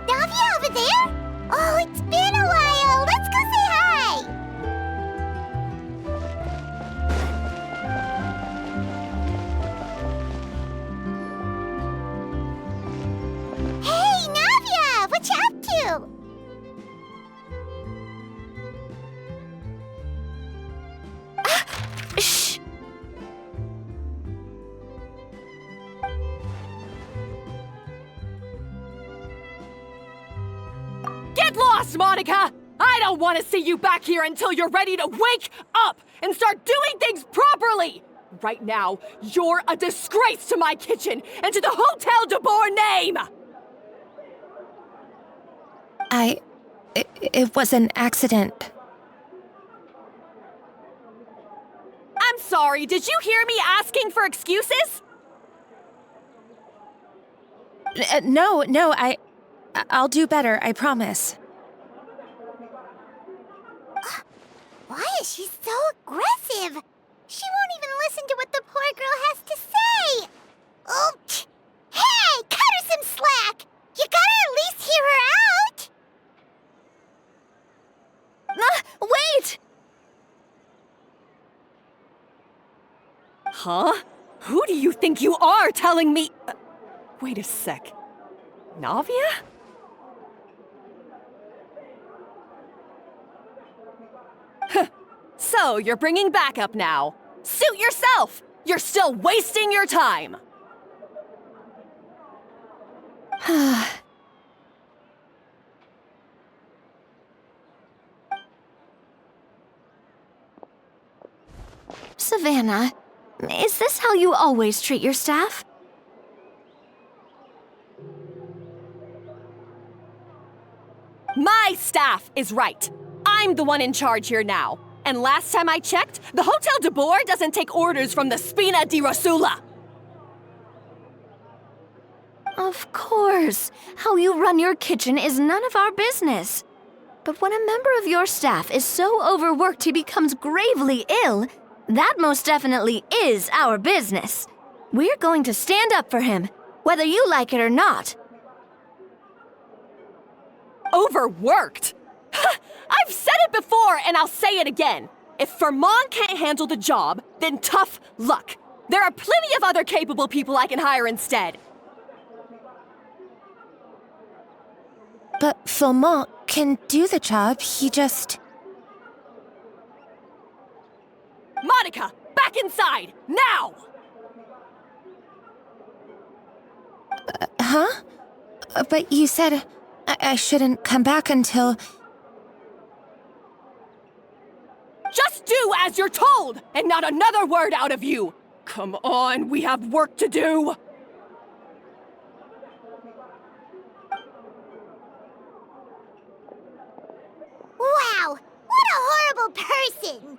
Navia over there? Oh, it's been a while. Let's go say hi. Hey, Navia! What you up to? Shh! Get lost, Monica! I don't want to see you back here until you're ready to wake up and start doing things properly! Right now, you're a disgrace to my kitchen and to the Hotel Debord name! It was an accident. I'm sorry, did you hear me asking for excuses? No, I'll do better, I promise. Why is she so aggressive? She won't even listen to what the poor girl has to say. Oh, hey, cut her some slack. You gotta at least hear her out. Wait! Huh? Who do you think you are telling me? Wait a sec. Navia? So, you're bringing backup now. Suit yourself! You're still wasting your time! Savannah, is this how you always treat your staff? My staff is right. I'm the one in charge here now. And last time I checked, the Hotel Debord doesn't take orders from the Spina di Rosula. Of course. How you run your kitchen is none of our business. But when a member of your staff is so overworked he becomes gravely ill, that most definitely is our business. We're going to stand up for him, whether you like it or not. Overworked? I've said it before and I'll say it again. If Fermont can't handle the job, then tough luck. There are plenty of other capable people I can hire instead. But Fermont can do the job, he just... Monica, back inside, now! Huh? But you said I shouldn't come back until... Just do as you're told, and not another word out of you! Come on, we have work to do! Wow, what a horrible person.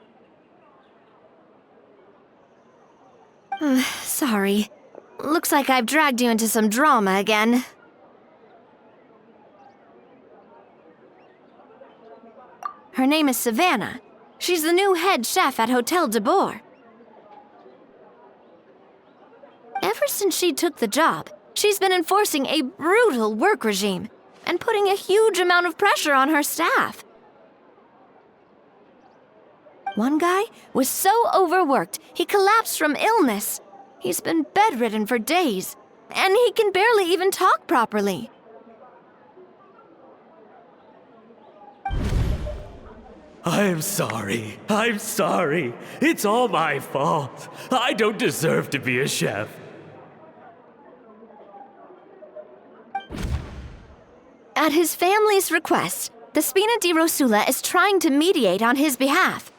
Sorry. Looks like I've dragged you into some drama again. Her name is Savannah. She's the new head chef at Hotel Debord. Ever since she took the job, she's been enforcing a brutal work regime and putting a huge amount of pressure on her staff. One guy was so overworked, he collapsed from illness. He's been bedridden for days, and he can barely even talk properly. I'm sorry. It's all my fault. I don't deserve to be a chef. At his family's request, the Spina di Rosula is trying to mediate on his behalf.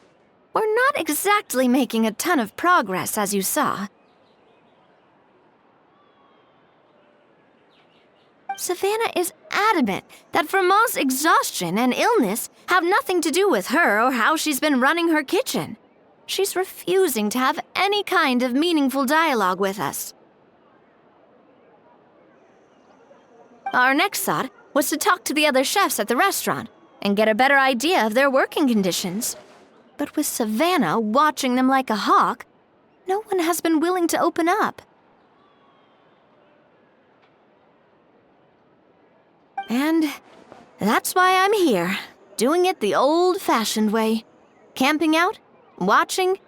We're not exactly making a ton of progress, as you saw. Savannah is adamant that Fermont's exhaustion and illness have nothing to do with her or how she's been running her kitchen. She's refusing to have any kind of meaningful dialogue with us. Our next thought was to talk to the other chefs at the restaurant and get a better idea of their working conditions. But with Savannah watching them like a hawk, no one has been willing to open up. And that's why I'm here, doing it the old-fashioned way. Camping out, watching,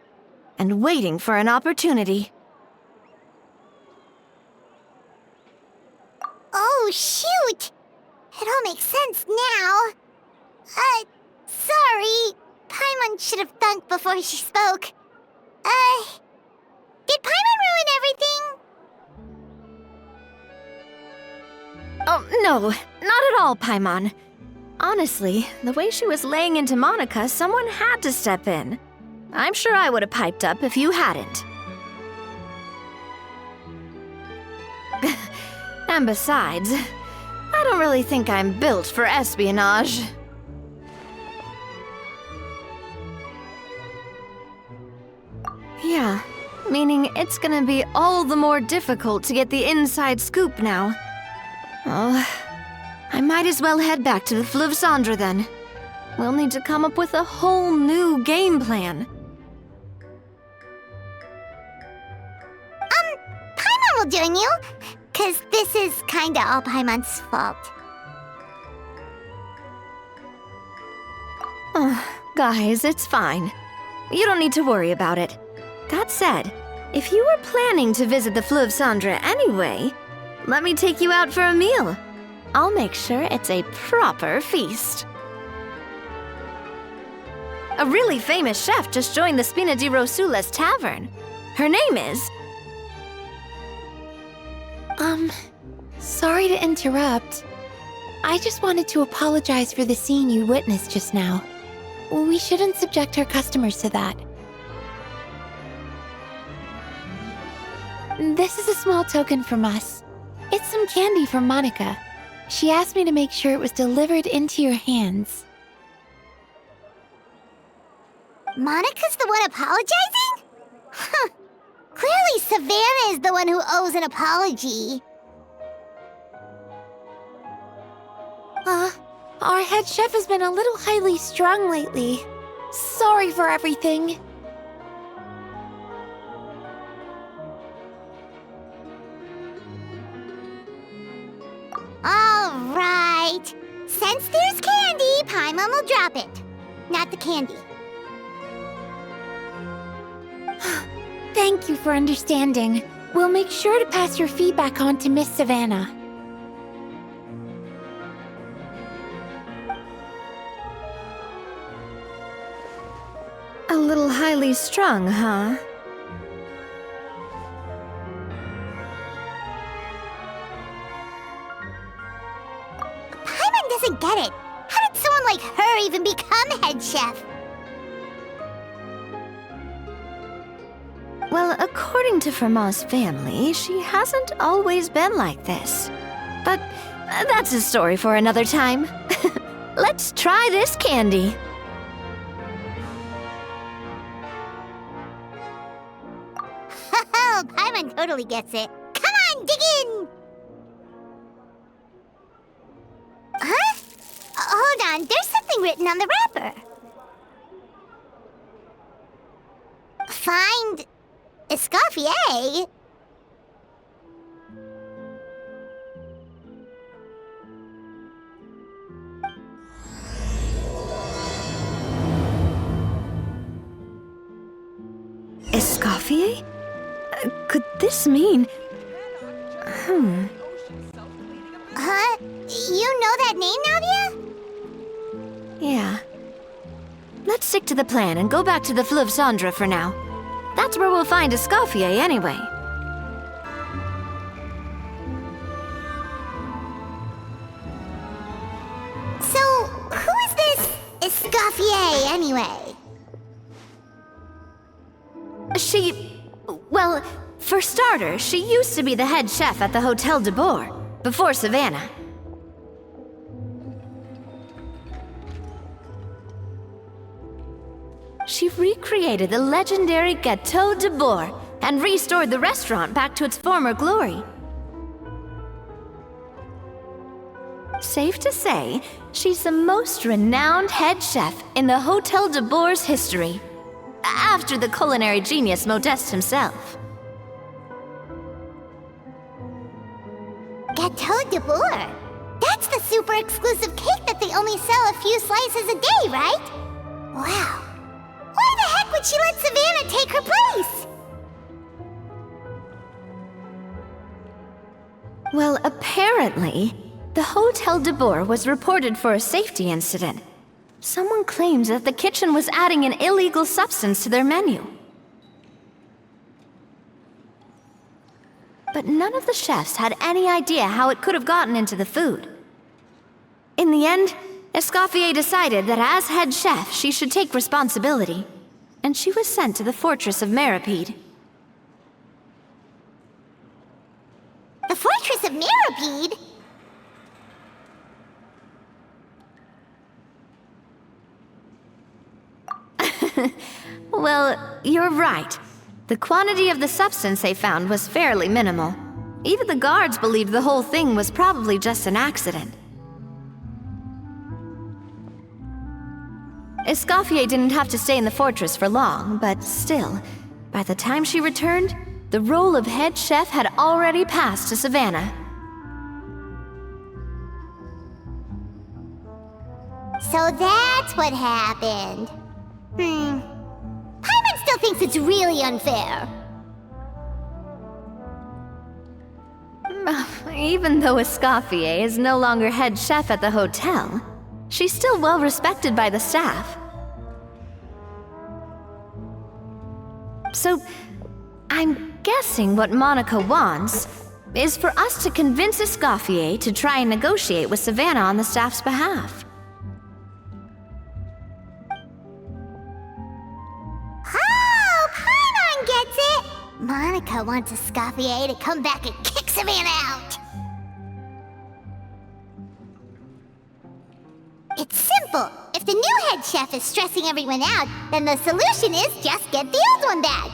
and waiting for an opportunity. Oh, shoot! It all makes sense now. Sorry. Paimon should have thunk before she spoke. Did Paimon ruin everything? Oh, no, not at all, Paimon. Honestly, the way she was laying into Monica, someone had to step in. I'm sure I would have piped up if you hadn't. And besides, I don't really think I'm built for espionage. Yeah, meaning it's gonna be all the more difficult to get the inside scoop now. Oh, I might as well head back to the Fleuve Cendre then. We'll need to come up with a whole new game plan. Paimon will join you, 'cause this is kinda all Paimon's fault. Oh, guys, it's fine. You don't need to worry about it. That said, if you were planning to visit the Fleuve Cendre anyway, let me take you out for a meal. I'll make sure it's a proper feast. A really famous chef just joined the Spina di Rosula's tavern. Her name is... Sorry to interrupt. I just wanted to apologize for the scene you witnessed just now. We shouldn't subject our customers to that. This is a small token from us. It's some candy from Monica. She asked me to make sure it was delivered into your hands. Monica's the one apologizing? Huh. Clearly Savannah is the one who owes an apology. Our head chef has been a little highly strung lately. Sorry for everything. All right. Since there's candy, Paimon will drop it. Not the candy. Thank you for understanding. We'll make sure to pass your feedback on to Miss Savannah. a little highly strung, huh? Paimon doesn't get it. How did someone like her even become head chef? Well, according to Fermat's family, she hasn't always been like this. But that's a story for another time. Let's try this candy. Oh, Paimon totally gets it. Come on, dig in! Huh? Hold on, there's something written on the wrapper. Find Escoffier? Escoffier? Could this mean... Huh? You know that name, Navia? Yeah. Let's stick to the plan and go back to the Fleuve Cendre for now. That's where we'll find Escoffier anyway. So, who is this Escoffier anyway? Well, for starters, she used to be the head chef at the Hotel Debord, before Savannah. She recreated the legendary Hotel Debord and restored the restaurant back to its former glory. Safe to say, she's the most renowned head chef in the Hotel Debord's history, after the culinary genius Modeste himself. Hotel Debord? That's the super exclusive cake that they only sell a few slices a day, right? Wow. Why the heck would she let Savannah take her place? Well, apparently, the Hotel Debord was reported for a safety incident. Someone claims that the kitchen was adding an illegal substance to their menu. But none of the chefs had any idea how it could have gotten into the food. In the end, Escoffier decided that as head chef, she should take responsibility, and she was sent to the fortress of Meripede. The Fortress of Meripede? Well, you're right. The quantity of the substance they found was fairly minimal. Even the guards believed the whole thing was probably just an accident. Escoffier didn't have to stay in the fortress for long, but still, by the time she returned, the role of head chef had already passed to Savannah. So that's what happened. Paimon still thinks it's really unfair. Even though Escoffier is no longer head chef at the hotel, she's still well respected by the staff. So, I'm guessing what Monica wants is for us to convince Escoffier to try and negotiate with Savannah on the staff's behalf. Oh, Paimon gets it! Monica wants Escoffier to come back and kick Savannah out. It's simple. If the new head chef is stressing everyone out, then the solution is just get the old one back.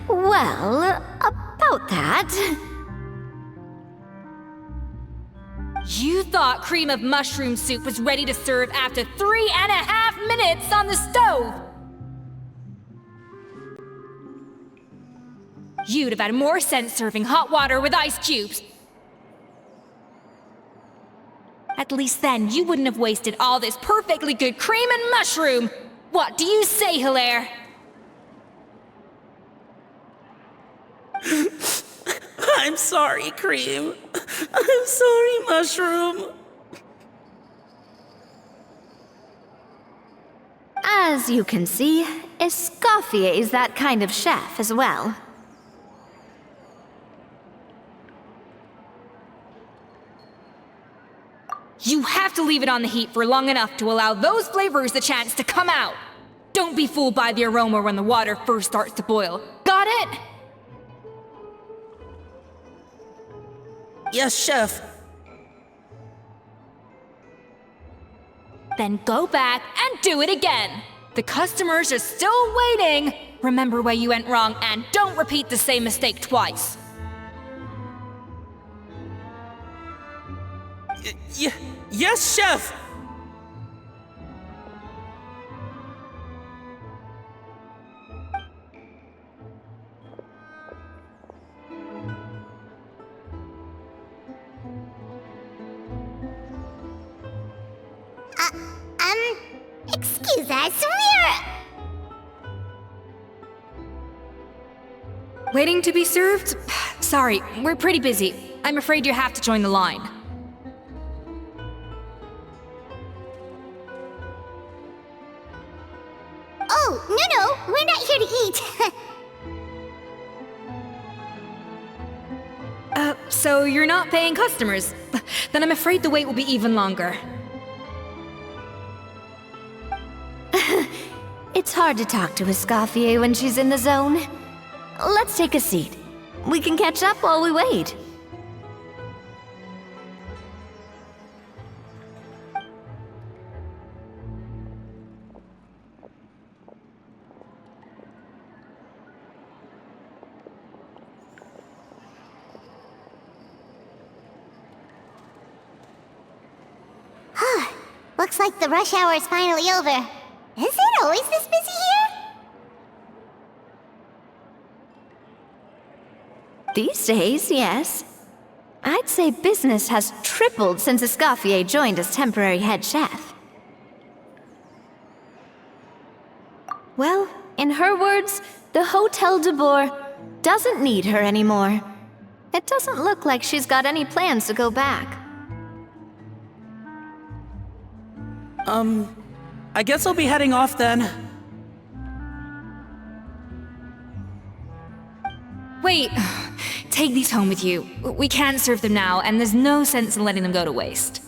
Well, about that. You thought cream of mushroom soup was ready to serve after 3.5 minutes on the stove! You'd have had more sense serving hot water with ice cubes. At least then, you wouldn't have wasted all this perfectly good cream and mushroom! What do you say, Hilaire? I'm sorry, Cream. I'm sorry, Mushroom. As you can see, Escoffier is that kind of chef as well. You have to leave it on the heat for long enough to allow those flavors the chance to come out. Don't be fooled by the aroma when the water first starts to boil. Got it? Yes, Chef. Then go back and do it again. The customers are still waiting. Remember where you went wrong and don't repeat the same mistake twice. Yes, Chef. Excuse us, Waiting to be served? Sorry, we're pretty busy. I'm afraid you have to join the line. Oh, no, we're not here to eat. So you're not paying customers? Then I'm afraid the wait will be even longer. It's hard to talk to Escoffier when she's in the zone. Let's take a seat. We can catch up while we wait. Looks like the rush hour is finally over. Is it always this busy here? These days, yes. I'd say business has tripled since Escoffier joined as temporary head chef. Well, in her words, the Hotel Debord doesn't need her anymore. It doesn't look like she's got any plans to go back. I guess I'll be heading off then. Wait, take these home with you. We can't serve them now, and there's no sense in letting them go to waste.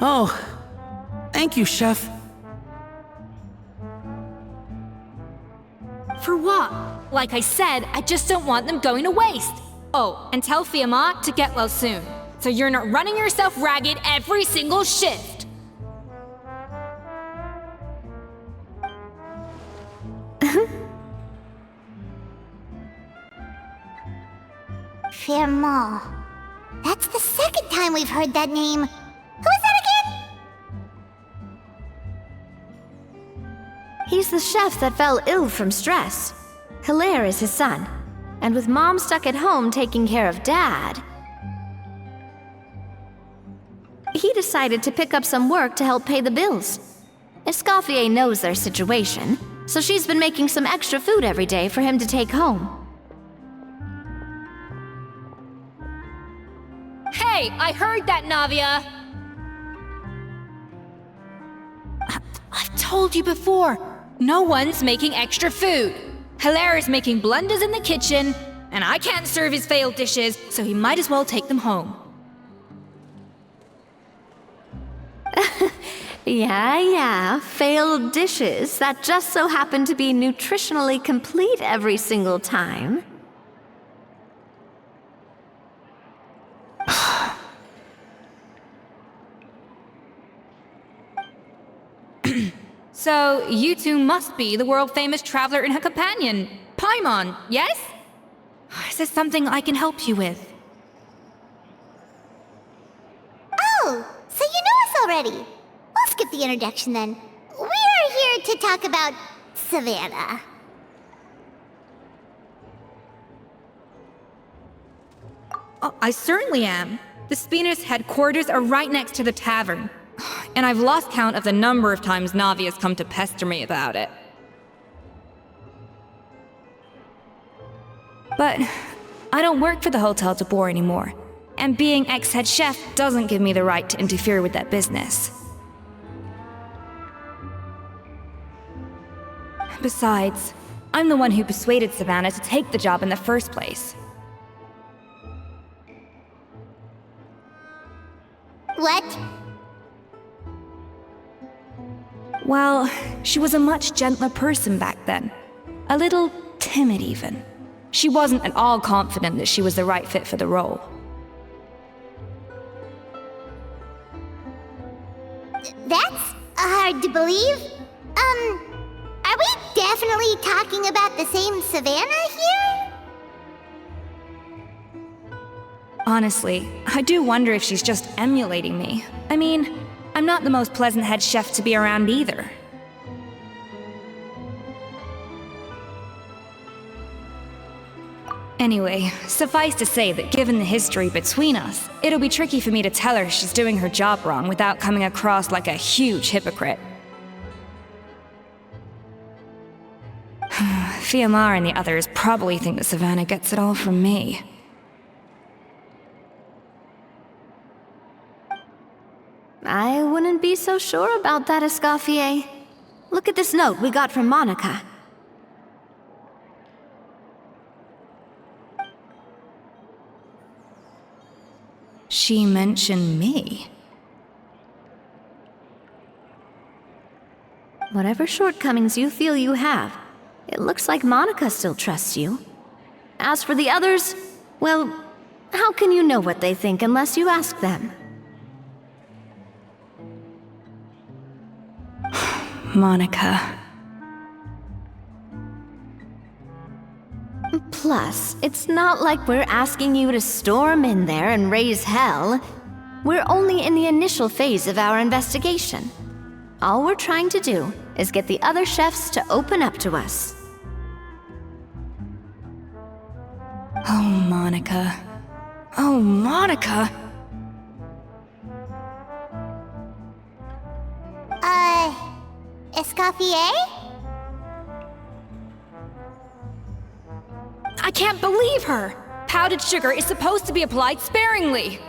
Oh, thank you, Chef. For what? Like I said, I just don't want them going to waste. Oh, and tell Fiamma to get well soon, so you're not running yourself ragged every single shift. Fiamma. That's the second time we've heard that name. Who is that again? He's the chef that fell ill from stress. Hilaire is his son. And with Mom stuck at home taking care of Dad, he decided to pick up some work to help pay the bills. Escoffier knows their situation, so she's been making some extra food every day for him to take home. Hey, I heard that, Navia! I've told you before, no one's making extra food. Hilaire is making blunders in the kitchen, and I can't serve his failed dishes, so he might as well take them home. Yeah, failed dishes that just so happen to be nutritionally complete every single time. So, you two must be the world-famous traveler and her companion, Paimon, yes? Is there something I can help you with? Oh, so you know us already. We'll skip the introduction then. We're here to talk about Savannah. Oh, I certainly am. The Spina's headquarters are right next to the tavern. And I've lost count of the number of times Navi has come to pester me about it. But I don't work for the Hotel Debord anymore, and being ex-head chef doesn't give me the right to interfere with that business. Besides, I'm the one who persuaded Savannah to take the job in the first place. What? Well, she was a much gentler person back then. A little timid, even. She wasn't at all confident that she was the right fit for the role. That's hard to believe. Are we definitely talking about the same Savannah here? Honestly, I do wonder if she's just emulating me. I mean, I'm not the most pleasant head chef to be around either. Anyway, suffice to say that given the history between us, it'll be tricky for me to tell her she's doing her job wrong without coming across like a huge hypocrite. Fiamma and the others probably think that Savannah gets it all from me. I wouldn't be so sure about that, Escoffier. Look at this note we got from Monica. She mentioned me. Whatever shortcomings you feel you have, it looks like Monica still trusts you. As for the others, well, how can you know what they think unless you ask them? Monica. Plus, it's not like we're asking you to storm in there and raise hell. We're only in the initial phase of our investigation. All we're trying to do is get the other chefs to open up to us. Oh, Monica. Oh, Monica! Escoffier? I can't believe her! Powdered sugar is supposed to be applied sparingly.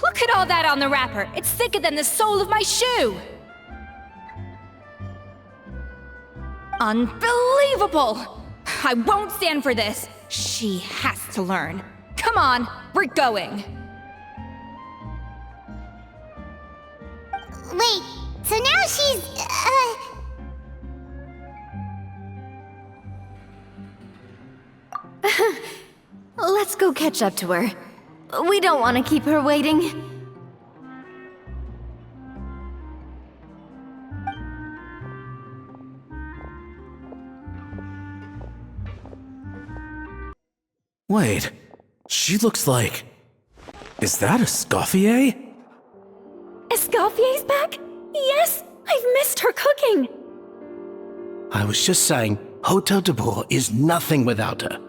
Look at all that on the wrapper. It's thicker than the sole of my shoe. Unbelievable! I won't stand for this. She has to learn. Come on, we're going. Wait, so now she's, Let's go catch up to her. We don't want to keep her waiting. Wait, she looks like... Is that Escoffier? Escoffier's back? Yes! I've missed her cooking! I was just saying, Hotel Debord is nothing without her.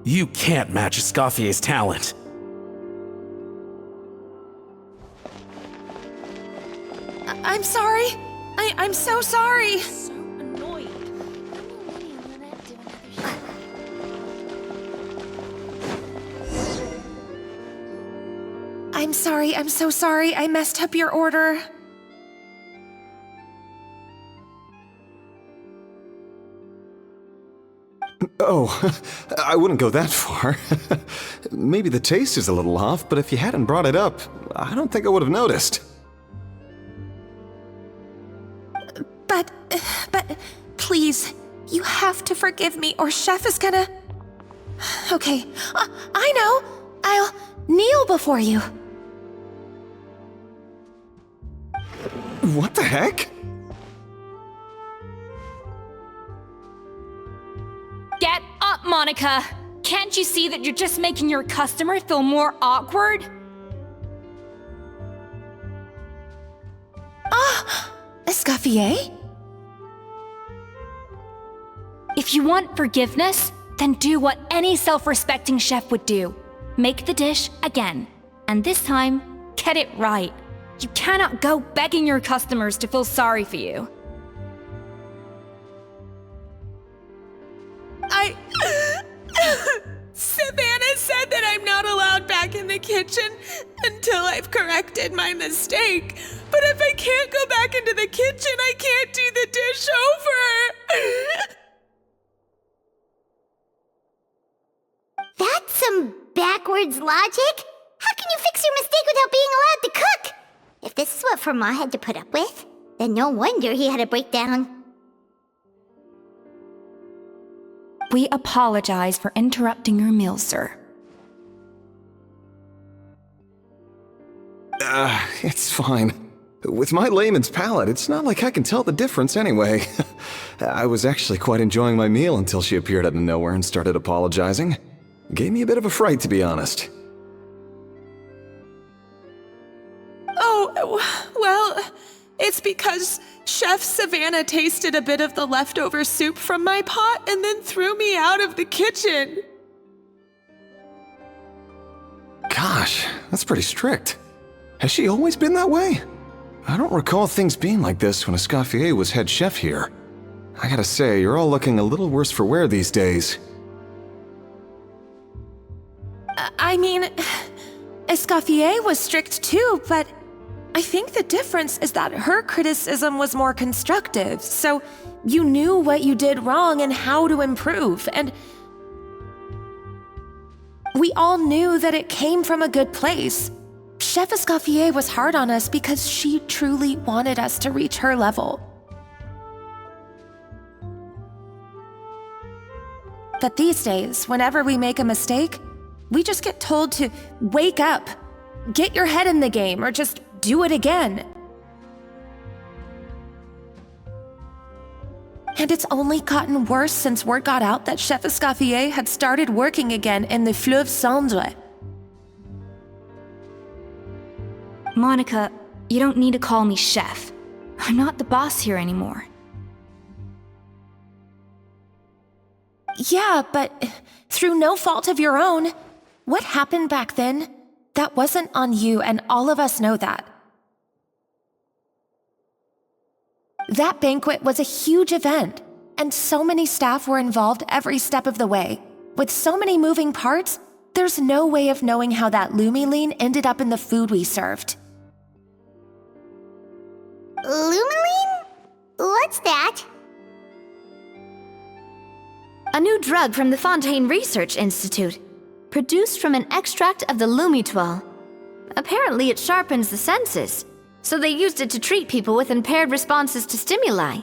You can't match Escoffier's talent. I'm sorry. I'm so sorry. I'm sorry, I'm so sorry. I messed up your order. Oh, I wouldn't go that far. Maybe the taste is a little off, but if you hadn't brought it up, I don't think I would have noticed. But, please, you have to forgive me or Chef is gonna... Okay, I know. I'll kneel before you. What the heck? Get up, Monica! Can't you see that you're just making your customer feel more awkward? Escoffier? If you want forgiveness, then do what any self-respecting chef would do. Make the dish again. And this time, get it right. You cannot go begging your customers to feel sorry for you. Savannah said that I'm not allowed back in the kitchen until I've corrected my mistake. But if I can't go back into the kitchen, I can't do the dish over. That's some backwards logic. How can you fix your mistake without being allowed to cook? If this is what Fermat had to put up with, then no wonder he had a breakdown. We apologize for interrupting your meal, sir. It's fine. With my layman's palate, it's not like I can tell the difference anyway. I was actually quite enjoying my meal until she appeared out of nowhere and started apologizing. Gave me a bit of a fright, to be honest. Oh, well, it's because Chef Savannah tasted a bit of the leftover soup from my pot and then threw me out of the kitchen. Gosh, that's pretty strict. Has she always been that way? I don't recall things being like this when Escoffier was head chef here. I gotta say, you're all looking a little worse for wear these days. I mean, Escoffier was strict too, but I think the difference is that her criticism was more constructive, so you knew what you did wrong and how to improve, and we all knew that it came from a good place. Chef Escoffier was hard on us because she truly wanted us to reach her level. But these days, whenever we make a mistake, we just get told to wake up, get your head in the game, or just do it again. And it's only gotten worse since word got out that Chef Escoffier had started working again in the Fleuve Cendre. Monica, you don't need to call me chef. I'm not the boss here anymore. Yeah, but through no fault of your own. What happened back then, that wasn't on you, and all of us know that. That banquet was a huge event, and so many staff were involved every step of the way. With so many moving parts, there's no way of knowing how that lumiline ended up in the food we served. Lumiline? What's that? A new drug from the Fontaine Research Institute, produced from an extract of the lumitoile. Apparently it sharpens the senses, so they used it to treat people with impaired responses to stimuli.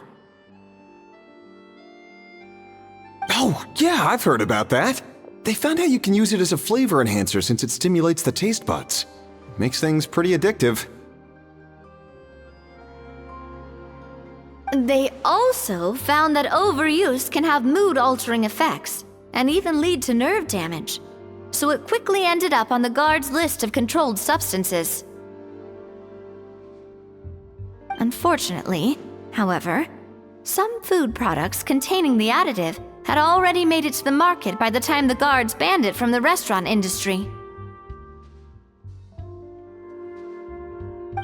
Oh, yeah, I've heard about that. They found out you can use it as a flavor enhancer since it stimulates the taste buds. Makes things pretty addictive. They also found that overuse can have mood-altering effects, and even lead to nerve damage. So it quickly ended up on the guard's list of controlled substances. Unfortunately, however, some food products containing the additive had already made it to the market by the time the guards banned it from the restaurant industry.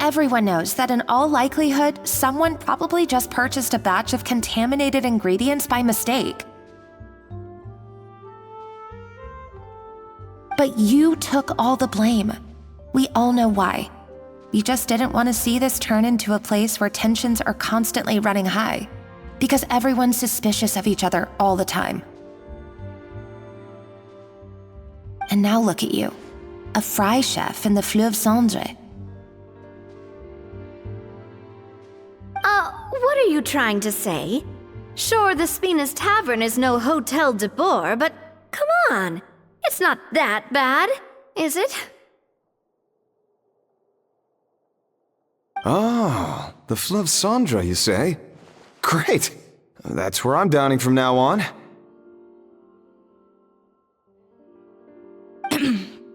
Everyone knows that in all likelihood, someone probably just purchased a batch of contaminated ingredients by mistake. But you took all the blame. We all know why. You just didn't want to see this turn into a place where tensions are constantly running high, because everyone's suspicious of each other all the time. And now look at you, a fry chef in the Fleuve Cendre. What are you trying to say? Sure, the Spina's Tavern is no Hotel Debord, but come on, it's not that bad, is it? Oh, the Fleuve Cendre, you say? Great! That's where I'm dining from now on.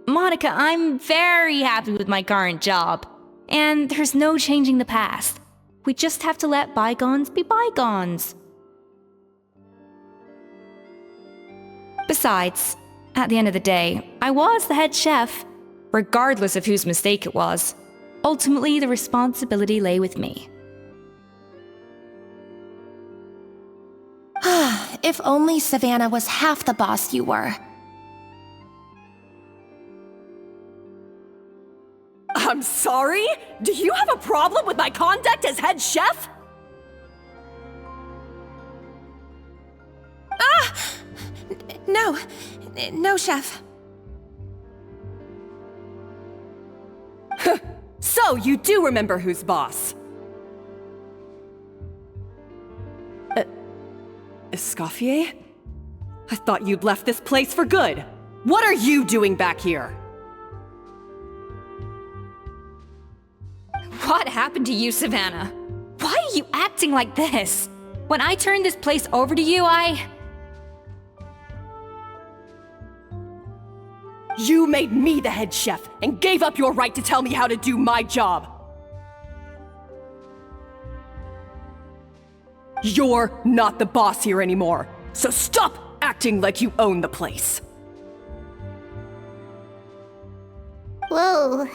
Monica, I'm very happy with my current job. And there's no changing the past. We just have to let bygones be bygones. Besides, at the end of the day, I was the head chef, regardless of whose mistake it was. Ultimately, the responsibility lay with me. If only Savannah was half the boss you were. I'm sorry? Do you have a problem with my conduct as head chef? No, chef. So, you do remember who's boss? Escoffier? I thought you'd left this place for good. What are you doing back here? What happened to you, Savannah? Why are you acting like this? When I turned this place over to you, You made me the head chef and gave up your right to tell me how to do my job. You're not the boss here anymore, so stop acting like you own the place. Whoa.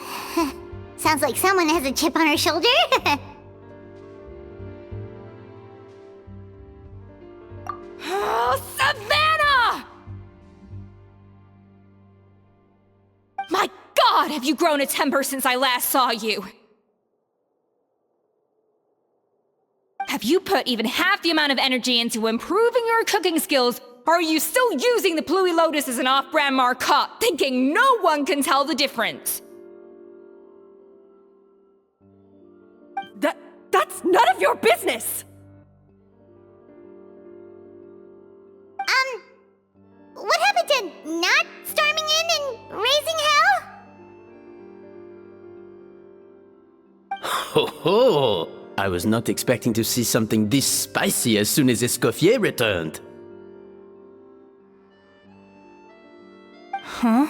Sounds like someone has a chip on her shoulder. Oh, Savannah! My God, have you grown a temper since I last saw you? Have you put even half the amount of energy into improving your cooking skills, or are you still using the Pluie Lotus as an off-brand marcotte, thinking no one can tell the difference? That's none of your business! What happened to not storming in and raising hell? Ho ho! I was not expecting to see something this spicy as soon as Escoffier returned. Huh?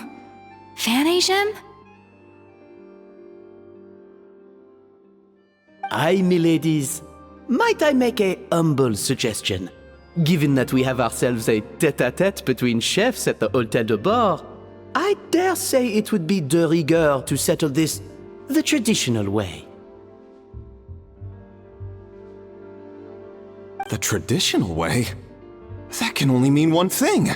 Fan Agem? Aye, miladies. Might I make a humble suggestion? Given that we have ourselves a tête-à-tête between chefs at the Hotel Debord, I dare say it would be de rigueur to settle this the traditional way. The traditional way? That can only mean one thing.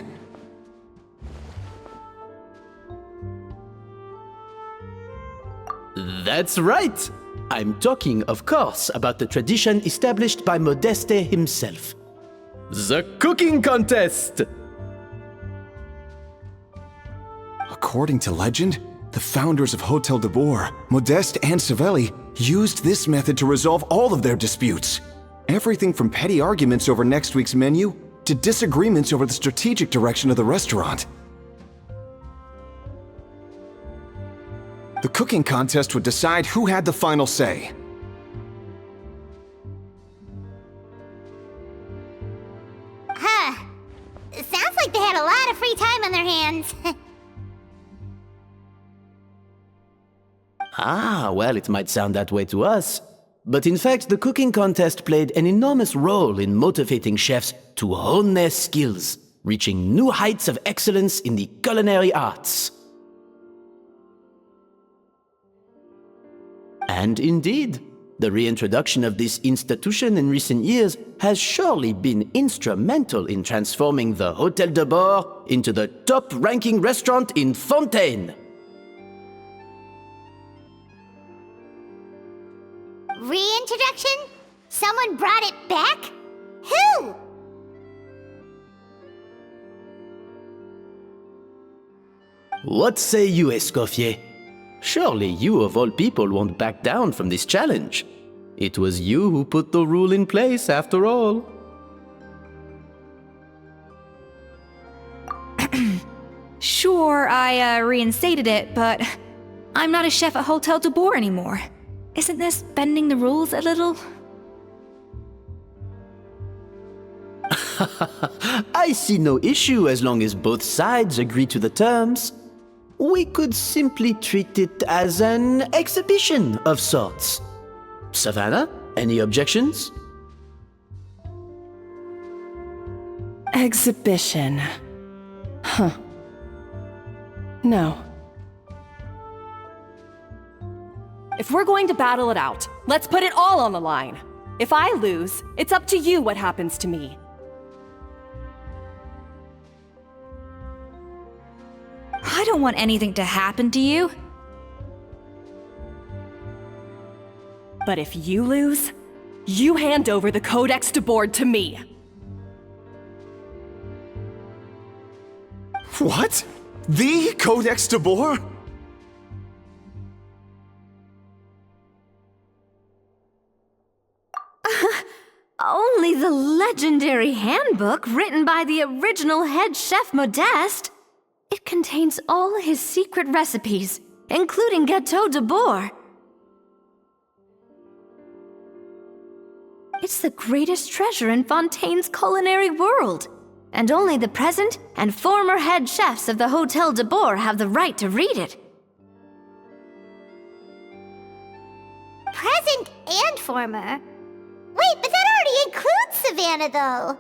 That's right! I'm talking, of course, about the tradition established by Modeste himself. The cooking contest! According to legend, the founders of Hotel Debord, Modeste and Savelli, used this method to resolve all of their disputes. Everything from petty arguments over next week's menu to disagreements over the strategic direction of the restaurant. The cooking contest would decide who had the final say. Huh. Sounds like they had a lot of free time on their hands. Ah, well, it might sound that way to us. But in fact, the cooking contest played an enormous role in motivating chefs to hone their skills, reaching new heights of excellence in the culinary arts. And indeed, the reintroduction of this institution in recent years has surely been instrumental in transforming the Hotel Debord into the top-ranking restaurant in Fontaine. Reintroduction? Someone brought it back? Who? What say you, Escoffier? Surely you of all people won't back down from this challenge. It was you who put the rule in place, after all. Sure, I reinstated it, but I'm not a chef at Hotel Debord anymore. Isn't this bending the rules a little? I see no issue as long as both sides agree to the terms. We could simply treat it as an exhibition of sorts. Savannah, any objections? Exhibition. Huh. No. If we're going to battle it out, let's put it all on the line. If I lose, it's up to you what happens to me. I don't want anything to happen to you. But if you lose, you hand over the Codex Debord to me. What? The Codex Debord? Only the legendary handbook written by the original head chef Modeste. It contains all his secret recipes, including Gâteau Debord. It's the greatest treasure in Fontaine's culinary world, and only the present and former head chefs of the Hotel Debord have the right to read it. Present and former? Wait, but that already includes Savannah, though.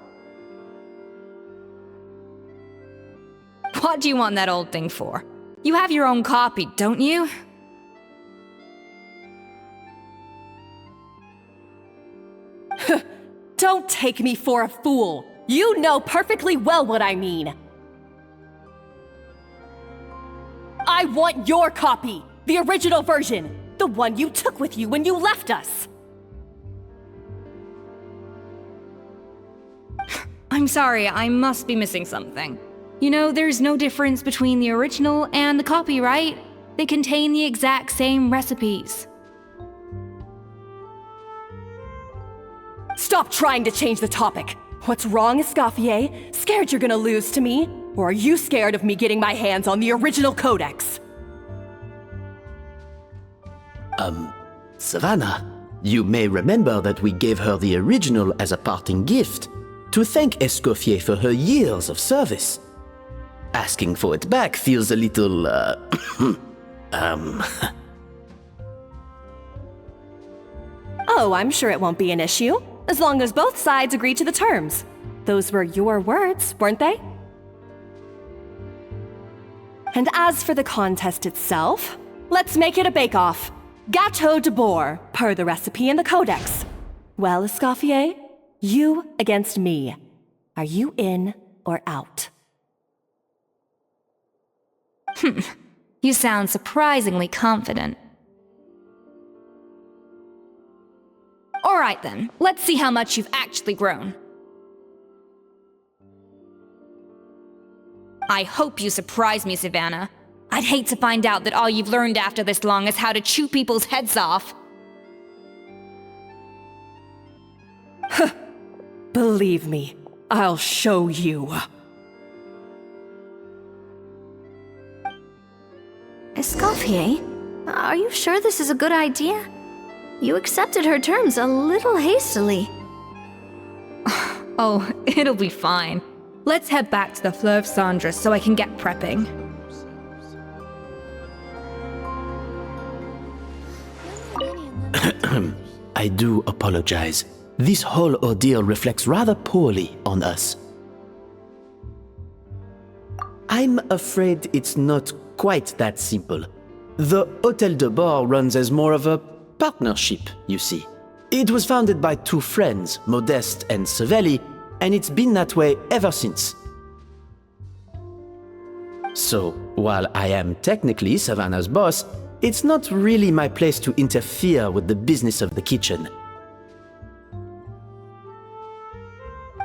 What do you want that old thing for? You have your own copy, don't you? Don't take me for a fool. You know perfectly well what I mean. I want your copy, the original version, the one you took with you when you left us. I'm sorry, I must be missing something. You know, there's no difference between the original and the copy, right? They contain the exact same recipes. Stop trying to change the topic. What's wrong, Escoffier? Scared you're gonna lose to me? Or are you scared of me getting my hands on the original codex? Savannah, you may remember that we gave her the original as a parting gift, to thank Escoffier for her years of service. Asking for it back feels a little, Oh, I'm sure it won't be an issue, as long as both sides agree to the terms. Those were your words, weren't they? And as for the contest itself, let's make it a bake-off. Hotel Debord, per the recipe in the codex. Well, Escoffier, you against me. Are you in or out? You sound surprisingly confident. All right then, let's see how much you've actually grown. I hope you surprise me, Savannah. I'd hate to find out that all you've learned after this long is how to chew people's heads off. Believe me, I'll show you. Escoffier, are you sure this is a good idea? You accepted her terms a little hastily. Oh, it'll be fine. Let's head back to the Fleur of Cendres so I can get prepping. I do apologize. This whole ordeal reflects rather poorly on us. I'm afraid it's not quite that simple. The Hotel Debord runs as more of a partnership, you see. It was founded by two friends, Modeste and Savelli, and it's been that way ever since. So, while I am technically Savannah's boss, it's not really my place to interfere with the business of the kitchen.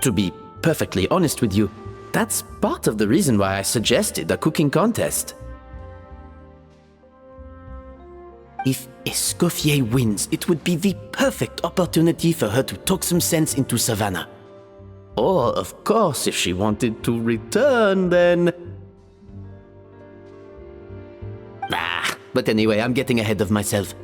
To be perfectly honest with you, that's part of the reason why I suggested a cooking contest. If Escoffier wins, it would be the perfect opportunity for her to talk some sense into Savannah. Or, of course, if she wanted to return, then... But anyway, I'm getting ahead of myself.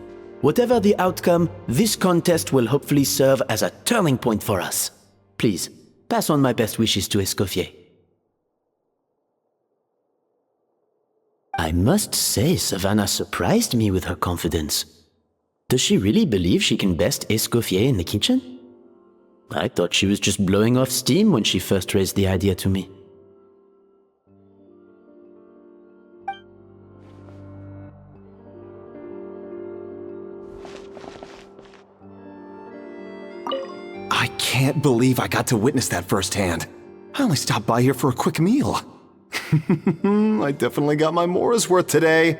Whatever the outcome, this contest will hopefully serve as a turning point for us. Please, pass on my best wishes to Escoffier. I must say, Savannah surprised me with her confidence. Does she really believe she can best Escoffier in the kitchen? I thought she was just blowing off steam when she first raised the idea to me. I can't believe I got to witness that firsthand. I only stopped by here for a quick meal. I definitely got my Mora's worth today.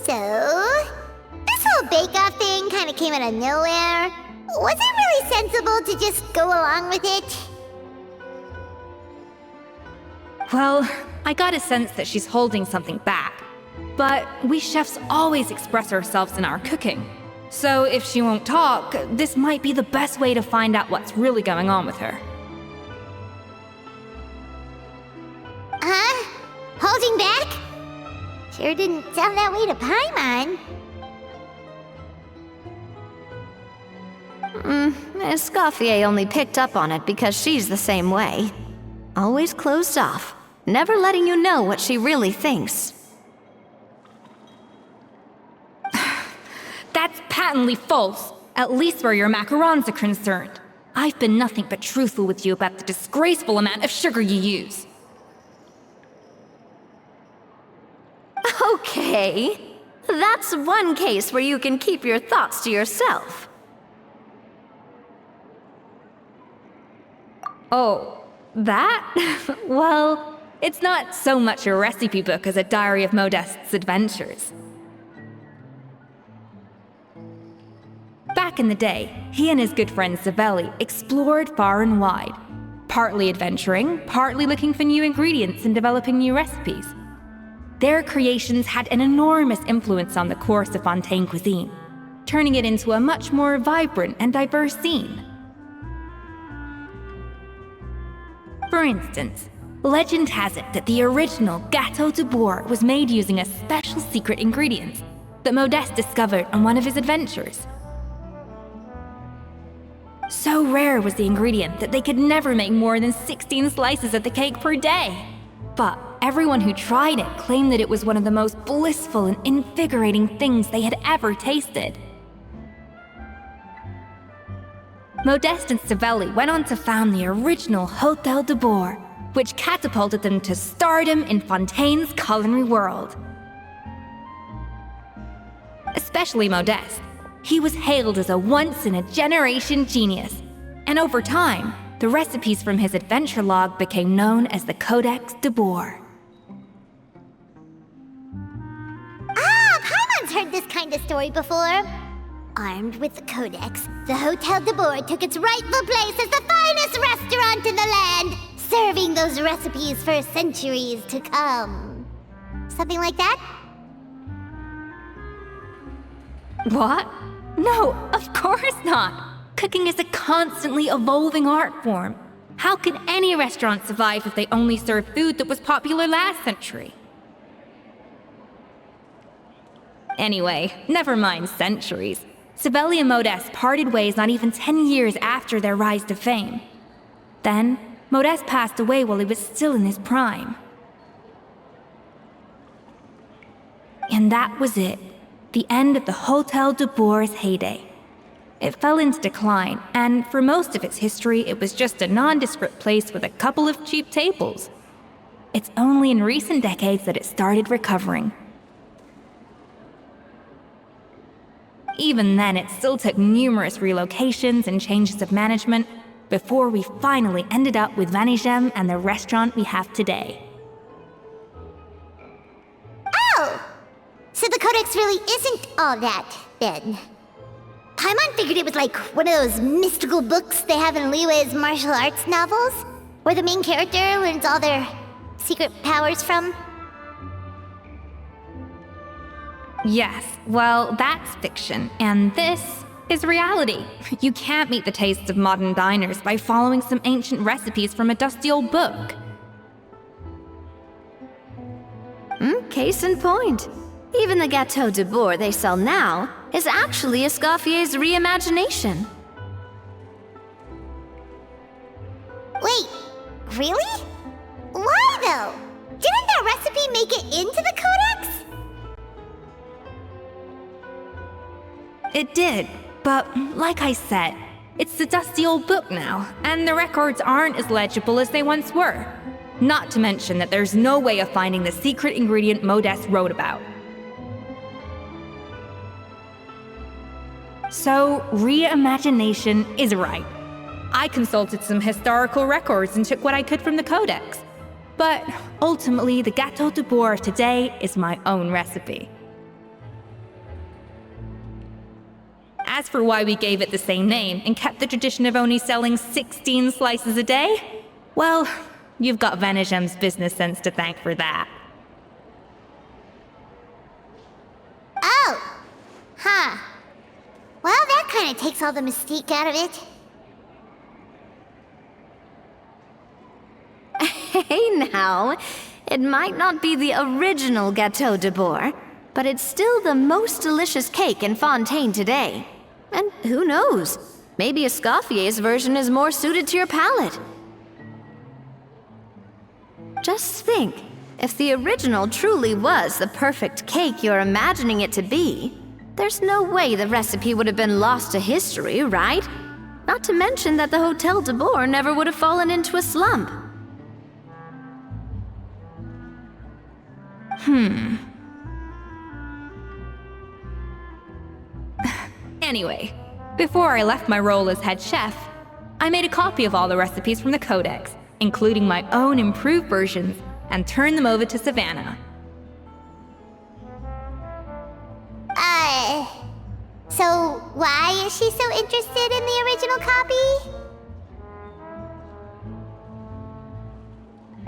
So, this whole bake-off thing kind of came out of nowhere. Was it really sensible to just go along with it? Well, I got a sense that she's holding something back. But we chefs always express ourselves in our cooking. So if she won't talk, this might be the best way to find out what's really going on with her. Huh? Holding back? Sure didn't sound that way to Paimon. Escoffier only picked up on it because she's the same way. Always closed off, never letting you know what she really thinks. That's patently false, at least where your macarons are concerned. I've been nothing but truthful with you about the disgraceful amount of sugar you use. Okay, that's one case where you can keep your thoughts to yourself. Oh, that? Well, it's not so much a recipe book as a diary of Modeste's adventures. Back in the day, he and his good friend Savelli explored far and wide, partly adventuring, partly looking for new ingredients and developing new recipes. Their creations had an enormous influence on the course of Fontaine cuisine, turning it into a much more vibrant and diverse scene. For instance, legend has it that the original Gâteau Debord was made using a special secret ingredient that Modeste discovered on one of his adventures. So rare was the ingredient that they could never make more than 16 slices of the cake per day. But everyone who tried it claimed that it was one of the most blissful and invigorating things they had ever tasted. Modeste and Savelli went on to found the original Hotel Debord, which catapulted them to stardom in Fontaine's culinary world. Especially Modeste. He was hailed as a once-in-a-generation genius, and over time, the recipes from his adventure log became known as the Codex Debord. Paimon's heard this kind of story before. Armed with the Codex, the Hotel Debord took its rightful place as the finest restaurant in the land, serving those recipes for centuries to come. Something like that? What? No, of course not! Cooking is a constantly evolving art form. How could any restaurant survive if they only served food that was popular last century? Anyway, never mind centuries. Savelli and Modeste parted ways not even 10 years after their rise to fame. Then, Modeste passed away while he was still in his prime. And that was it. The end of the Hotel Debord's heyday. It fell into decline, and for most of its history, it was just a nondescript place with a couple of cheap tables. It's only in recent decades that it started recovering. Even then, it still took numerous relocations and changes of management before we finally ended up with Vanigem and the restaurant we have today. Oh! So the Codex really isn't all that, then. Paimon figured it was like one of those mystical books they have in Liyue's martial arts novels, where the main character learns all their secret powers from. Yes, well, that's fiction, and this is reality. You can't meet the tastes of modern diners by following some ancient recipes from a dusty old book. Case in point. Even the Gâteau de Bord they sell now is actually Escoffier's reimagination. Wait, really? Why though? Didn't that recipe make it into the Codex? It did, but like I said, it's the dusty old book now, and the records aren't as legible as they once were. Not to mention that there's no way of finding the secret ingredient Modeste wrote about. So, reimagination is right. I consulted some historical records and took what I could from the Codex. But ultimately, the Gâteau de Bord of today is my own recipe. As for why we gave it the same name and kept the tradition of only selling 16 slices a day, well, you've got Vanigem's business sense to thank for that. Oh! Huh. Well, that kind of takes all the mystique out of it. Hey now, it might not be the original Gâteau de Bord, but it's still the most delicious cake in Fontaine today. And who knows, maybe Escoffier's version is more suited to your palate. Just think, if the original truly was the perfect cake you're imagining it to be, there's no way the recipe would have been lost to history, right? Not to mention that the Hotel Debord never would have fallen into a slump. Anyway, before I left my role as head chef, I made a copy of all the recipes from the Codex, including my own improved versions, and turned them over to Savannah. So why is she so interested in the original copy?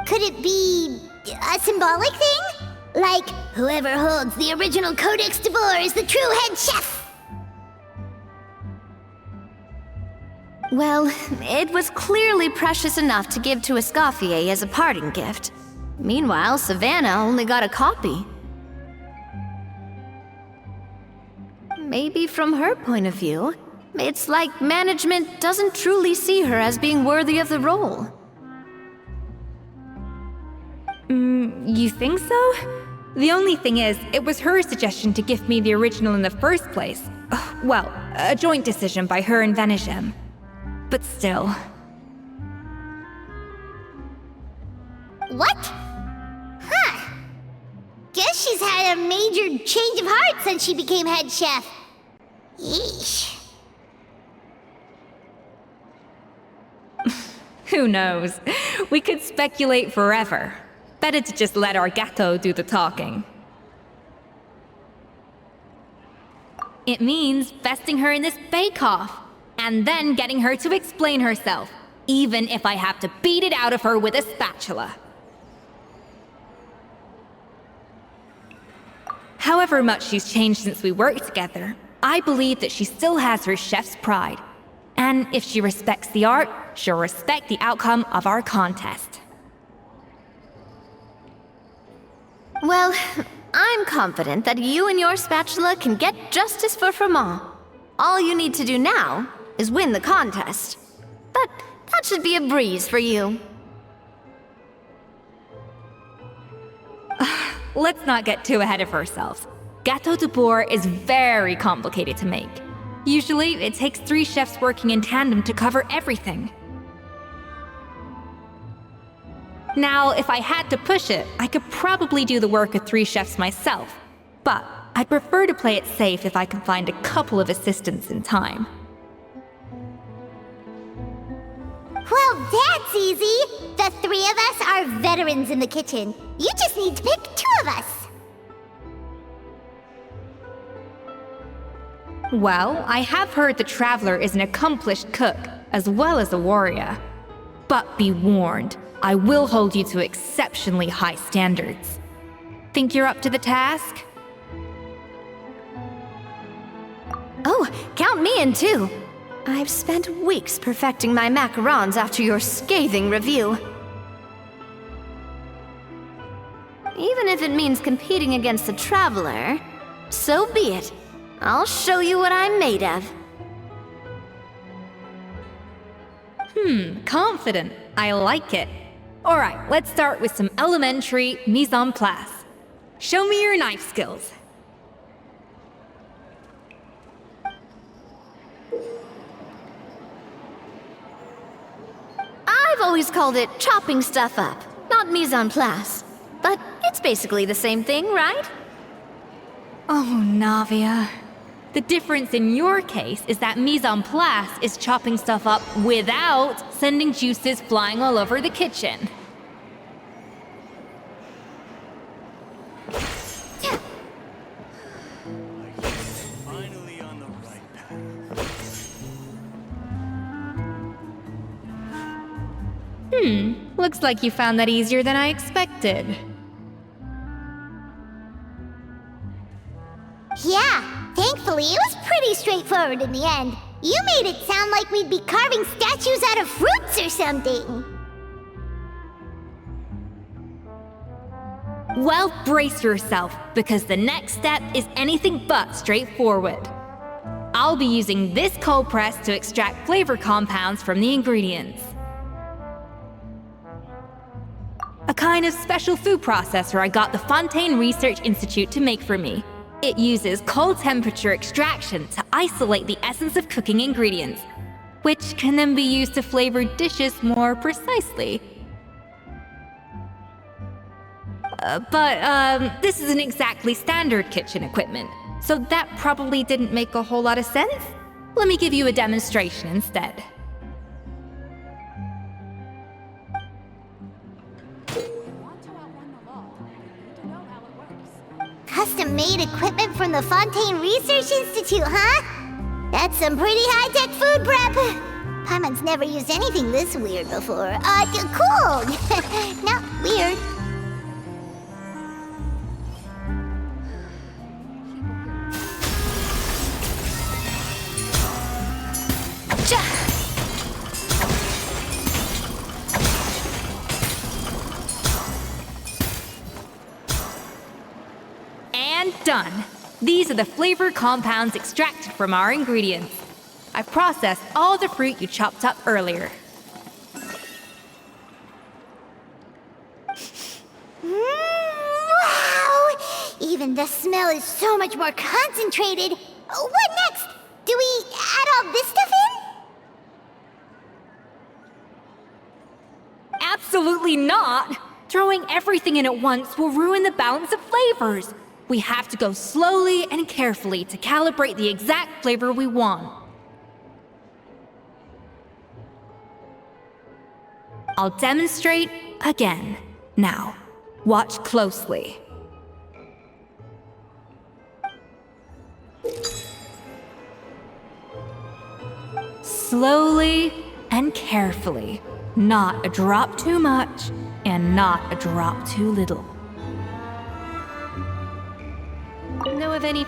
Could it be a symbolic thing? Like, whoever holds the original Codex Debord is the true head chef? Well, it was clearly precious enough to give to Escoffier as a parting gift. Meanwhile, Savannah only got a copy. Maybe from her point of view, It's like management doesn't truly see her as being worthy of the role. You think so? The only thing is, it was her suggestion to give me the original in the first place. Well, a joint decision by her and Venegem. But still. What? Huh. Guess she's had a major change of heart since she became head chef. Yeesh. Who knows? We could speculate forever. Better to just let our gato do the talking. It means besting her in this bake-off, and then getting her to explain herself, even if I have to beat it out of her with a spatula. However much she's changed since we worked together, I believe that she still has her chef's pride. And if she respects the art, she'll respect the outcome of our contest. Well, I'm confident that you and your spatula can get justice for Froment. All you need to do now is win the contest. But that should be a breeze for you. Let's not get too ahead of ourselves. Hotel Debord is very complicated to make. Usually, it takes 3 chefs working in tandem to cover everything. Now, if I had to push it, I could probably do the work of 3 chefs myself. But I'd prefer to play it safe if I can find a couple of assistants in time. Well, that's easy. The 3 of us are veterans in the kitchen. You just need to pick 2 of us. Well, I have heard the Traveler is an accomplished cook, as well as a warrior. But be warned, I will hold you to exceptionally high standards. Think you're up to the task? Oh, count me in too. I've spent weeks perfecting my macarons after your scathing review. Even if it means competing against the Traveler, so be it. I'll show you what I'm made of. Confident. I like it. Alright, let's start with some elementary mise en place. Show me your knife skills. I've always called it chopping stuff up, not mise en place. But it's basically the same thing, right? Oh, Navia. The difference in your case is that mise en place is chopping stuff up without sending juices flying all over the kitchen. Finally on the right path. Looks like you found that easier than I expected. Yeah, thankfully it was pretty straightforward in the end. You made it sound like we'd be carving statues out of fruits or something. Well, brace yourself, because the next step is anything but straightforward. I'll be using this cold press to extract flavor compounds from the ingredients. A kind of special food processor I got the Fontaine Research Institute to make for me. It uses cold temperature extraction to isolate the essence of cooking ingredients, which can then be used to flavor dishes more precisely. But this isn't exactly standard kitchen equipment, so that probably didn't make a whole lot of sense. Let me give you a demonstration instead. Custom-made equipment from the Fontaine Research Institute, huh? That's some pretty high-tech food prep. Paimon's never used anything this weird before. Cool. No, weird. And done. These are the flavor compounds extracted from our ingredients. I've processed all the fruit you chopped up earlier. Wow! Even the smell is so much more concentrated. What next? Do we add all this stuff in? Absolutely not! Throwing everything in at once will ruin the balance of flavors. We have to go slowly and carefully to calibrate the exact flavor we want. I'll demonstrate again. Now, watch closely. Slowly and carefully. Not a drop too much, and not a drop too little. Know of any...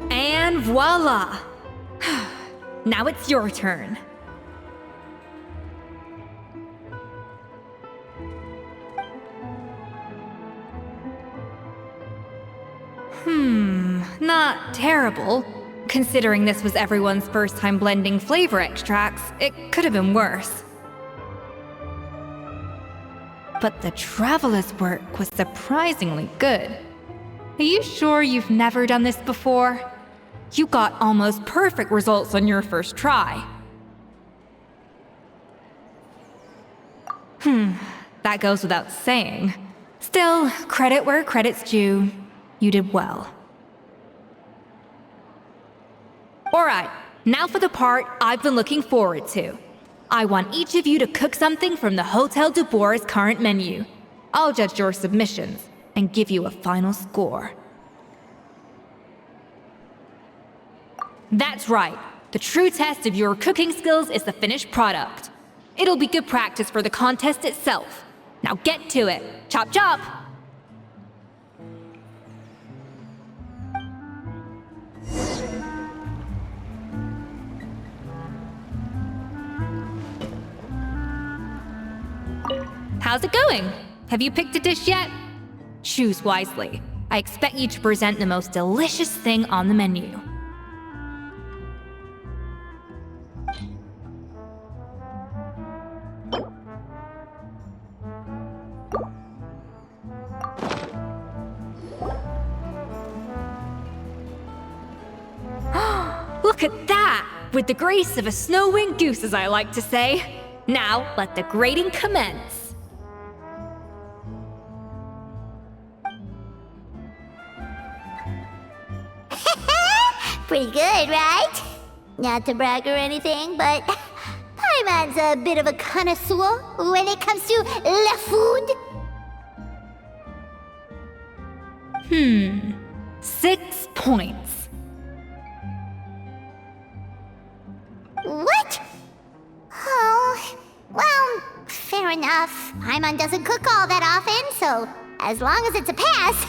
And voila! Now it's your turn. Not terrible. Considering this was everyone's first time blending flavor extracts, it could have been worse. But the traveler's work was surprisingly good. Are you sure you've never done this before? You got almost perfect results on your first try. That goes without saying. Still, credit where credit's due. You did well. Alright, now for the part I've been looking forward to. I want each of you to cook something from the Hotel Debord's current menu. I'll judge your submissions and give you a final score. That's right. The true test of your cooking skills is the finished product. It'll be good practice for the contest itself. Now get to it. Chop chop! How's it going? Have you picked a dish yet? Choose wisely. I expect you to present the most delicious thing on the menu. Look at that! With the grace of a snow-winged goose, as I like to say. Now, let the grating commence. Pretty good, right? Not to brag or anything, but Paimon's a bit of a connoisseur when it comes to la food. 6 points. What? Oh, well, fair enough. Paimon doesn't cook all that often, so as long as it's a pass.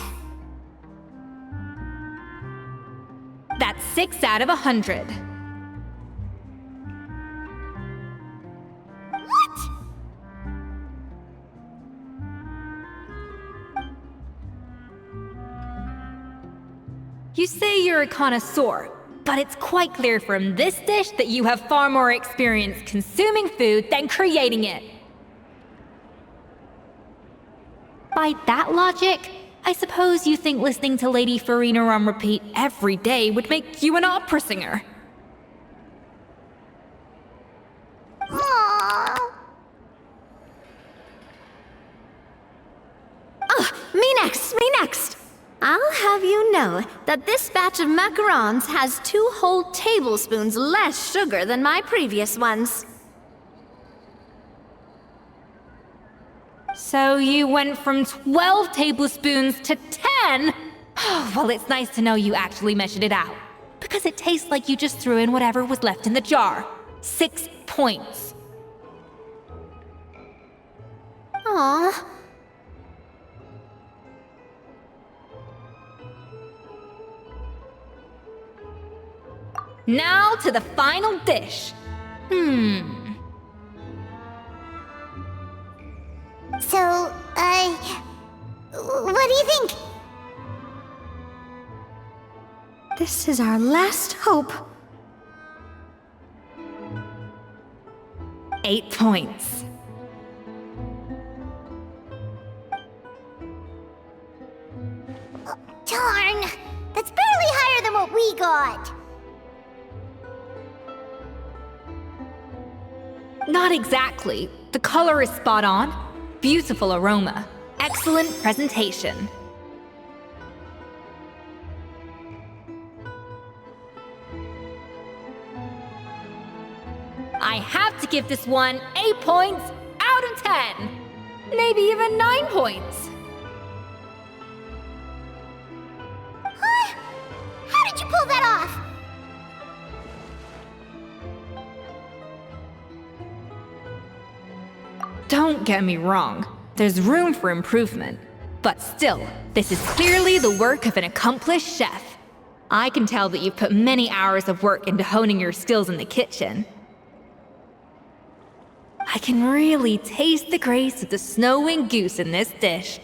That's 6 out of 100. What? You say you're a connoisseur, but it's quite clear from this dish that you have far more experience consuming food than creating it. By that logic, I suppose you think listening to Lady Farina on repeat every day would make you an opera singer. Aww. Me next, me next! I'll have you know that this batch of macarons has 2 whole tablespoons less sugar than my previous ones. So you went from 12 tablespoons to 10? Well, it's nice to know you actually measured it out. Because it tastes like you just threw in whatever was left in the jar. 6 points. Aw. Now to the final dish. So, what do you think? This is our last hope. 8 points. Darn! That's barely higher than what we got. Not exactly. The color is spot on. Beautiful aroma. Excellent presentation. I have to give this one 8 points out of 10. Maybe even 9 points. Huh? How did you pull that off? Don't get me wrong. There's room for improvement. But still, this is clearly the work of an accomplished chef. I can tell that you've put many hours of work into honing your skills in the kitchen. I can really taste the grace of the snow-winged goose in this dish.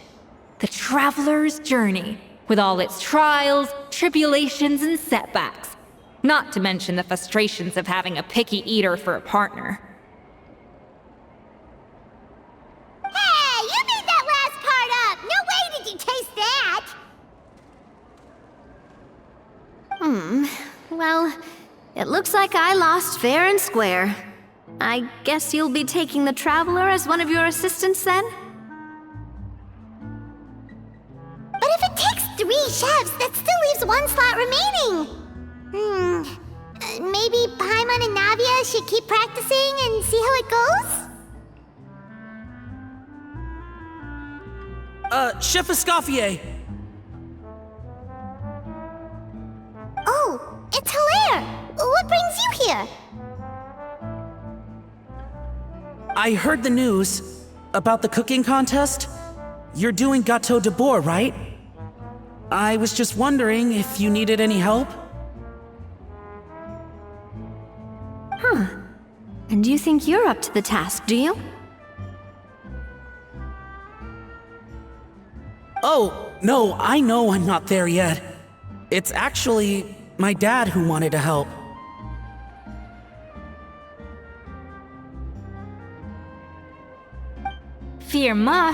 The traveler's journey, with all its trials, tribulations, and setbacks. Not to mention the frustrations of having a picky eater for a partner. Hey, you made that last part up! No way did you taste that! Well, it looks like I lost fair and square. I guess you'll be taking the Traveler as one of your assistants then? But if it takes 3 chefs, that still leaves 1 slot remaining. Maybe Paimon and Navia should keep practicing and see how it goes? Chef Escoffier! Oh, it's Hilaire! What brings you here? I heard the news about the cooking contest. You're doing Hotel Debord, right? I was just wondering if you needed any help. And you think you're up to the task, do you? Oh, no, I know I'm not there yet. It's actually my dad who wanted to help. Firma,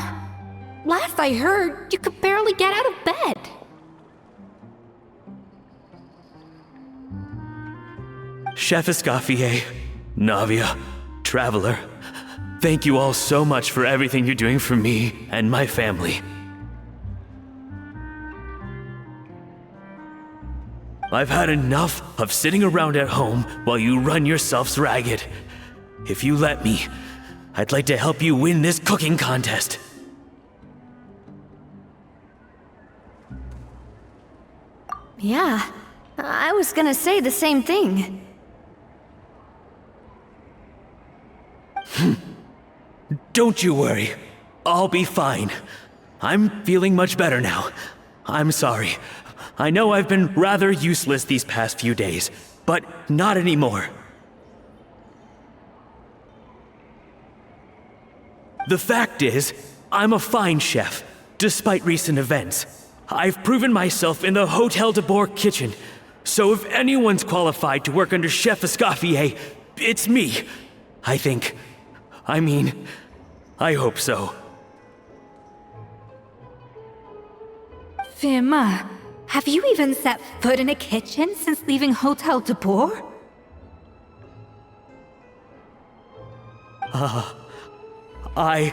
last I heard, you could barely get out of bed. Chef Escoffier, Navia, Traveler, thank you all so much for everything you're doing for me and my family. I've had enough of sitting around at home while you run yourselves ragged. If you let me, I'd like to help you win this cooking contest. Yeah, I was gonna say the same thing. Don't you worry. I'll be fine. I'm feeling much better now. I'm sorry. I know I've been rather useless these past few days, but not anymore. The fact is, I'm a fine chef, despite recent events. I've proven myself in the Hotel Debord kitchen, so if anyone's qualified to work under Chef Escoffier, it's me. I think. I hope so. Firma, have you even set foot in a kitchen since leaving Hotel Debord? I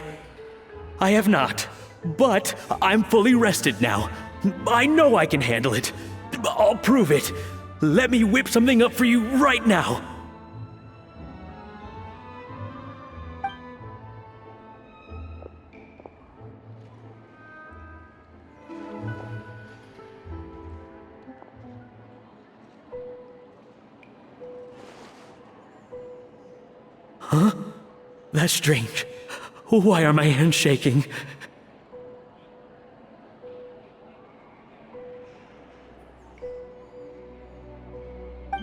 have not, but I'm fully rested now. I know I can handle it. I'll prove it. Let me whip something up for you right now. Huh? That's strange. Why are my hands shaking?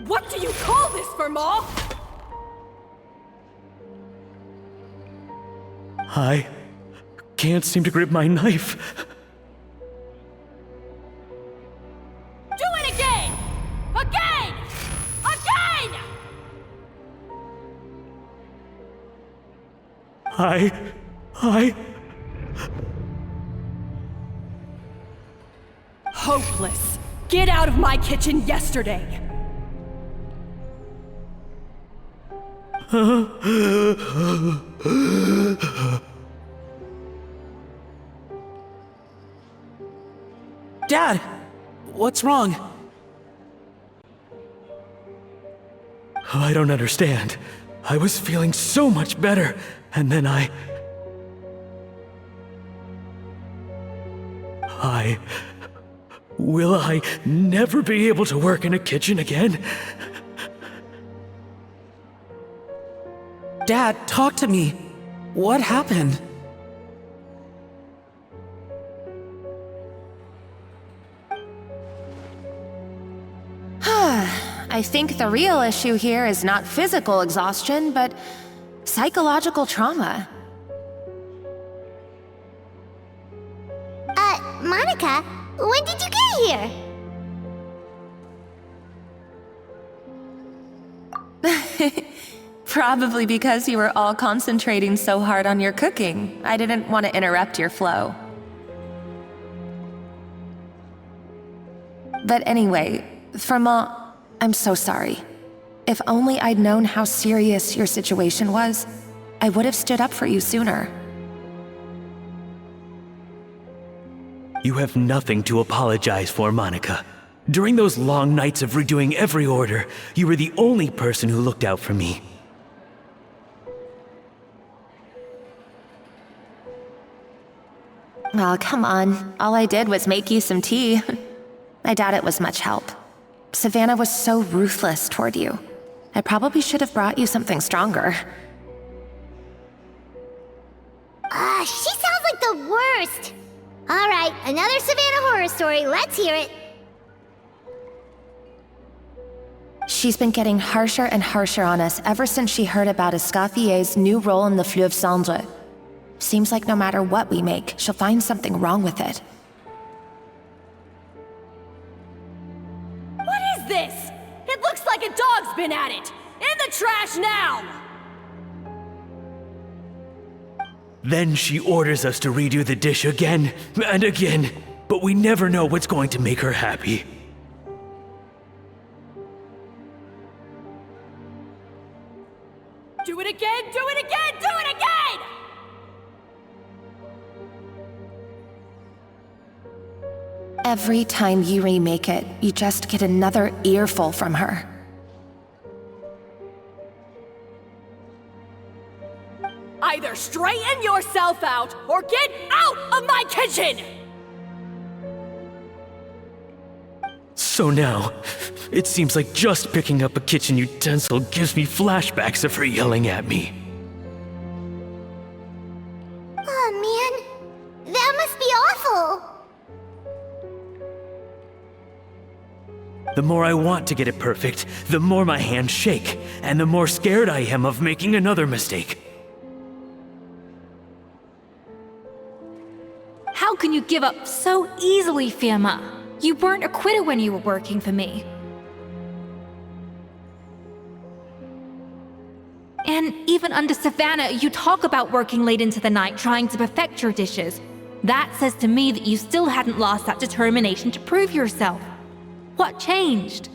What do you call over, Ma! I can't seem to grip my knife. Do it again! Again! Again! I... Hopeless. Get out of my kitchen yesterday. Dad, what's wrong? I don't understand. I was feeling so much better, and then Will I never be able to work in a kitchen again? Dad, talk to me. What happened? I think the real issue here is not physical exhaustion, but psychological trauma. Monica, when did you get here? Probably because you were all concentrating so hard on your cooking. I didn't want to interrupt your flow. But anyway, I'm so sorry. If only I'd known how serious your situation was, I would have stood up for you sooner. You have nothing to apologize for, Monica. During those long nights of redoing every order, you were the only person who looked out for me. Oh, come on. All I did was make you some tea. I doubt it was much help. Savannah was so ruthless toward you. I probably should have brought you something stronger. She sounds like the worst. All right, another Savannah horror story. Let's hear it. She's been getting harsher and harsher on us ever since she heard about Escoffier's new role in the Fleuve Cendre. Seems like no matter what we make, she'll find something wrong with it. What is this? It looks like a dog's been at it! In the trash now! Then she orders us to redo the dish again and again, but we never know what's going to make her happy. Do it again, do it again, do it again! Every time you remake it, you just get another earful from her. Either straighten yourself out, or get out of my kitchen! So now, it seems like just picking up a kitchen utensil gives me flashbacks of her yelling at me. Oh man, that must be awful. The more I want to get it perfect, the more my hands shake, and the more scared I am of making another mistake. How can you give up so easily, Firma? You weren't a quitter when you were working for me. And even under Savannah, you talk about working late into the night trying to perfect your dishes. That says to me that you still hadn't lost that determination to prove yourself. What changed?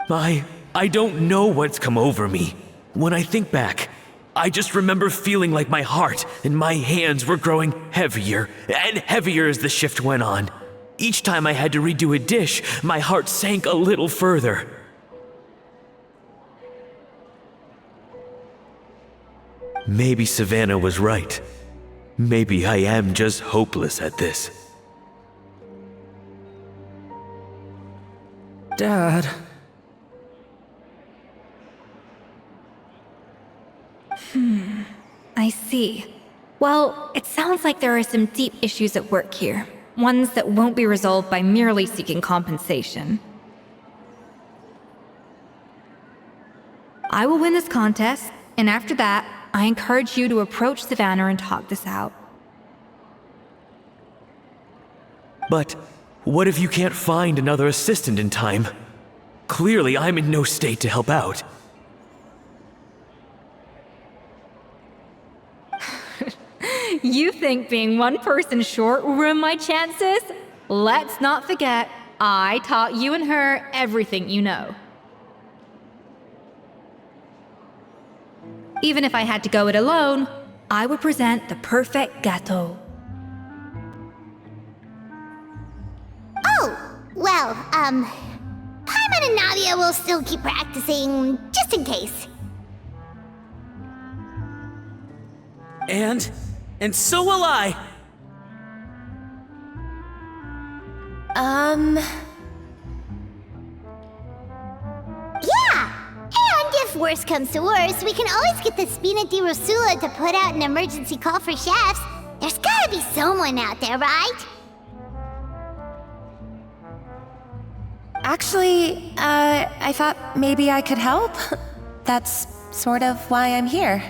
I don't know what's come over me. When I think back, I just remember feeling like my heart and my hands were growing heavier and heavier as the shift went on. Each time I had to redo a dish, my heart sank a little further. Maybe Savannah was right. Maybe I am just hopeless at this. Dad. I see. Well, it sounds like there are some deep issues at work here. Ones that won't be resolved by merely seeking compensation. I will win this contest, and after that, I encourage you to approach Savannah and talk this out. But what if you can't find another assistant in time? Clearly, I'm in no state to help out. You think being one person short will ruin my chances? Let's not forget, I taught you and her everything you know. Even if I had to go it alone, I would present the perfect gâteau. Oh, well, Paimon and Nadia will still keep practicing, just in case. And so will I. Yeah! And if worse comes to worse, we can always get the Spina di Rosula to put out an emergency call for chefs. There's gotta be someone out there, right? Actually, I thought maybe I could help. That's sort of why I'm here.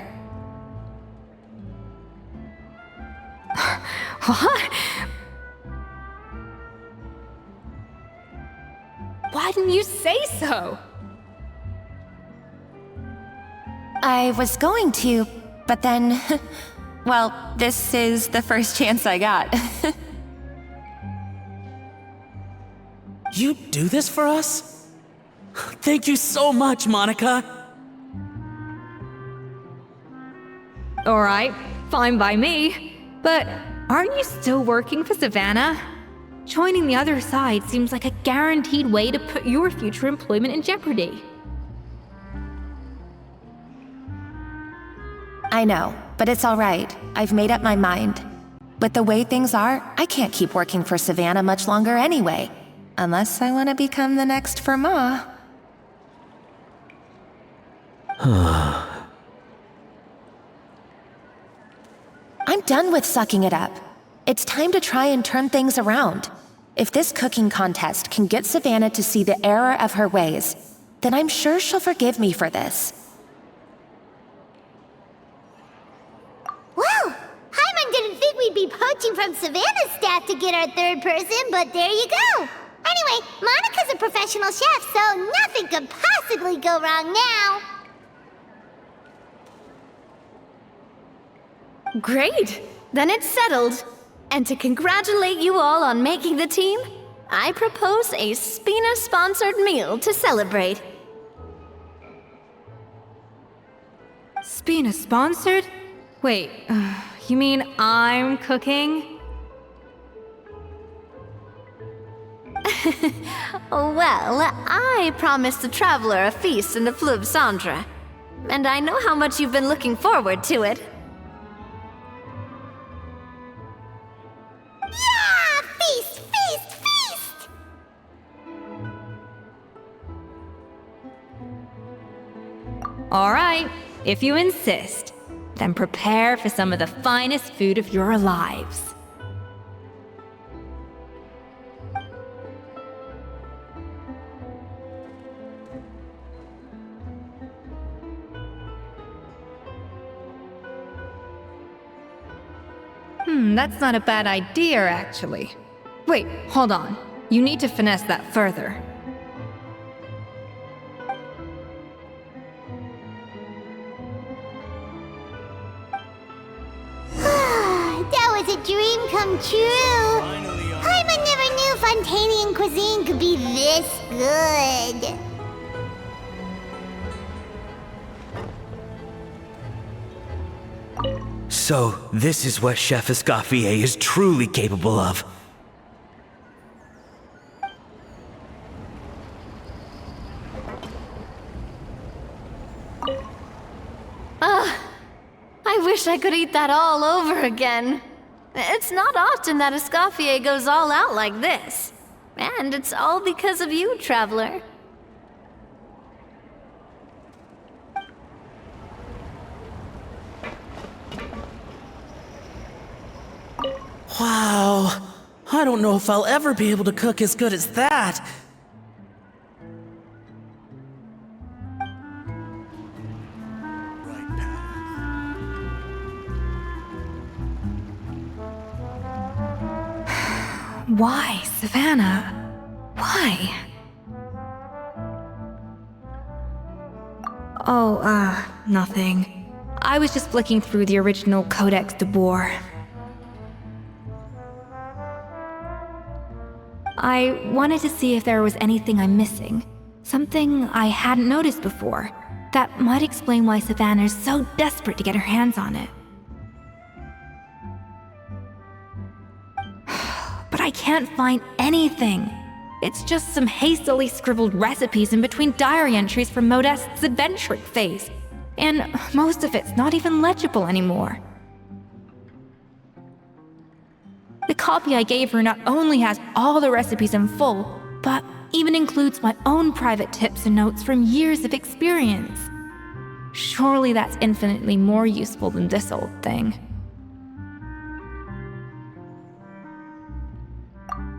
What? Why didn't you say so? I was going to, but then... well, this is the first chance I got. You do this for us? Thank you so much, Monica. Alright, fine by me. But aren't you still working for Savannah? Joining the other side seems like a guaranteed way to put your future employment in jeopardy. I know, but it's all right. I've made up my mind. With the way things are, I can't keep working for Savannah much longer anyway. Unless I want to become the next for Ma. I'm done with sucking it up. It's time to try and turn things around. If this cooking contest can get Savannah to see the error of her ways, then I'm sure she'll forgive me for this. Well, Paimon didn't think we'd be poaching from Savannah's staff to get our third person, but there you go. Anyway, Monica's a professional chef, so nothing could possibly go wrong now. Great! Then it's settled. And to congratulate you all on making the team, I propose a Spina-sponsored meal to celebrate. Spina sponsored? Wait, you mean I'm cooking? Well, I promised the traveler a feast in the Fleuve Cendre. And I know how much you've been looking forward to it. Yeah! Feast, feast, feast! Alright, if you insist, then prepare for some of the finest food of your lives. That's not a bad idea, actually. Wait, hold on. You need to finesse that further. That was a dream come true. Paimon never knew Fontainian cuisine could be this good. So, this is what Chef Escoffier is truly capable of. I wish I could eat that all over again. It's not often that Escoffier goes all out like this. And it's all because of you, Traveler. Wow. I don't know if I'll ever be able to cook as good as that. Why, Savannah? Why? Oh, nothing. I was just flicking through the original Codex Debord. I wanted to see if there was anything I'm missing. Something I hadn't noticed before. That might explain why Savannah's so desperate to get her hands on it. But I can't find anything. It's just some hastily scribbled recipes in between diary entries from Modeste's adventuring phase. And most of it's not even legible anymore. The copy I gave her not only has all the recipes in full, but even includes my own private tips and notes from years of experience. Surely that's infinitely more useful than this old thing.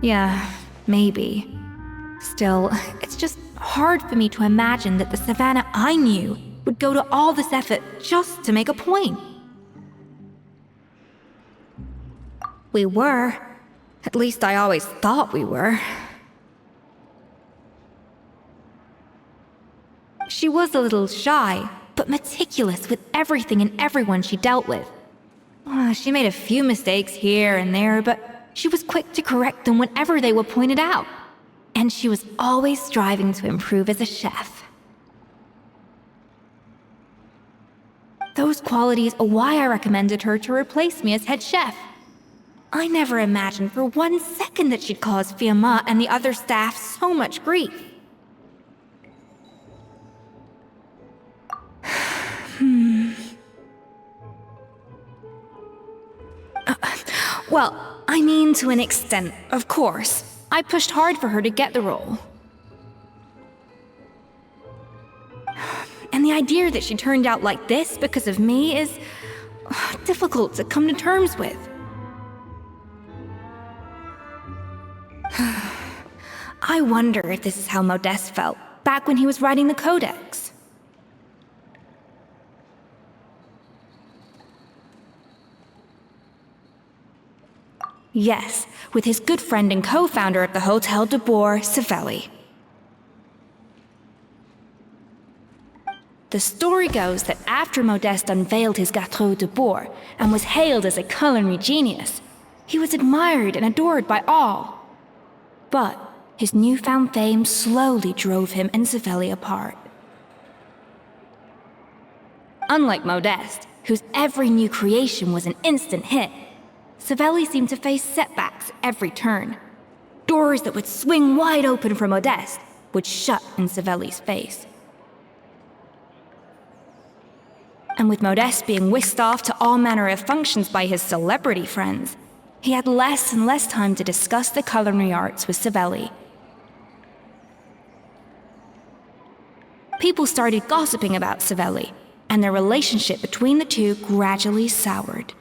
Yeah, maybe. Still, it's just hard for me to imagine that the Savannah I knew would go to all this effort just to make a point. We were. At least I always thought we were. She was a little shy, but meticulous with everything and everyone she dealt with. She made a few mistakes here and there, but she was quick to correct them whenever they were pointed out. And she was always striving to improve as a chef. Those qualities are why I recommended her to replace me as head chef. I never imagined for 1 second that she'd cause Fiamma and the other staff so much grief. Well, I mean to an extent, of course. I pushed hard for her to get the role. And the idea that she turned out like this because of me is difficult to come to terms with. I wonder if this is how Modeste felt back when he was writing the Codex. Yes, with his good friend and co-founder of the Hotel Debord, Savelli. The story goes that after Modeste unveiled his Gâteau Debord and was hailed as a culinary genius, he was admired and adored by all. But his newfound fame slowly drove him and Savelli apart. Unlike Modeste, whose every new creation was an instant hit, Savelli seemed to face setbacks at every turn. Doors that would swing wide open for Modeste would shut in Savelli's face. And with Modeste being whisked off to all manner of functions by his celebrity friends, he had less and less time to discuss the culinary arts with Savelli. People started gossiping about Savelli, and their relationship between the two gradually soured.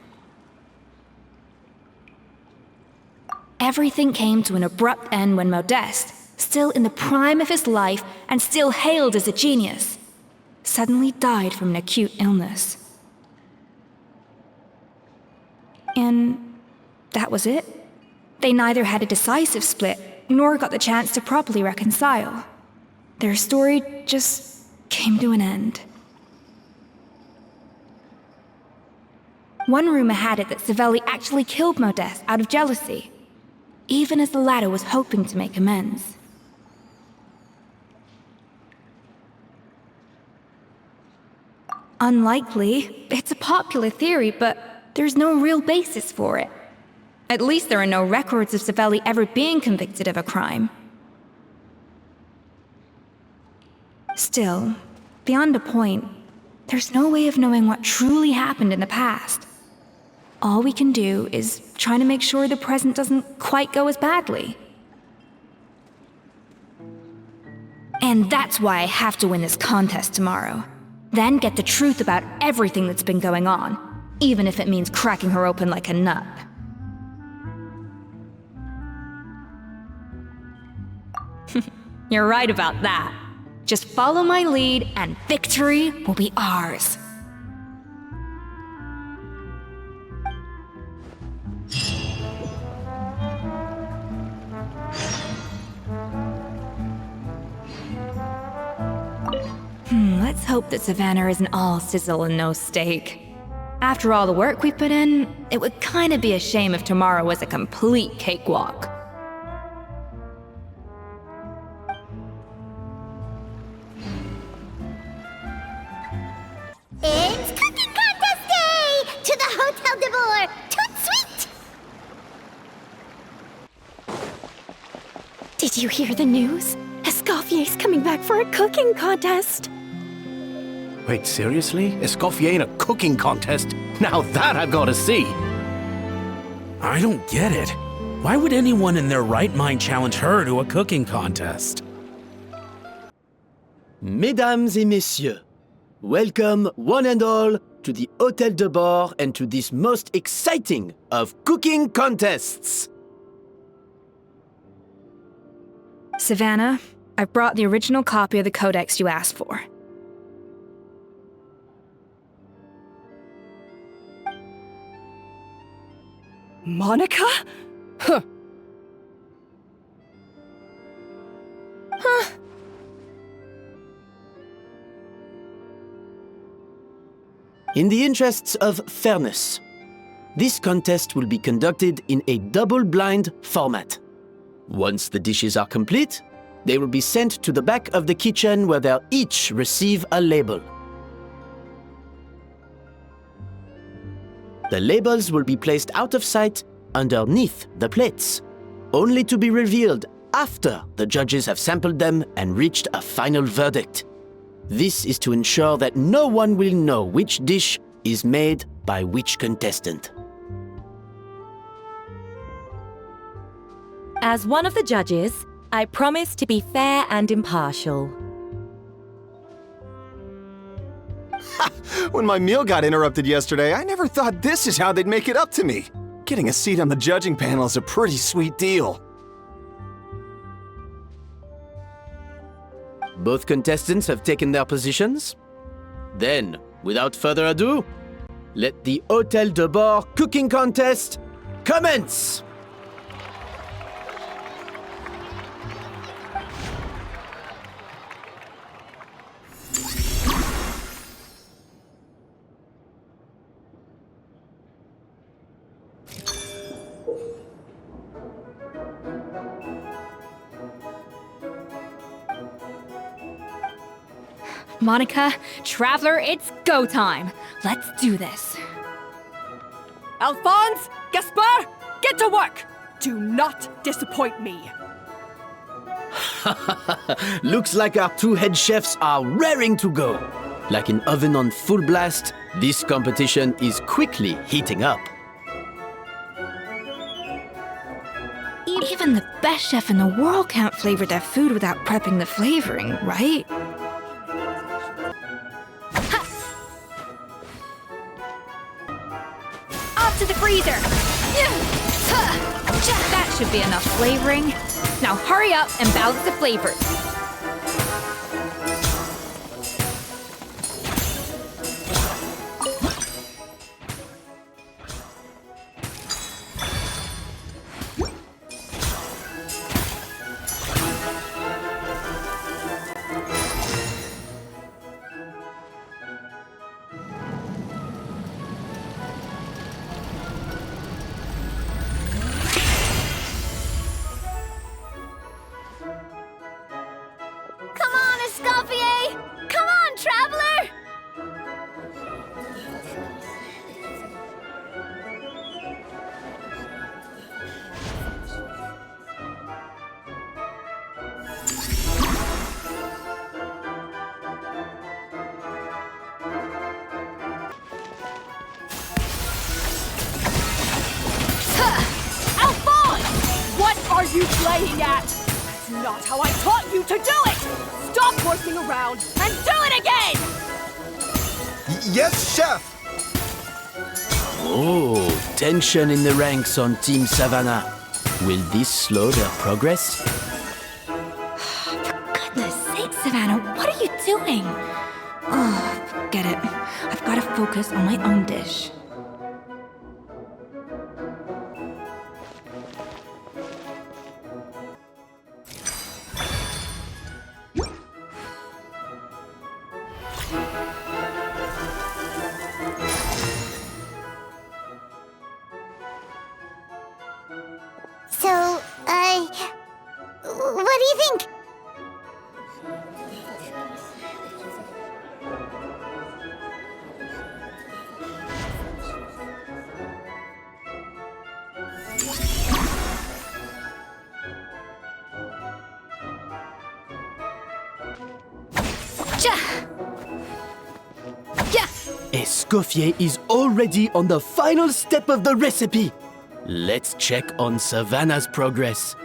Everything came to an abrupt end when Modeste, still in the prime of his life and still hailed as a genius, suddenly died from an acute illness. And that was it. They neither had a decisive split, nor got the chance to properly reconcile. Their story just came to an end. One rumor had it that Savelli actually killed Modeste out of jealousy, even as the latter was hoping to make amends. Unlikely. It's a popular theory, but there's no real basis for it. At least there are no records of Savelli ever being convicted of a crime. Still, beyond a point, there's no way of knowing what truly happened in the past. All we can do is try to make sure the present doesn't quite go as badly. And that's why I have to win this contest tomorrow. Then get the truth about everything that's been going on, even if it means cracking her open like a nut. You're right about that. Just follow my lead and victory will be ours. Let's hope that Savannah isn't all sizzle and no steak. After all the work we put in, it would kinda be a shame if tomorrow was a complete cakewalk. It's cooking contest day! To the Hotel Debord! Toot sweet! Did you hear the news? Escoffier's coming back for a cooking contest. Wait, seriously? Escoffier in a cooking contest? Now that I've got to see! I don't get it. Why would anyone in their right mind challenge her to a cooking contest? Mesdames et messieurs, welcome one and all to the Hotel Debord and to this most exciting of cooking contests. Savannah, I've brought the original copy of the codex you asked for. Monica? Huh. In the interests of fairness, this contest will be conducted in a double-blind format. Once the dishes are complete, they will be sent to the back of the kitchen where they'll each receive a label. The labels will be placed out of sight underneath the plates, only to be revealed after the judges have sampled them and reached a final verdict. This is to ensure that no one will know which dish is made by which contestant. As one of the judges, I promise to be fair and impartial. When my meal got interrupted yesterday, I never thought this is how they'd make it up to me. Getting a seat on the judging panel is a pretty sweet deal. Both contestants have taken their positions. Then, without further ado, let the Hotel Debord cooking contest commence! Monica, Traveler, it's go time. Let's do this. Alphonse, Gaspard, get to work! Do not disappoint me. Looks like our two head chefs are raring to go. Like an oven on full blast, this competition is quickly heating up. Even the best chef in the world can't flavor their food without prepping the flavoring, right? Off to the freezer! That should be enough flavoring. Now hurry up and balance the flavors. Come on, Escoffier! Come on, Traveler! Alphonse! What are you playing at? That's not how I taught you to do it! Stop horsing around and do it again! Yes, chef! Oh, tension in the ranks on Team Savannah. Will this slow their progress? For goodness sake, Savannah, what are you doing? Oh, forget it. I've got to focus on my own dish. Escoffier is already on the final step of the recipe. Let's check on Savannah's progress.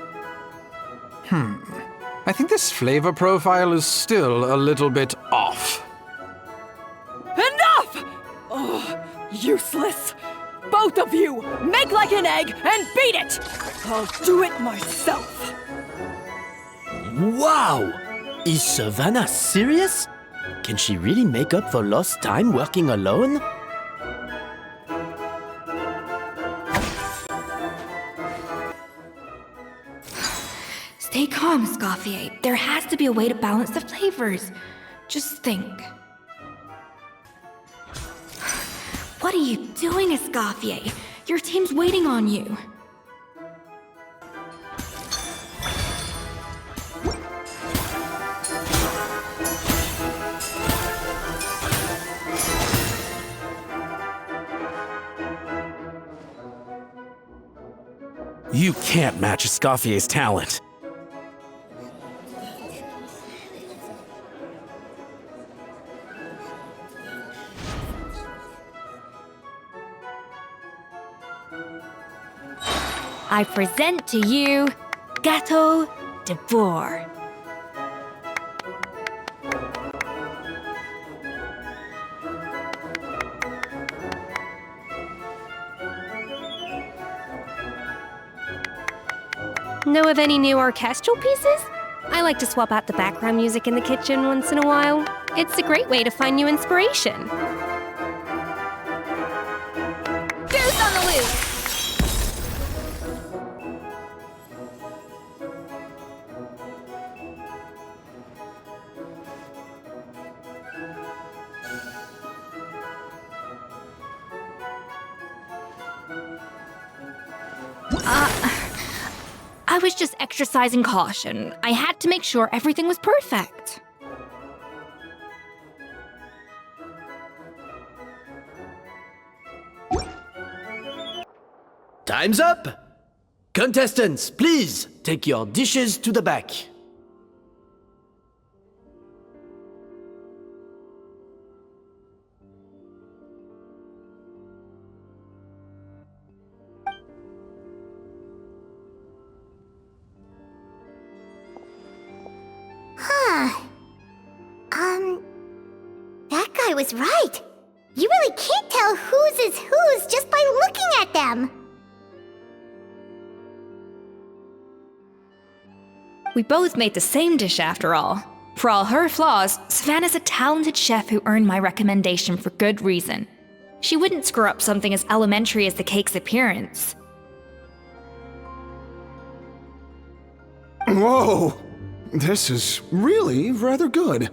I think this flavor profile is still a little bit off. Enough! Oh, useless. Both of you, make like an egg and beat it! I'll do it myself. Wow! Is Savannah serious? Can she really make up for lost time working alone? Stay calm, Escoffier. There has to be a way to balance the flavors. Just think. What are you doing, Escoffier? Your team's waiting on you. You can't match Escoffier's talent. I present to you Hotel Debord. Know of any new orchestral pieces? I like to swap out the background music in the kitchen once in a while. It's a great way to find new inspiration. Goose on the loose! I was just exercising caution. I had to make sure everything was perfect. Time's up! Contestants, please take your dishes to the back. That guy was right. You really can't tell whose is whose just by looking at them. We both made the same dish after all. For all her flaws, Savannah's a talented chef who earned my recommendation for good reason. She wouldn't screw up something as elementary as the cake's appearance. Whoa! This is really rather good.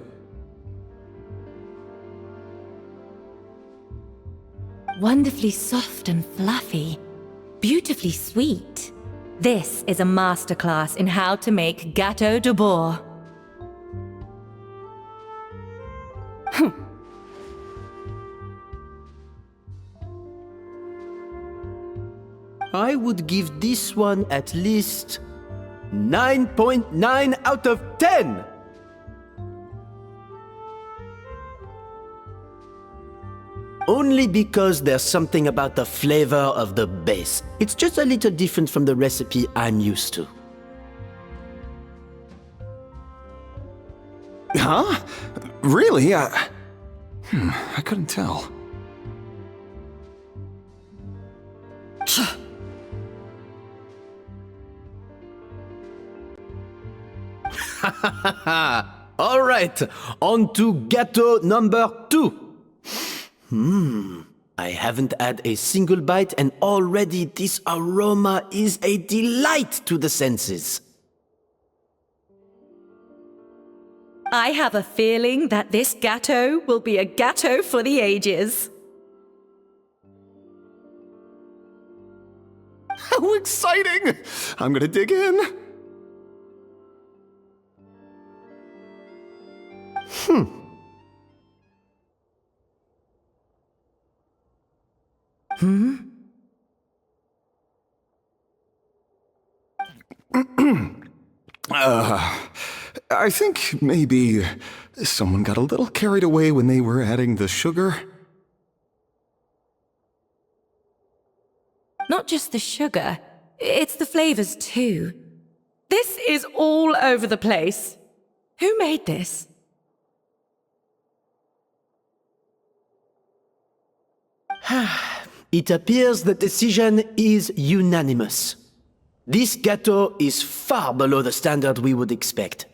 Wonderfully soft and fluffy. Beautifully sweet. This is a masterclass in how to make Hotel Debord. I would give this one at least 9.9 out of 10! Only because there's something about the flavor of the base. It's just a little different from the recipe I'm used to. Huh? Really? I couldn't tell. All right, on to gâteau number 2. I haven't had a single bite and already this aroma is a delight to the senses. I have a feeling that this gâteau will be a gâteau for the ages. How exciting! I'm gonna dig in. I think maybe someone got a little carried away when they were adding the sugar. Not just the sugar, it's the flavors too. This is all over the place. Who made this? It appears the decision is unanimous. This gâteau is far below the standard we would expect.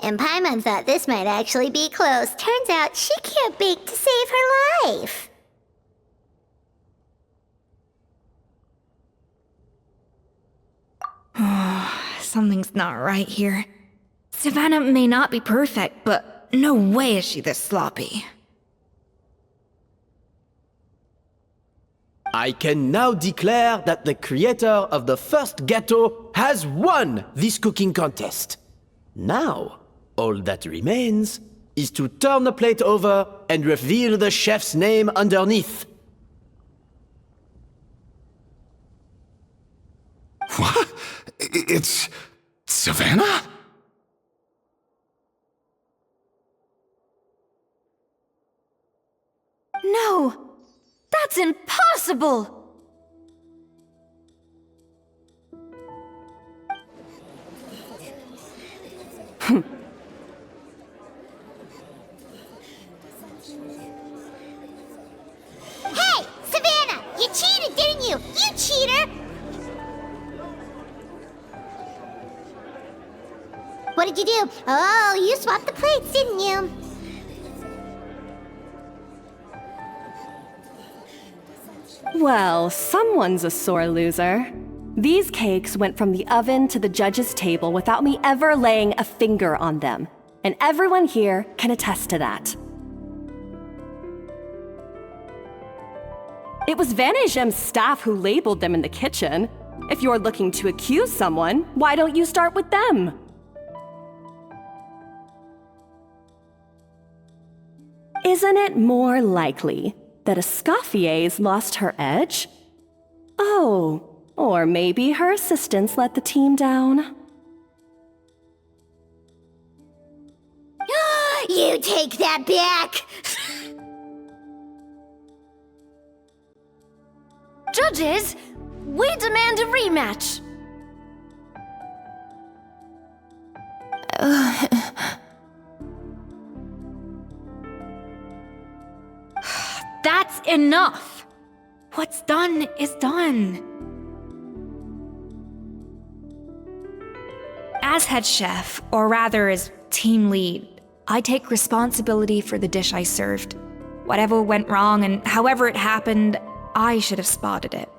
And Paimon thought this might actually be close. Turns out she can't bake to save her life. Something's not right here. Savannah may not be perfect, but no way is she this sloppy. I can now declare that the creator of the first gâteau has won this cooking contest. Now, all that remains is to turn the plate over and reveal the chef's name underneath. What? It's Savannah? No! That's impossible! Hey, Savannah! You cheated, didn't you? You cheater! What did you do? Oh, you swapped the plates, didn't you? Well, someone's a sore loser. These cakes went from the oven to the judge's table without me ever laying a finger on them. And everyone here can attest to that. It was Vanejem's staff who labeled them in the kitchen. If you're looking to accuse someone, why don't you start with them? Isn't it more likely that Escoffier's lost her edge? Oh, or maybe her assistants let the team down. You take that back! Judges, we demand a rematch! That's enough! What's done is done. As head chef, or rather as team lead, I take responsibility for the dish I served. Whatever went wrong and however it happened, I should have spotted it.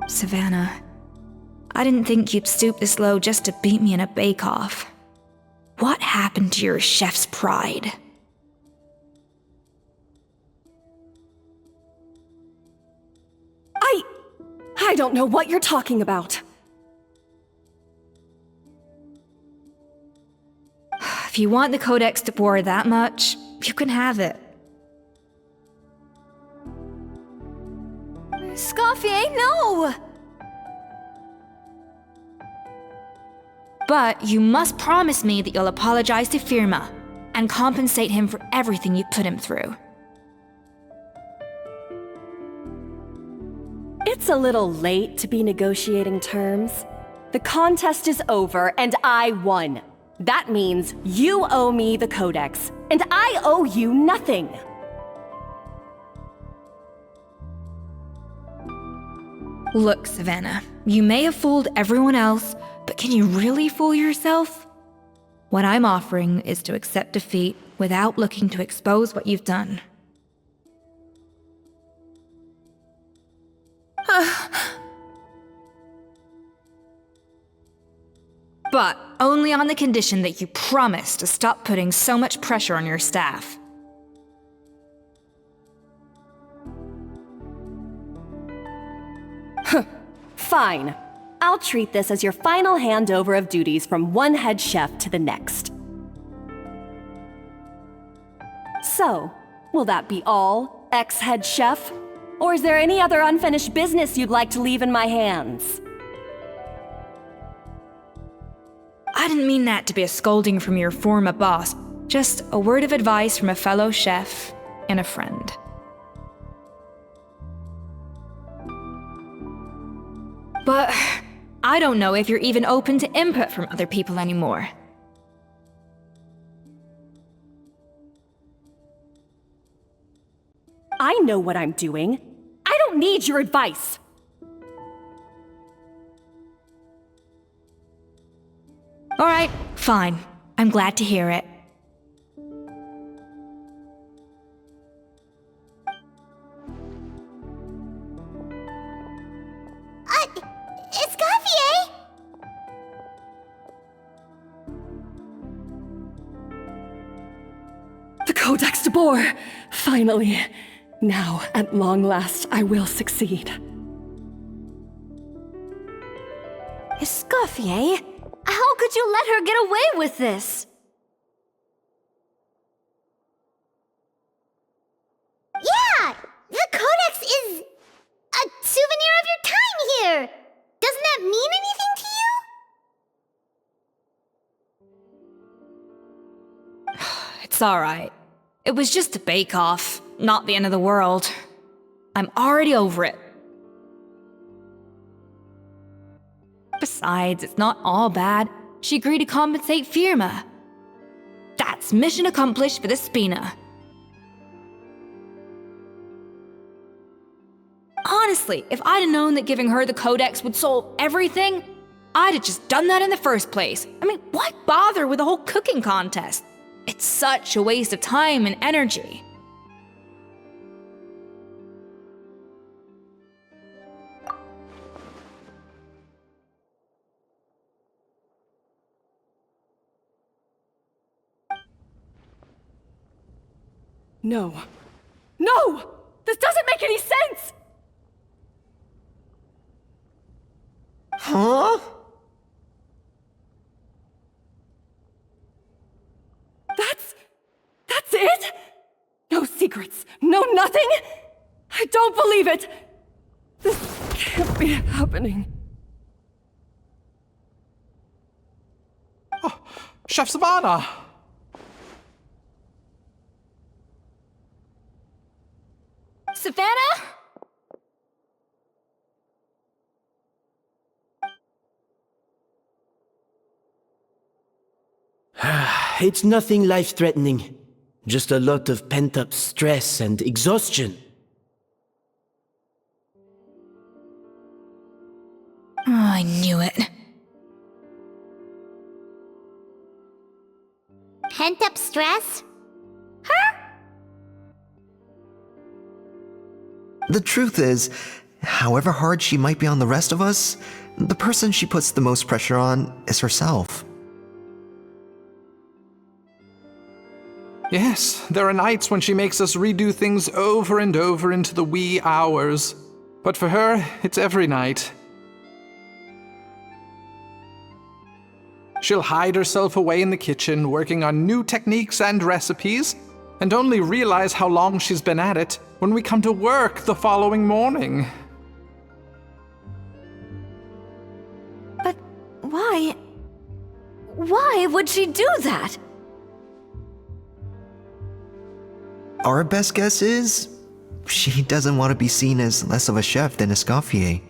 Savannah, I didn't think you'd stoop this low just to beat me in a bake-off. What happened to your chef's pride? I don't know what you're talking about. If you want the Codex Debord that much, you can have it. Escoffier, no! But you must promise me that you'll apologize to Firma and compensate him for everything you put him through. It's a little late to be negotiating terms. The contest is over and I won. That means you owe me the Codex, and I owe you nothing. Look, Savannah, you may have fooled everyone else, but can you really fool yourself? What I'm offering is to accept defeat without looking to expose what you've done. But only on the condition that you promise to stop putting so much pressure on your staff. Fine. I'll treat this as your final handover of duties from one head chef to the next. So, will that be all, ex-head chef? Or is there any other unfinished business you'd like to leave in my hands? I didn't mean that to be a scolding from your former boss. Just a word of advice from a fellow chef and a friend. But I don't know if you're even open to input from other people anymore. I know what I'm doing. I don't need your advice. All right, fine. I'm glad to hear it. Escoffier! The Codex Debord! Finally. Now, at long last, I will succeed. Escoffier? How could you let her get away with this? Yeah! The Codex is a souvenir of your time here! Doesn't that mean anything to you? It's alright. It was just a bake-off, not the end of the world. I'm already over it. Besides, it's not all bad. She agreed to compensate Firma. That's mission accomplished for the Spina. Honestly, if I'd have known that giving her the Codex would solve everything, I'd have just done that in the first place. I mean, why bother with the whole cooking contest? It's such a waste of time and energy. No. No! This doesn't make any sense! Huh? That's it? No secrets, no nothing? I don't believe it! This can't be happening. Oh, Chef Savannah! Savannah? It's nothing life-threatening. Just a lot of pent-up stress and exhaustion. Oh, I knew it. Pent-up stress? Her? The truth is, however hard she might be on the rest of us, the person she puts the most pressure on is herself. Yes, there are nights when she makes us redo things over and over into the wee hours. But for her, it's every night. She'll hide herself away in the kitchen, working on new techniques and recipes, and only realize how long she's been at it when we come to work the following morning. But why? Why would she do that? Our best guess is, she doesn't want to be seen as less of a chef than Escoffier.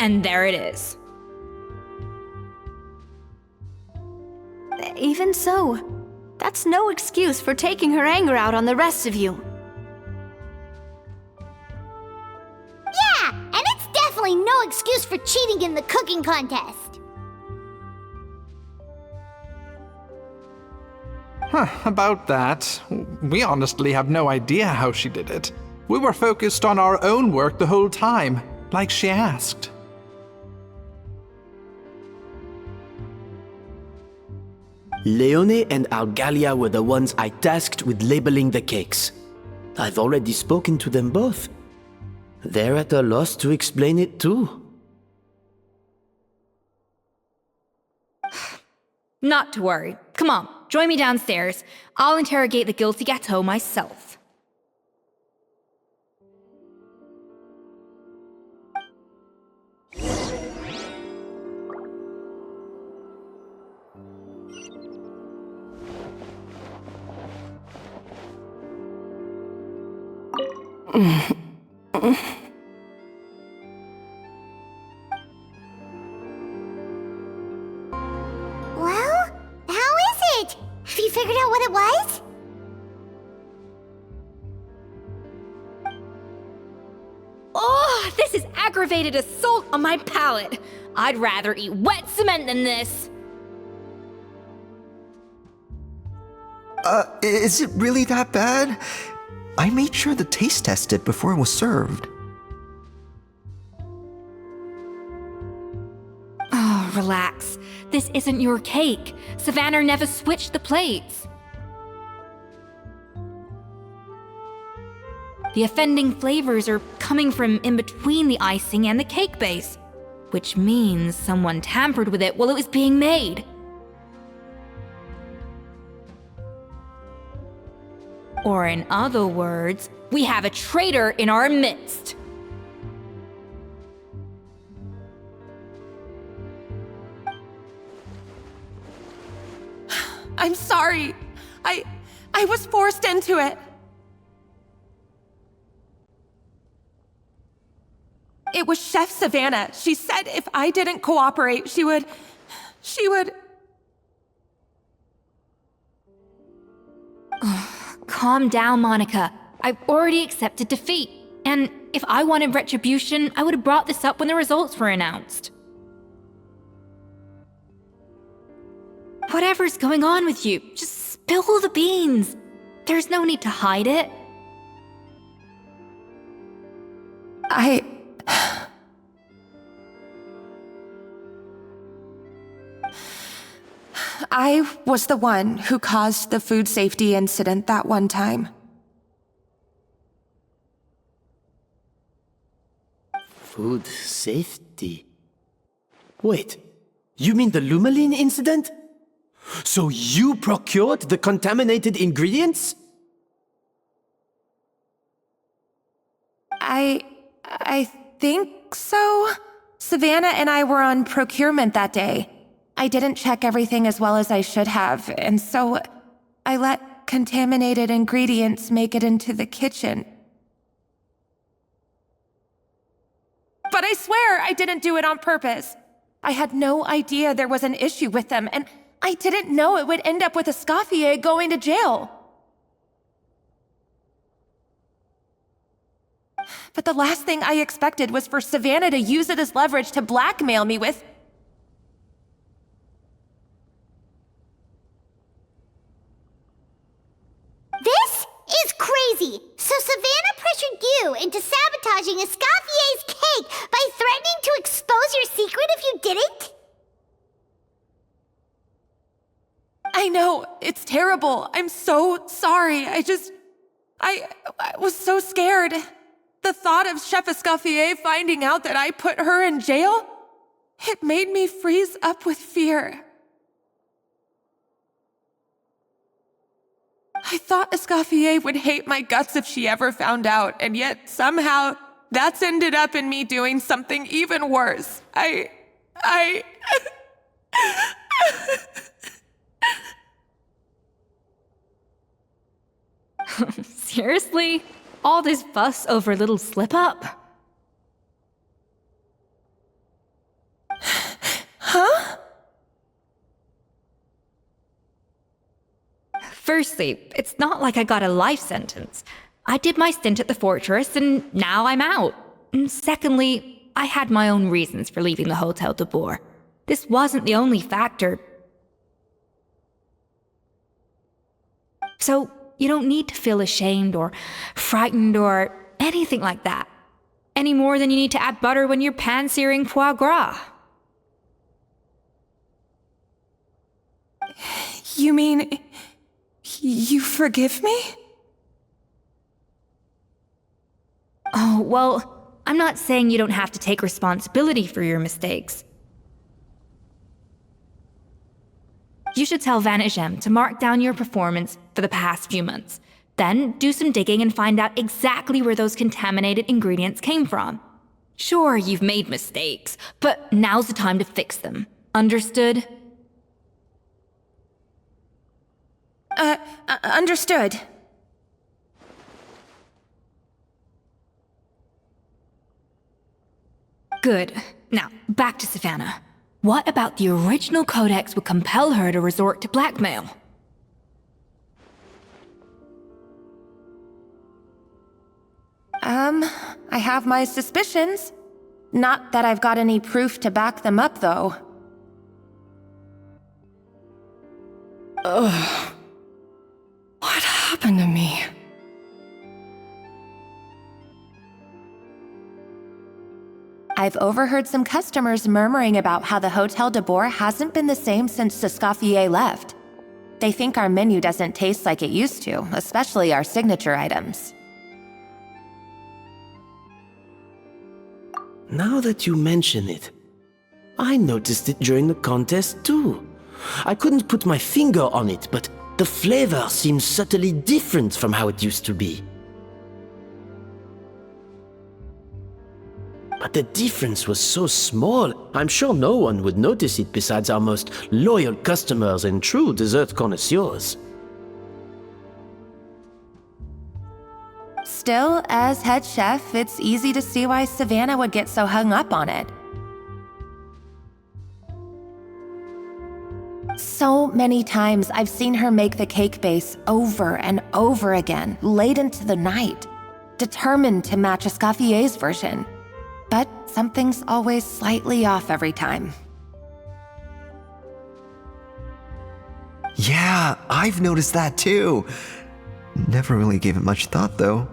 And there it is. Even so, that's no excuse for taking her anger out on the rest of you. Yeah, and it's definitely no excuse for cheating in the cooking contest. About that, we honestly have no idea how she did it. We were focused on our own work the whole time, like she asked. Leone and Algalia were the ones I tasked with labeling the cakes. I've already spoken to them both. They're at a loss to explain it too. Not to worry. Come on, join me downstairs. I'll interrogate the guilty gâteau myself. Well, how is it? Have you figured out what it was? Oh, this is aggravated assault on my palate. I'd rather eat wet cement than this. Is it really that bad? I made sure to taste test it before it was served. Oh, relax. This isn't your cake. Savannah never switched the plates. The offending flavors are coming from in between the icing and the cake base, which means someone tampered with it while it was being made. Or in other words, we have a traitor in our midst. I'm sorry. I was forced into it. It was Chef Savannah. She said if I didn't cooperate, she would... Calm down, Monica. I've already accepted defeat. And if I wanted retribution, I would have brought this up when the results were announced. Whatever's going on with you, just spill the beans. There's no need to hide it. I was the one who caused the food safety incident that one time. Food safety? Wait, you mean the Lumaline incident? So you procured the contaminated ingredients? I think so. Savannah and I were on procurement that day. I didn't check everything as well as I should have, and so I let contaminated ingredients make it into the kitchen. But I swear I didn't do it on purpose. I had no idea there was an issue with them, and I didn't know it would end up with Escoffier going to jail. But the last thing I expected was for Savannah to use it as leverage to blackmail me with... This is crazy! So Savannah pressured you into sabotaging Escoffier's cake by threatening to expose your secret if you didn't? I know, it's terrible. I'm so sorry. I was so scared. The thought of Chef Escoffier finding out that I put her in jail, it made me freeze up with fear. I thought Escoffier would hate my guts if she ever found out, and yet somehow that's ended up in me doing something even worse. Seriously? All this fuss over a little slip-up? Huh? Firstly, it's not like I got a life sentence. I did my stint at the fortress, and now I'm out. And secondly, I had my own reasons for leaving the Hotel Debord. This wasn't the only factor. So, you don't need to feel ashamed or frightened or anything like that. Any more than you need to add butter when you're pan-searing foie gras. You mean... you forgive me? Oh, well, I'm not saying you don't have to take responsibility for your mistakes. You should tell Vanagem to mark down your performance for the past few months. Then do some digging and find out exactly where those contaminated ingredients came from. Sure, you've made mistakes, but now's the time to fix them. Understood? Understood. Good. Now, back to Savannah. What about the original codex would compel her to resort to blackmail? I have my suspicions. Not that I've got any proof to back them up, though. Ugh. What happened to me? I've overheard some customers murmuring about how the Hotel Debord hasn't been the same since Escoffier left. They think our menu doesn't taste like it used to, especially our signature items. Now that you mention it, I noticed it during the contest too. I couldn't put my finger on it, but the flavor seems subtly different from how it used to be. But the difference was so small, I'm sure no one would notice it besides our most loyal customers and true dessert connoisseurs. Still, as head chef, it's easy to see why Savannah would get so hung up on it. So many times I've seen her make the cake base over and over again, late into the night, determined to match Escoffier's version. But something's always slightly off every time. Yeah, I've noticed that too. Never really gave it much thought, though.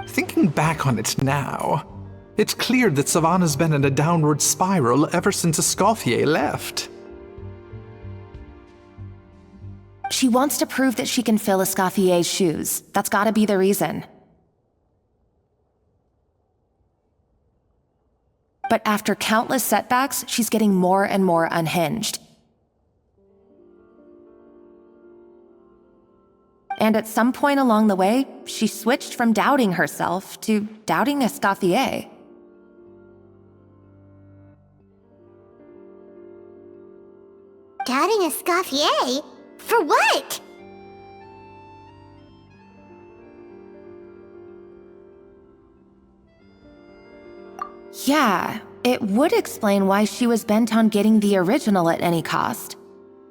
Thinking back on it now, it's clear that Savannah's been in a downward spiral ever since Escoffier left. She wants to prove that she can fill Escoffier's shoes. That's gotta be the reason. But after countless setbacks, she's getting more and more unhinged. And at some point along the way, she switched from doubting herself to doubting Escoffier. Doubting Escoffier? For what? Yeah, it would explain why she was bent on getting the original at any cost.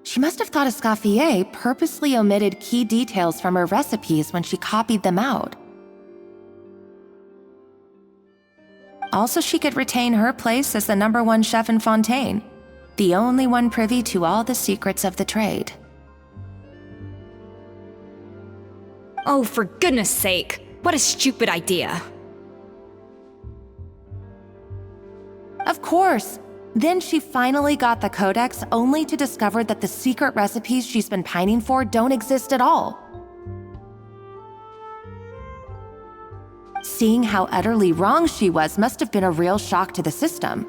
She must have thought Escoffier purposely omitted key details from her recipes when she copied them out. Also, she could retain her place as the #1 chef in Fontaine, the only one privy to all the secrets of the trade. Oh, for goodness sake, what a stupid idea. Of course. Then she finally got the codex only to discover that the secret recipes she's been pining for don't exist at all. Seeing how utterly wrong she was must have been a real shock to the system.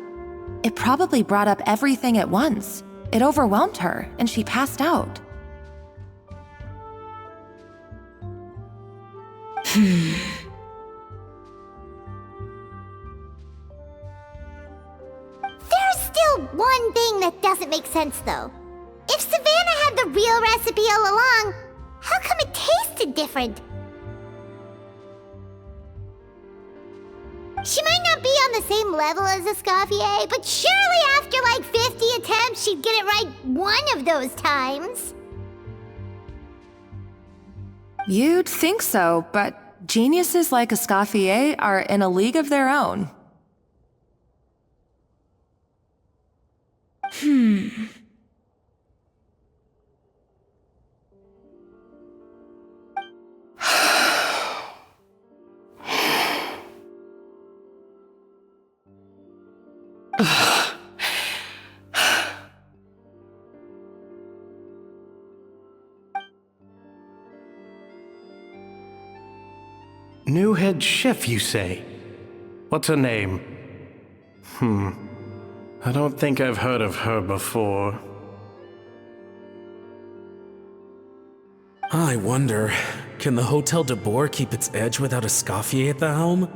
It probably brought up everything at once. It overwhelmed her, and she passed out. There's still one thing that doesn't make sense, though. If Savannah had the real recipe all along, how come it tasted different? She might not be on the same level as Escoffier, but surely after like 50 attempts, she'd get it right one of those times. You'd think so, but geniuses like Escoffier are in a league of their own. New head chef, you say? What's her name? I don't think I've heard of her before. I wonder, can the Hotel Debord keep its edge without Escoffier at the helm?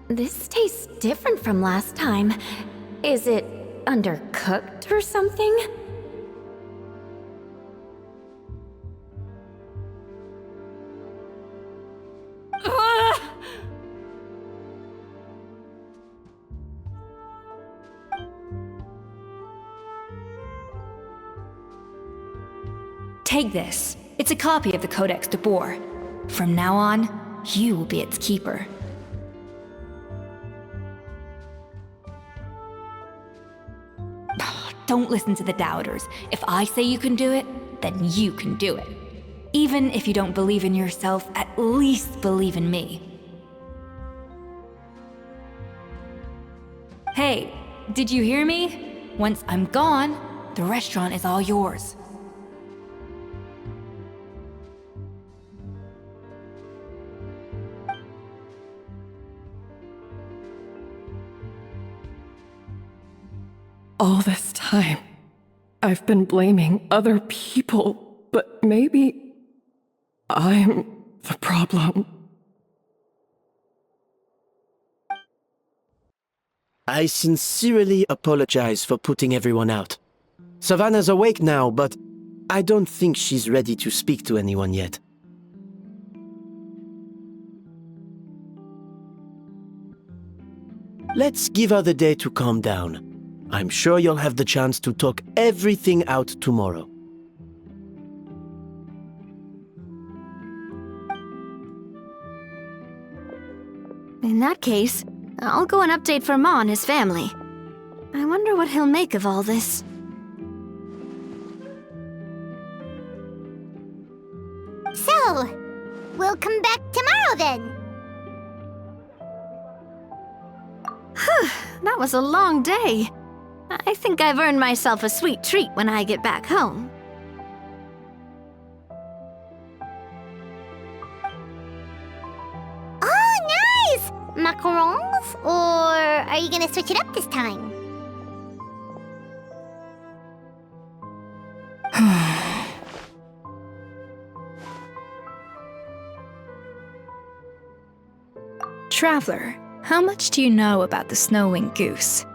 This tastes different from last time. Is it undercooked or something? Take this. It's a copy of the Codex Debord. From now on, you will be its keeper. Don't listen to the doubters. If I say you can do it, then you can do it. Even if you don't believe in yourself, at least believe in me. Hey, did you hear me? Once I'm gone, the restaurant is all yours. All this time, I've been blaming other people, but maybe I'm the problem. I sincerely apologize for putting everyone out. Savannah's awake now, but I don't think she's ready to speak to anyone yet. Let's give her the day to calm down. I'm sure you'll have the chance to talk everything out tomorrow. In that case, I'll go and update for Ma and his family. I wonder what he'll make of all this. So, we'll come back tomorrow then. That was a long day. I think I've earned myself a sweet treat when I get back home. Oh, nice! Macarons? Or are you gonna switch it up this time? Traveler, how much do you know about the snow-winged goose?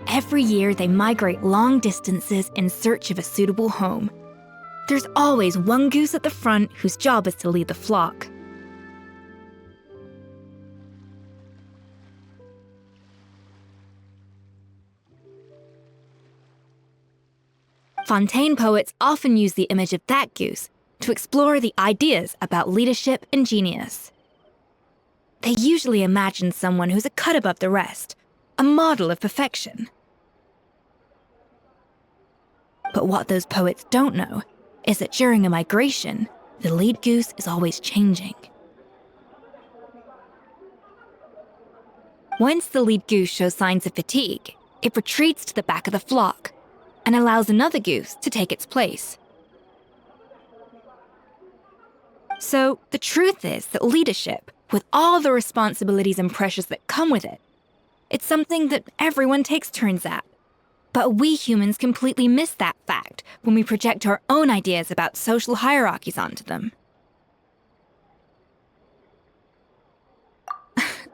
Every year, they migrate long distances in search of a suitable home. There's always one goose at the front whose job is to lead the flock. Fontaine poets often use the image of that goose to explore the ideas about leadership and genius. They usually imagine someone who's a cut above the rest, a model of perfection. But what those poets don't know is that during a migration, the lead goose is always changing. Once the lead goose shows signs of fatigue, it retreats to the back of the flock and allows another goose to take its place. So the truth is that leadership, with all the responsibilities and pressures that come with it, it's something that everyone takes turns at. But we humans completely miss that fact when we project our own ideas about social hierarchies onto them.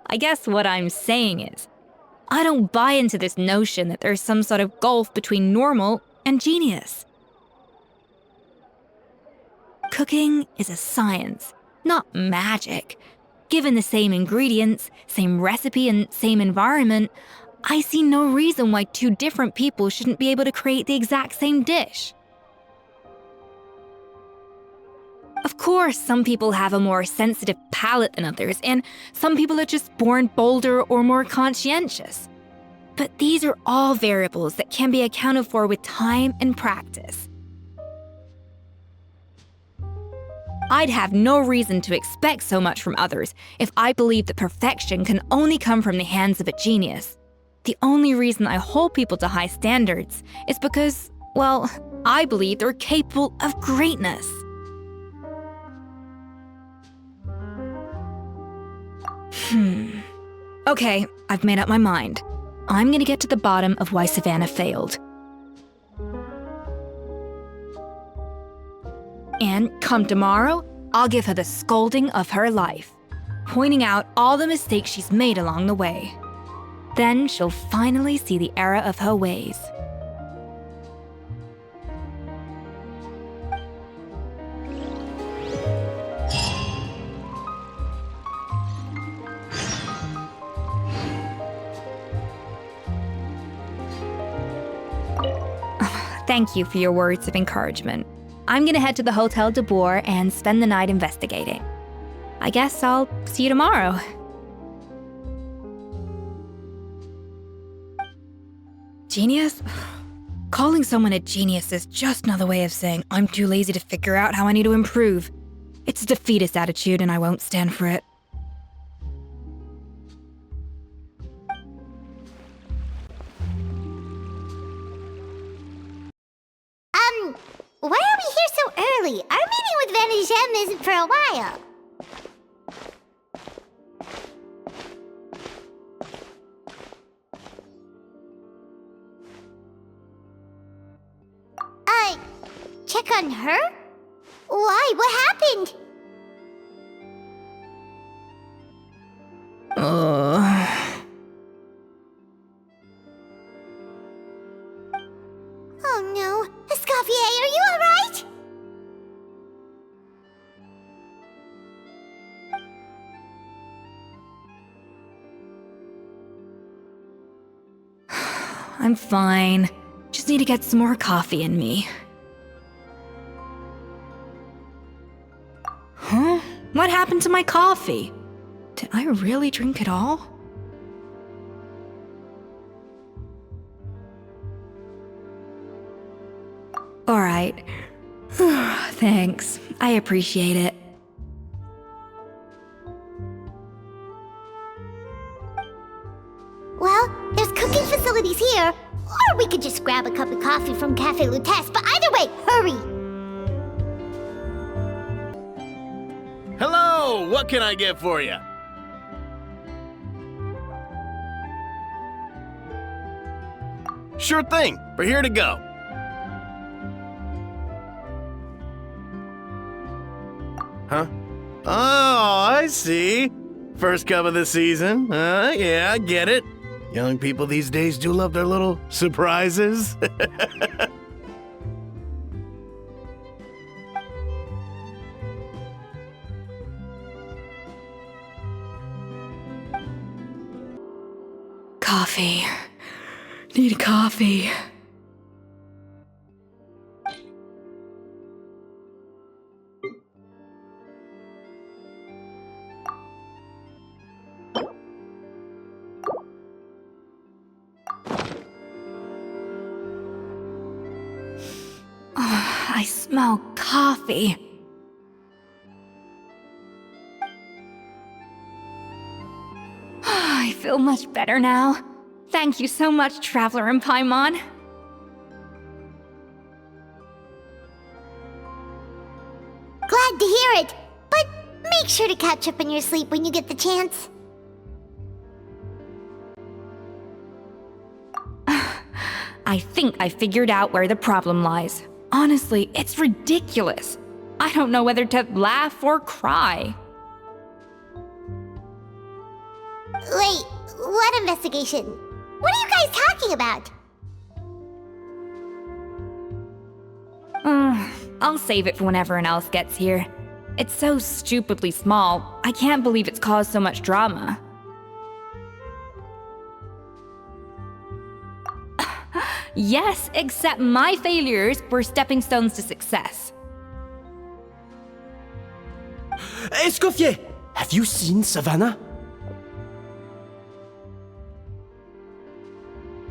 I guess what I'm saying is, I don't buy into this notion that there's some sort of gulf between normal and genius. Cooking is a science, not magic. Given the same ingredients, same recipe, and same environment, I see no reason why two different people shouldn't be able to create the exact same dish. Of course, some people have a more sensitive palate than others, and some people are just born bolder or more conscientious. But these are all variables that can be accounted for with time and practice. I'd have no reason to expect so much from others if I believed that perfection can only come from the hands of a genius. The only reason I hold people to high standards is because, well, I believe they're capable of greatness. Okay, I've made up my mind. I'm gonna get to the bottom of why Savannah failed. And come tomorrow, I'll give her the scolding of her life. pointing out all the mistakes she's made along the way. Then she'll finally see the error of her ways. Thank you for your words of encouragement. I'm gonna head to the Hotel Debord and spend the night investigating. I guess I'll see you tomorrow. Genius? Calling someone a genius is just another way of saying I'm too lazy to figure out how I need to improve. It's a defeatist attitude and I won't stand for it. Why are we here so early? Our meeting with Vanigem isn't for a while. Check on her? Why? What happened? Oh no. Escoffier, are you alright? I'm fine. Just need to get some more coffee in me. Huh? What happened to my coffee? Did I really drink it all? Alright. Thanks. I appreciate it. Well, there's cooking facilities here. Or we could just grab a cup of coffee from Cafe Lutece, but either way, hurry! Hello! What can I get for you? Sure thing. We're here to go. Huh? Oh, I see. First cup of the season. Yeah, I get it. Young people these days do love their little surprises. Coffee. Need coffee. I smell coffee. I feel much better now. Thank you so much, Traveler in Paimon. Glad to hear it, but make sure to catch up on your sleep when you get the chance. I think I figured out where the problem lies. Honestly, it's ridiculous. I don't know whether to laugh or cry. Wait, what investigation? What are you guys talking about? I'll save it for when everyone else gets here. It's so stupidly small, I can't believe it's caused so much drama. Yes, except my failures were stepping stones to success. Escoffier! Have you seen Savannah?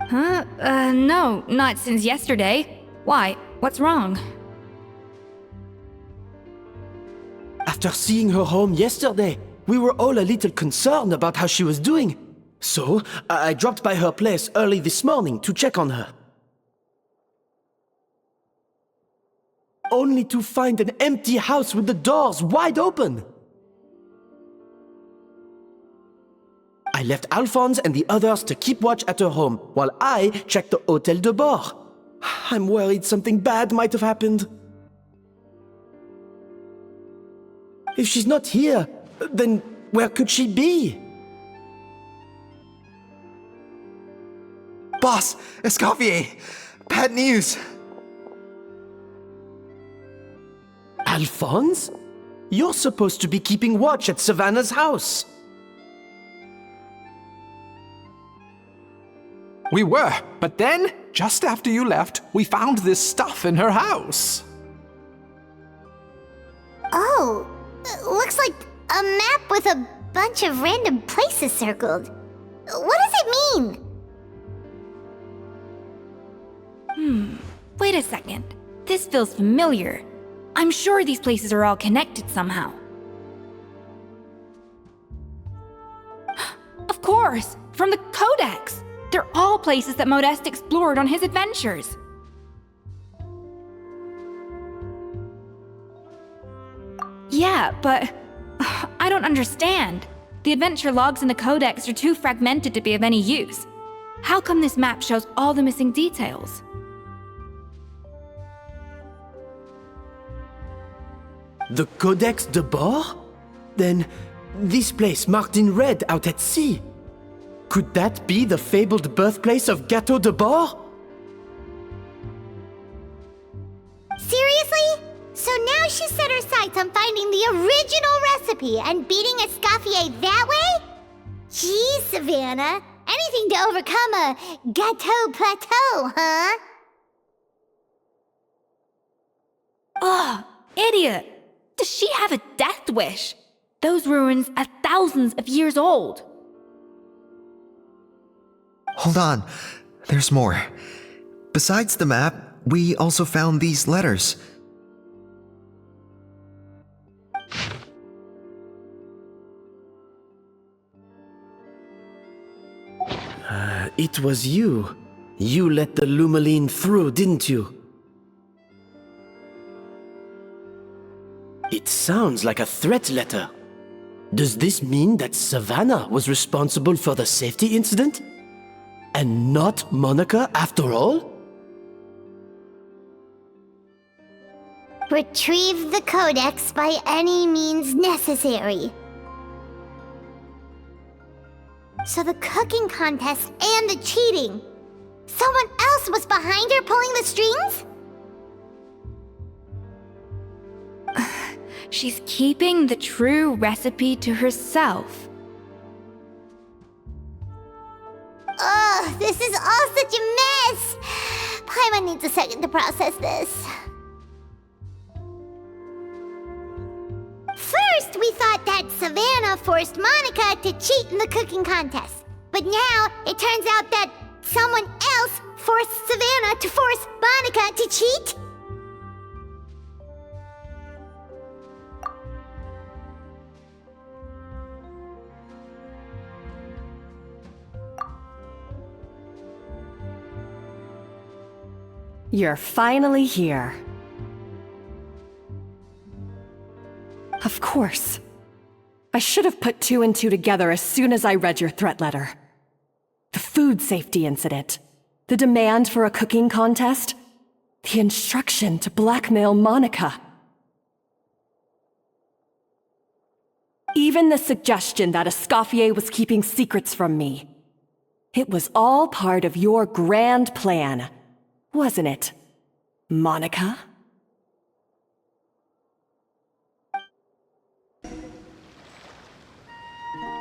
Huh? No, not since yesterday. Why? What's wrong? After seeing her home yesterday, we were all a little concerned about how she was doing. So, I dropped by her place early this morning to check on her. Only to find an empty house with the doors wide open. I left Alphonse and the others to keep watch at her home, while I checked the Hotel Debord. I'm worried something bad might have happened. If she's not here, then where could she be? Boss, Escoffier, bad news. Alphonse? You're supposed to be keeping watch at Savannah's house. We were, but then, just after you left, we found this stuff in her house. Oh, looks like a map with a bunch of random places circled. What does it mean? Wait a second. This feels familiar. I'm sure these places are all connected somehow. Of course! From the Codex! They're all places that Modeste explored on his adventures. Yeah, but I don't understand. The adventure logs in the Codex are too fragmented to be of any use. How come this map shows all the missing details? The Codex Debord? Then, this place marked in red out at sea. Could that be the fabled birthplace of Hotel Debord? Seriously? So now she set her sights on finding the original recipe and beating Escoffier that way? Geez, Savannah. Anything to overcome a gâteau plateau, huh? Ugh, idiot! Does she have a death wish? Those ruins are thousands of years old. Hold on, there's more. Besides the map, we also found these letters. It was you. You let the Lumaline through, didn't you? It sounds like a threat letter. Does this mean that Savannah was responsible for the safety incident? And not Monica after all? Retrieve the Codex by any means necessary. So the cooking contest and the cheating. Someone else was behind her pulling the strings? She's keeping the true recipe to herself. Ugh, this is all such a mess! Paimon needs a second to process this. First, we thought that Savannah forced Monica to cheat in the cooking contest. But now, it turns out that someone else forced Savannah to force Monica to cheat? You're finally here. Of course. I should have put two and two together as soon as I read your threat letter. The food safety incident, the demand for a cooking contest, the instruction to blackmail Monica. Even the suggestion that Escoffier was keeping secrets from me. It was all part of your grand plan, wasn't it, Monica?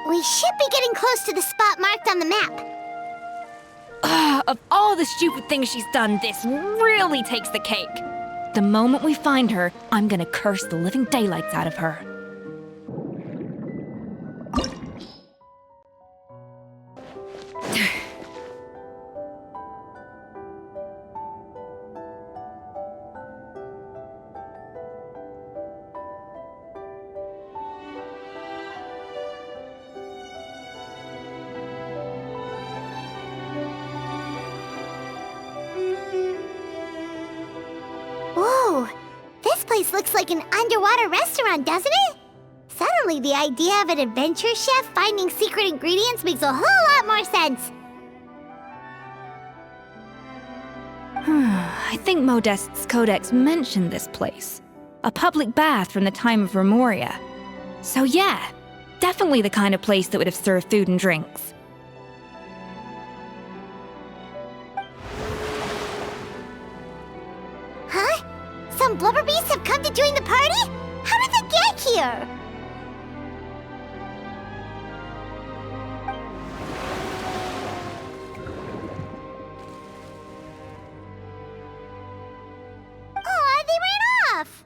We should be getting close to the spot marked on the map. Of all the stupid things she's done, this really takes the cake. The moment we find her, I'm gonna curse the living daylights out of her. Whoa, this place looks like an underwater restaurant, doesn't it? Suddenly, the idea of an adventure chef finding secret ingredients makes a whole lot more sense. I think Modeste's Codex mentioned this place. A public bath from the time of Remoria. So yeah, definitely the kind of place that would have served food and drinks. Huh? Some blubber beasts have come to join the party? How did they get here? Aw, they ran off!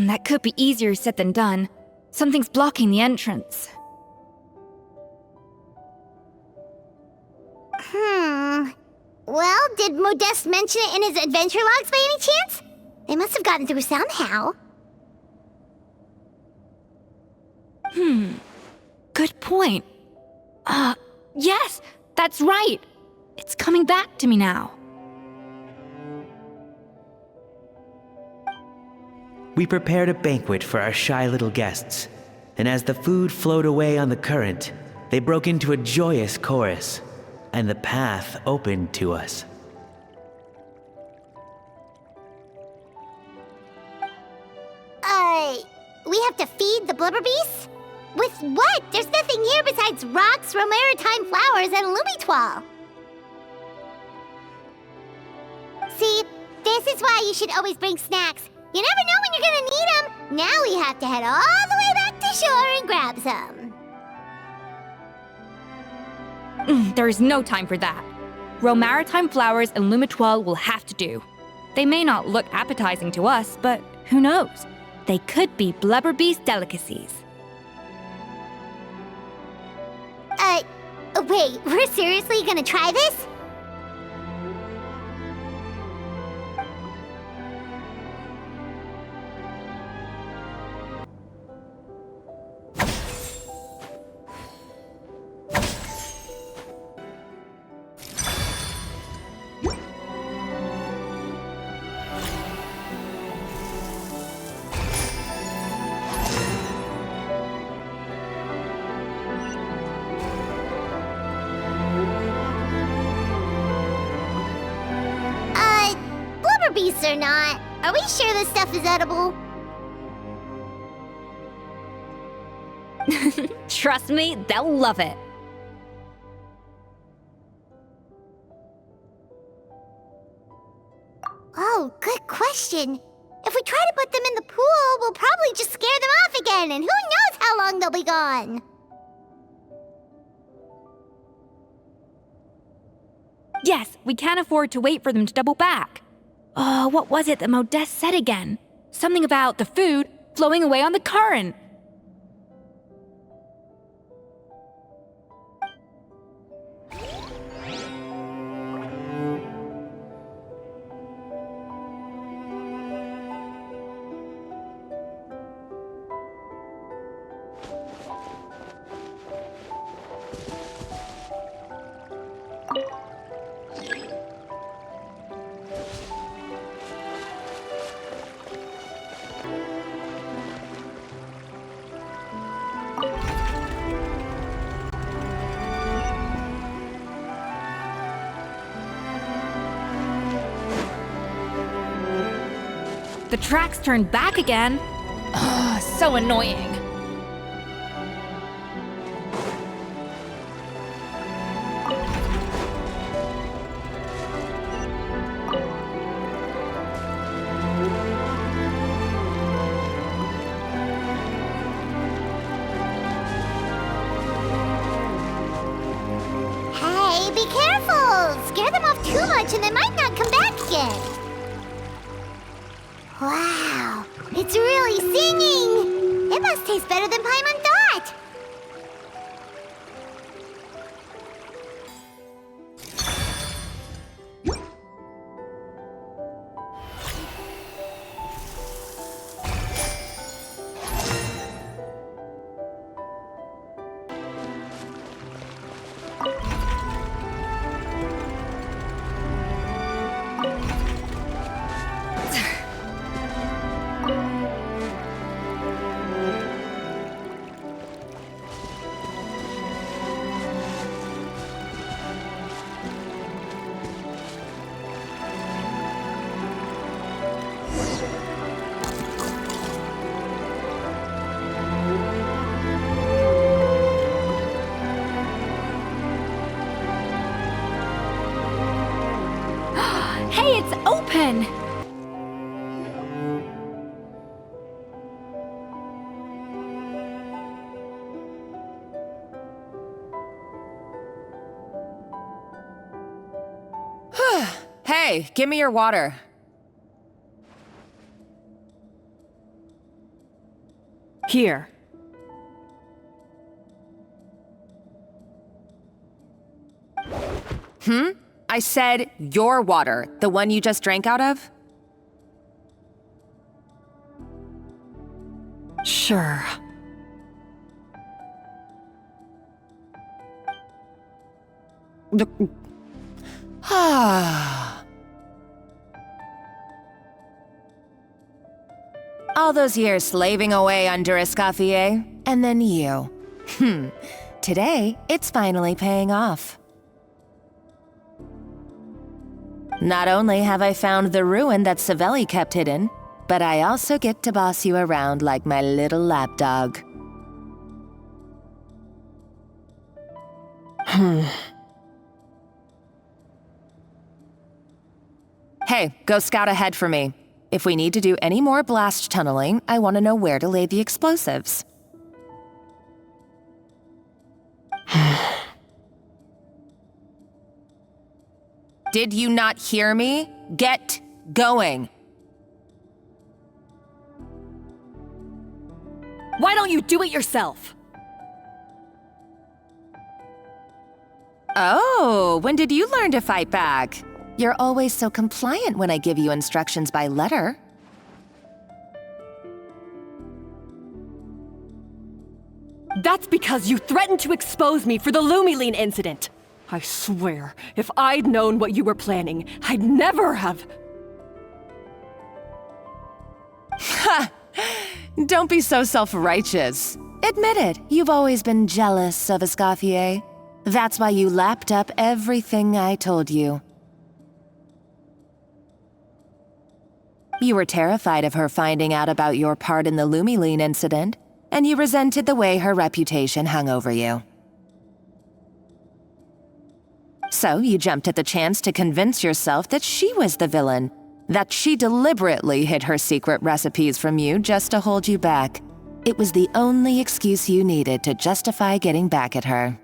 That could be easier said than done. Something's blocking the entrance. Well, did Modeste mention it in his adventure logs by any chance? They must have gotten through somehow. Good point. Yes, that's right. It's coming back to me now. We prepared a banquet for our shy little guests, and as the food flowed away on the current, they broke into a joyous chorus, and the path opened to us. We have to feed the blubber beasts? With what? There's nothing here besides rocks, romaritime flowers, and lumitoile. See, this is why you should always bring snacks. You never know when you're gonna need them. Now we have to head all the way back to shore and grab some. There's no time for that. Romaritime flowers and lumitoile will have to do. They may not look appetizing to us, but who knows? They could be blubber beast delicacies. Wait, we're seriously gonna try this? Beasts or not, are we sure this stuff is edible? Trust me, they'll love it. Oh, good question. If we try to put them in the pool, we'll probably just scare them off again, and who knows how long they'll be gone. Yes, we can't afford to wait for them to double back. What was it that Modeste said again? Something about the food flowing away on the current. The tracks turned back again. Ugh, so annoying. Hey, be careful! Scare them off too much and they might not come back again. Wow, it's really singing! It must taste better than Paimon thought! again! Hey, give me your water. Here. I said your water, the one you just drank out of? Sure. All those years slaving away under Escoffier, and then you. Today, it's finally paying off. Not only have I found the ruin that Savelli kept hidden, but I also get to boss you around like my little lapdog. Hey, go scout ahead for me. If we need to do any more blast tunneling, I want to know where to lay the explosives. Did you not hear me? Get going. Why don't you do it yourself? Oh, when did you learn to fight back? You're always so compliant when I give you instructions by letter. That's because you threatened to expose me for the Lumiline incident. I swear, if I'd known what you were planning, I'd never have... Ha! Don't be so self-righteous. Admit it, you've always been jealous of Escoffier. That's why you lapped up everything I told you. You were terrified of her finding out about your part in the Lumiline incident, and you resented the way her reputation hung over you. So you jumped at the chance to convince yourself that she was the villain, that she deliberately hid her secret recipes from you just to hold you back. It was the only excuse you needed to justify getting back at her.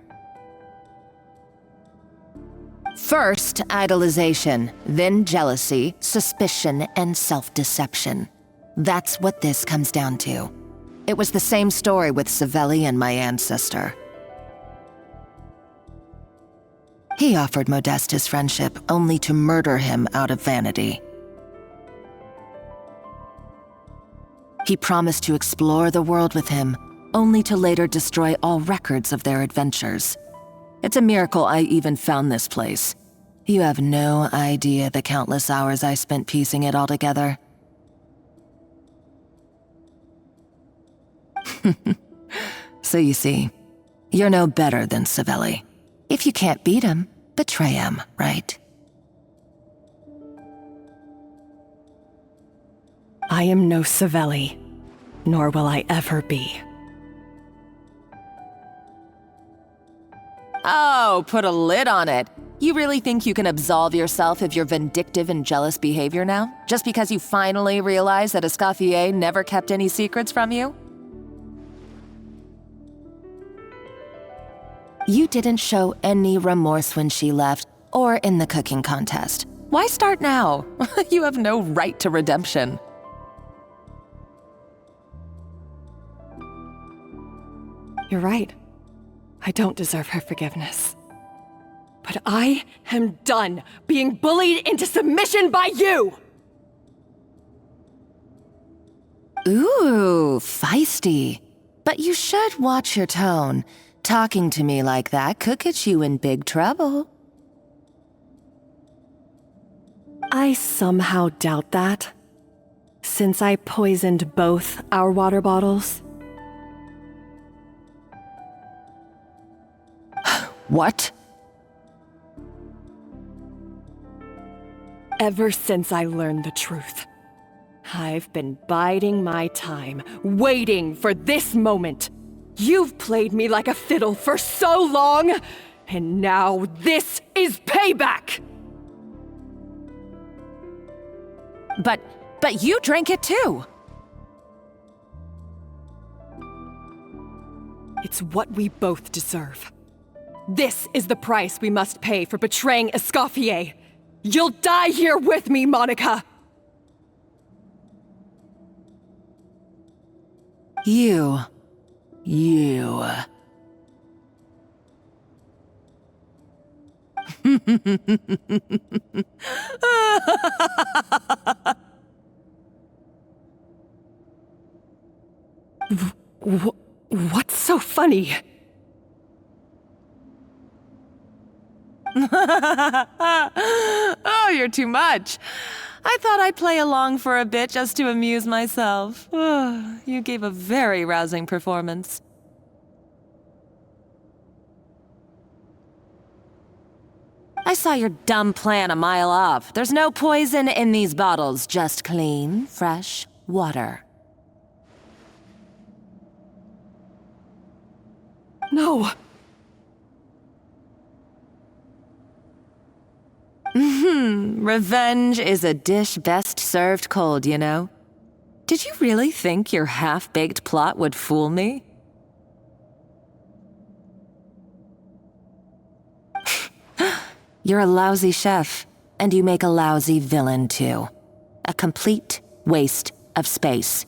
First, idolization, then jealousy, suspicion, and self-deception. That's what this comes down to. It was the same story with Savelli and my ancestor. He offered Modeste his friendship only to murder him out of vanity. He promised to explore the world with him, only to later destroy all records of their adventures. It's a miracle I even found this place. You have no idea the countless hours I spent piecing it all together. So you see, you're no better than Savelli. If you can't beat him, betray him, right? I am no Savelli, nor will I ever be. Oh, put a lid on it. You really think you can absolve yourself of your vindictive and jealous behavior now? Just because you finally realize that Escoffier never kept any secrets from you? You didn't show any remorse when she left, or in the cooking contest. Why start now? You have no right to redemption. You're right. I don't deserve her forgiveness. But I am done being bullied into submission by you! Ooh, feisty. But you should watch your tone. Talking to me like that could get you in big trouble. I somehow doubt that, since I poisoned both our water bottles. What? Ever since I learned the truth, I've been biding my time, waiting for this moment. You've played me like a fiddle for so long, and now this is payback! But you drank it too. It's what we both deserve. This is the price we must pay for betraying Escoffier. You'll die here with me, Monica! You. What's so funny? Oh, you're too much. I thought I'd play along for a bit just to amuse myself. You gave a very rousing performance. I saw your dumb plan a mile off. There's no poison in these bottles, just clean, fresh water. No. Revenge is a dish best served cold, you know. Did you really think your half-baked plot would fool me? You're a lousy chef, and you make a lousy villain, too. A complete waste of space.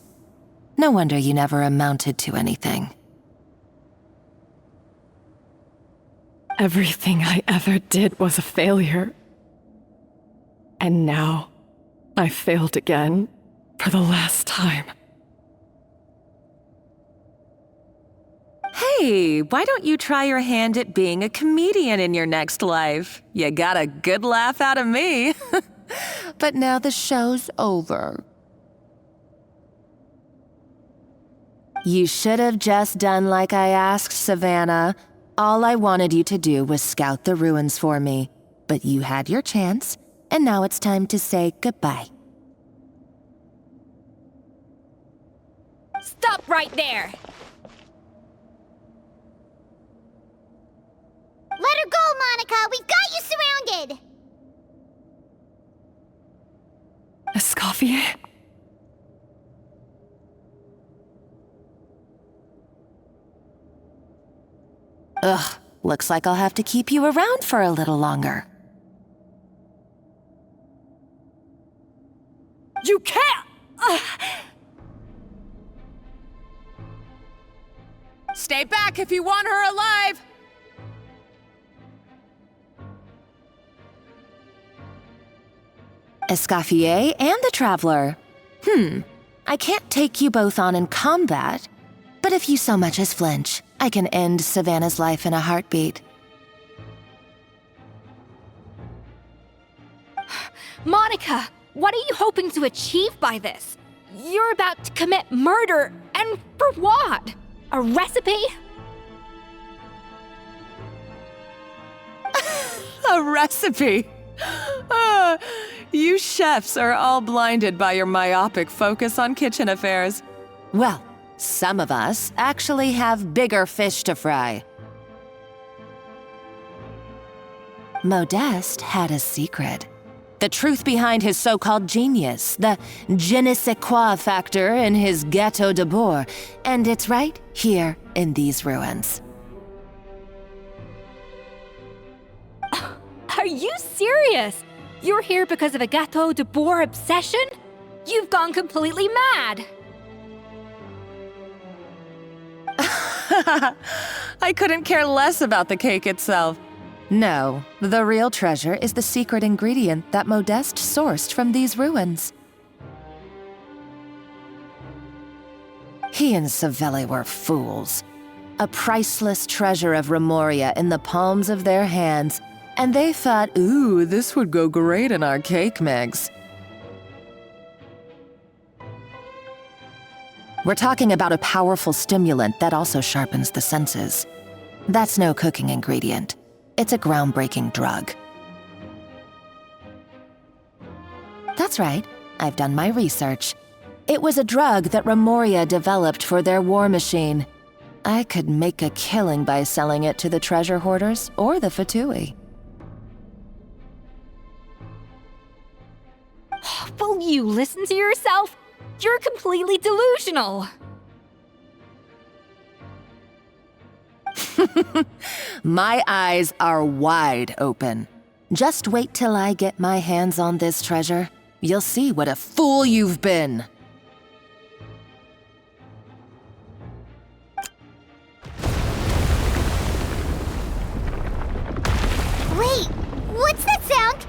No wonder you never amounted to anything. Everything I ever did was a failure. And now, I failed again, for the last time. Hey, why don't you try your hand at being a comedian in your next life? You got a good laugh out of me. But now the show's over. You should have just done like I asked, Savannah. All I wanted you to do was scout the ruins for me. But you had your chance, and now it's time to say goodbye. Stop right there! Let her go, Monica! We've got you surrounded! Escoffier? Ugh, looks like I'll have to keep you around for a little longer. You can't! Stay back if you want her alive! Escoffier and the Traveler. I can't take you both on in combat, but if you so much as flinch, I can end Savannah's life in a heartbeat. Monica, what are you hoping to achieve by this? You're about to commit murder, and for what? A recipe? A recipe? You chefs are all blinded by your myopic focus on kitchen affairs. Well, some of us actually have bigger fish to fry. Modeste had a secret. The truth behind his so-called genius, the je ne sais quoi factor in his Hotel Debord, and it's right here in these ruins. Are you serious? You're here because of a Hotel Debord obsession? You've gone completely mad! I couldn't care less about the cake itself. No, the real treasure is the secret ingredient that Modeste sourced from these ruins. He and Savelli were fools. A priceless treasure of Remoria in the palms of their hands, and they thought, ooh, this would go great in our cake mix. We're talking about a powerful stimulant that also sharpens the senses. That's no cooking ingredient. It's a groundbreaking drug. That's right. I've done my research. It was a drug that Remoria developed for their war machine. I could make a killing by selling it to the treasure hoarders or the Fatui. Well, Won't you listen to yourself? You're completely delusional. My eyes are wide open. Just wait till I get my hands on this treasure. You'll see what a fool you've been. Wait, what's that sound?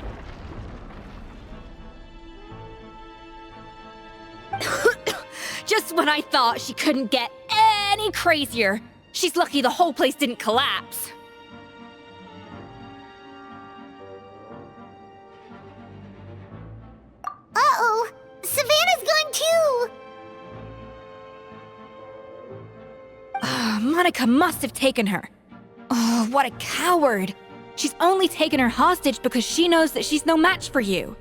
Just when I thought she couldn't get any crazier. She's lucky the whole place didn't collapse. Uh-oh, Savannah's gone too! Monica must have taken her. Oh, what a coward. She's only taken her hostage because she knows that she's no match for you.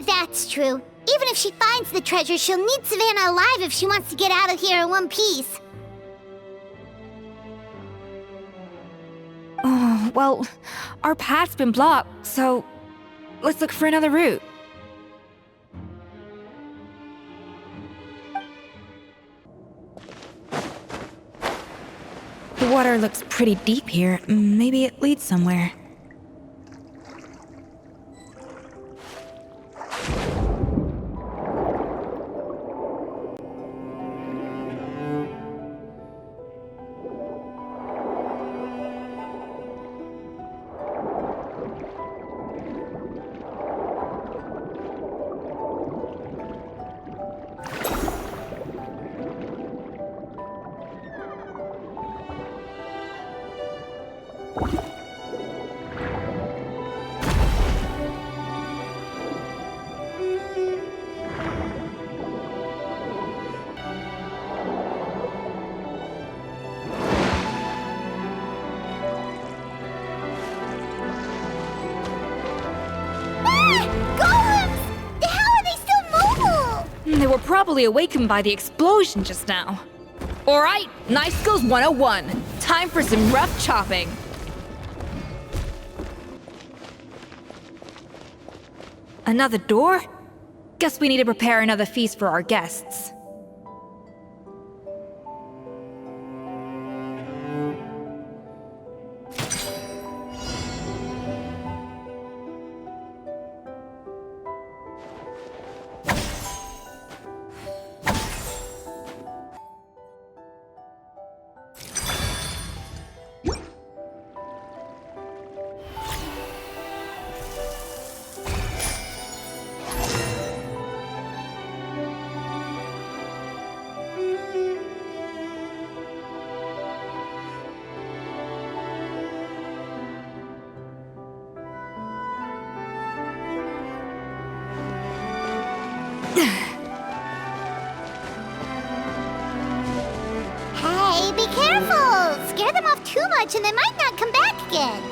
That's true. Even if she finds the treasure, she'll need Savannah alive if she wants to get out of here in one piece. Oh, well, our path's been blocked, so let's look for another route. The water looks pretty deep here. Maybe it leads somewhere. They were probably awakened by the explosion just now. Alright, Knife Skills 101. Time for some rough chopping. Another door? Guess we need to prepare another feast for our guests. Hey, be careful! Scare them off too much and they might not come back again.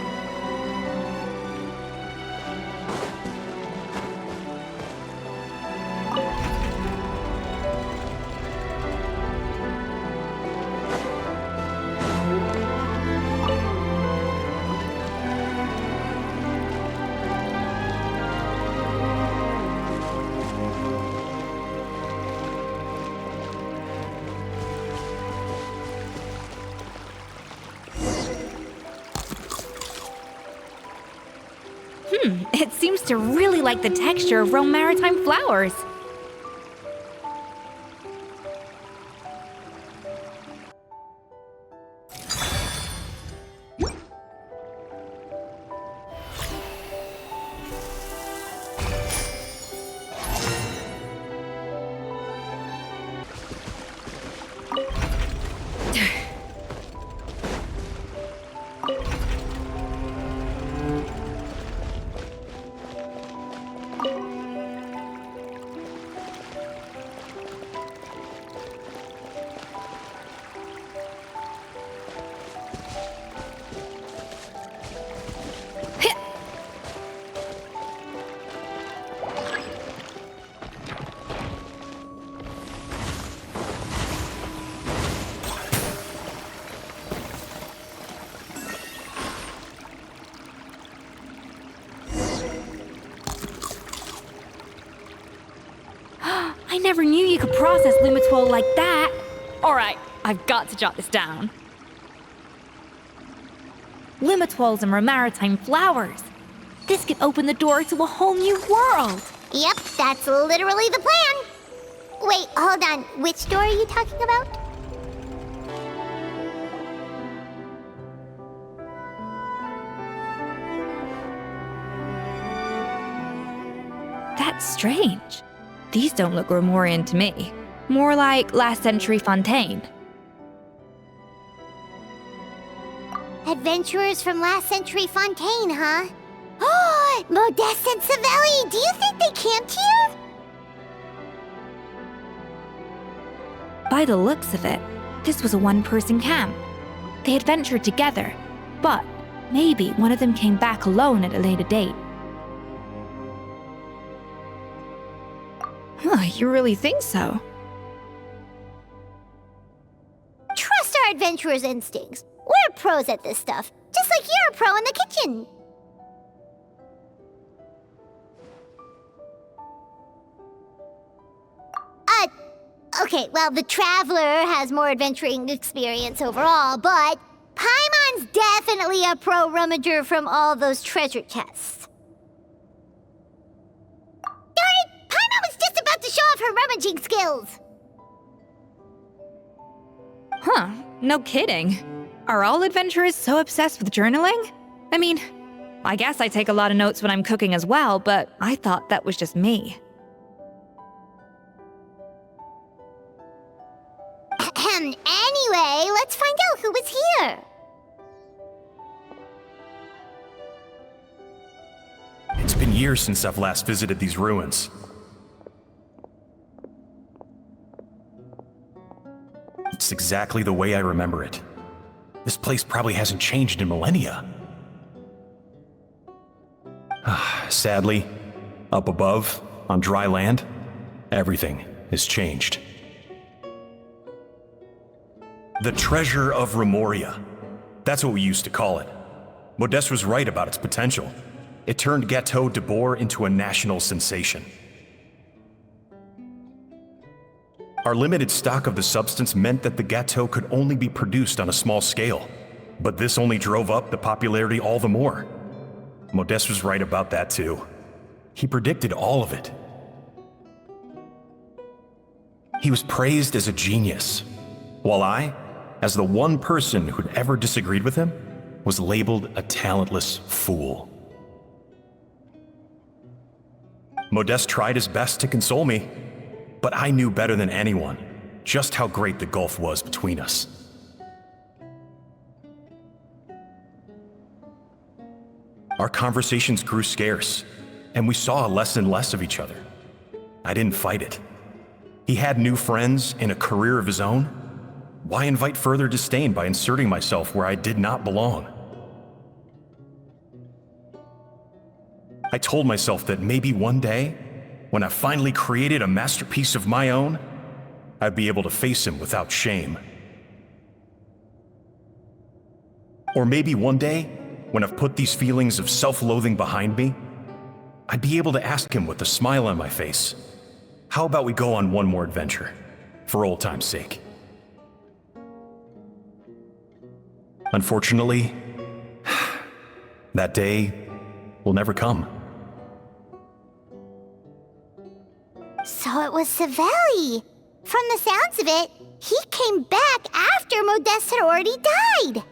It seems to really like the texture of Rome maritime flowers. never knew you could process Lumitwol like that. Alright, I've got to jot this down. Lumitwols and maritime flowers. This could open the door to a whole new world. Yep, that's literally the plan. Wait, hold on. Which door are you talking about? That's strange. These don't look Grimoirian to me. More like last century Fontaine. Adventurers from last century Fontaine, huh? Oh, Modeste and Savelli, do you think they camped here? By the looks of it, this was a one-person camp. They had ventured together, but maybe one of them came back alone at a later date. Huh, you really think so? Trust our adventurers' instincts. We're pros at this stuff, just like you're a pro in the kitchen. Okay, well, the Traveler has more adventuring experience overall, but Paimon's definitely a pro rummager from all those treasure chests. Darn it! Paimon was just about to show off her rummaging skills! Huh, no kidding. Are all adventurers so obsessed with journaling? I mean, I guess I take a lot of notes when I'm cooking as well, but I thought that was just me. Anyway, let's find out who was here. It's been years since I've last visited these ruins. It's exactly the way I remember it. This place probably hasn't changed in millennia. Sadly, up above, on dry land, everything has changed. The treasure of Grimoire. That's what we used to call it. Modeste was right about its potential. It turned Hotel Debord into a national sensation. Our limited stock of the substance meant that the gâteau could only be produced on a small scale. But this only drove up the popularity all the more. Modeste was right about that too. He predicted all of it. He was praised as a genius, while I, as the one person who'd ever disagreed with him, was labeled a talentless fool. Modeste tried his best to console me, but I knew better than anyone just how great the gulf was between us. Our conversations grew scarce, and we saw less and less of each other. I didn't fight it. He had new friends and a career of his own. Why invite further disdain by inserting myself where I did not belong? I told myself that maybe one day, when I finally created a masterpiece of my own, I'd be able to face him without shame. Or maybe one day, when I've put these feelings of self-loathing behind me, I'd be able to ask him with a smile on my face, how about we go on one more adventure, for old time's sake? Unfortunately, that day will never come. So it was Savelli. From the sounds of it, he came back after Modeste had already died.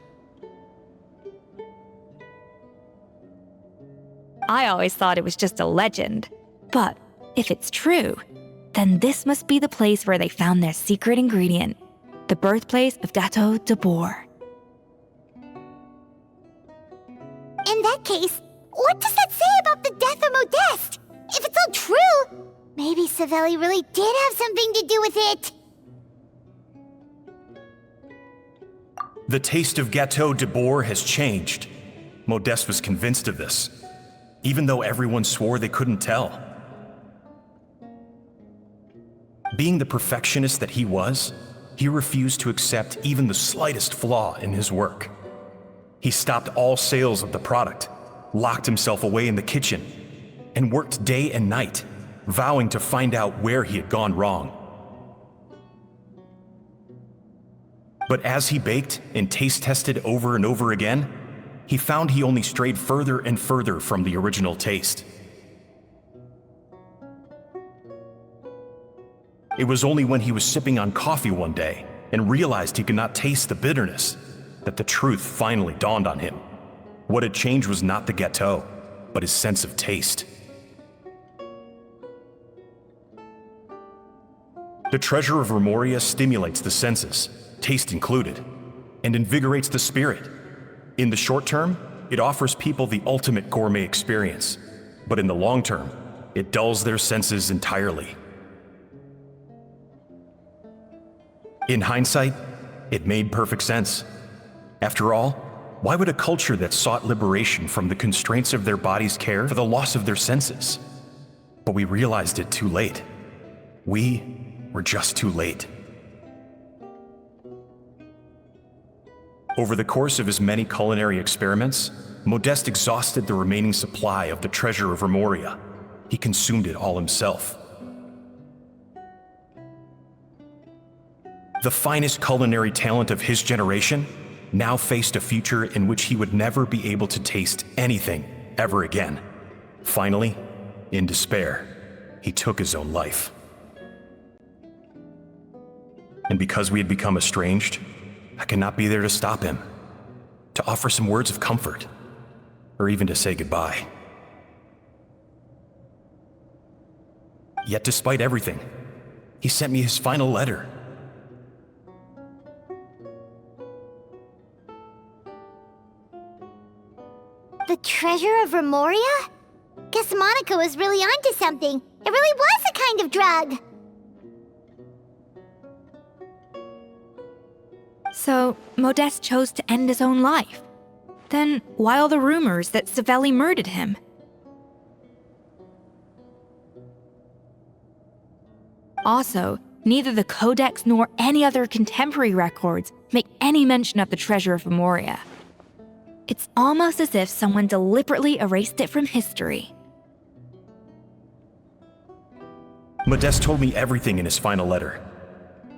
I always thought it was just a legend. But if it's true, then this must be the place where they found their secret ingredient, the birthplace of Hotel Debord. In that case, what does that say about the death of Modeste? If it's all true, maybe Savelli really did have something to do with it. The taste of Hotel Debord has changed. Modeste was convinced of this, even though everyone swore they couldn't tell. Being the perfectionist that he was, he refused to accept even the slightest flaw in his work. He stopped all sales of the product, locked himself away in the kitchen, and worked day and night, vowing to find out where he had gone wrong. But as he baked and taste tested over and over again, he found he only strayed further and further from the original taste. It was only when he was sipping on coffee one day and realized he could not taste the bitterness that the truth finally dawned on him. What had changed was not the gâteau, but his sense of taste. The treasure of Remoria stimulates the senses, taste included, and invigorates the spirit. In the short term, it offers people the ultimate gourmet experience, but in the long term, it dulls their senses entirely. In hindsight, it made perfect sense. After all, why would a culture that sought liberation from the constraints of their bodies care for the loss of their senses? But we realized it too late. We were just too late. Over the course of his many culinary experiments, Modeste exhausted the remaining supply of the treasure of Remoria. He consumed it all himself. The finest culinary talent of his generation now faced a future in which he would never be able to taste anything ever again. Finally, in despair, he took his own life. And because we had become estranged, I could not be there to stop him, to offer some words of comfort, or even to say goodbye. Yet despite everything, he sent me his final letter. The treasure of Remoria? Guess Monica was really onto something. It really was a kind of drug. So, Modeste chose to end his own life. Then, why all the rumors that Savelli murdered him? Also, neither the Codex nor any other contemporary records make any mention of the treasure of Remoria. It's almost as if someone deliberately erased it from history. Modeste told me everything in his final letter.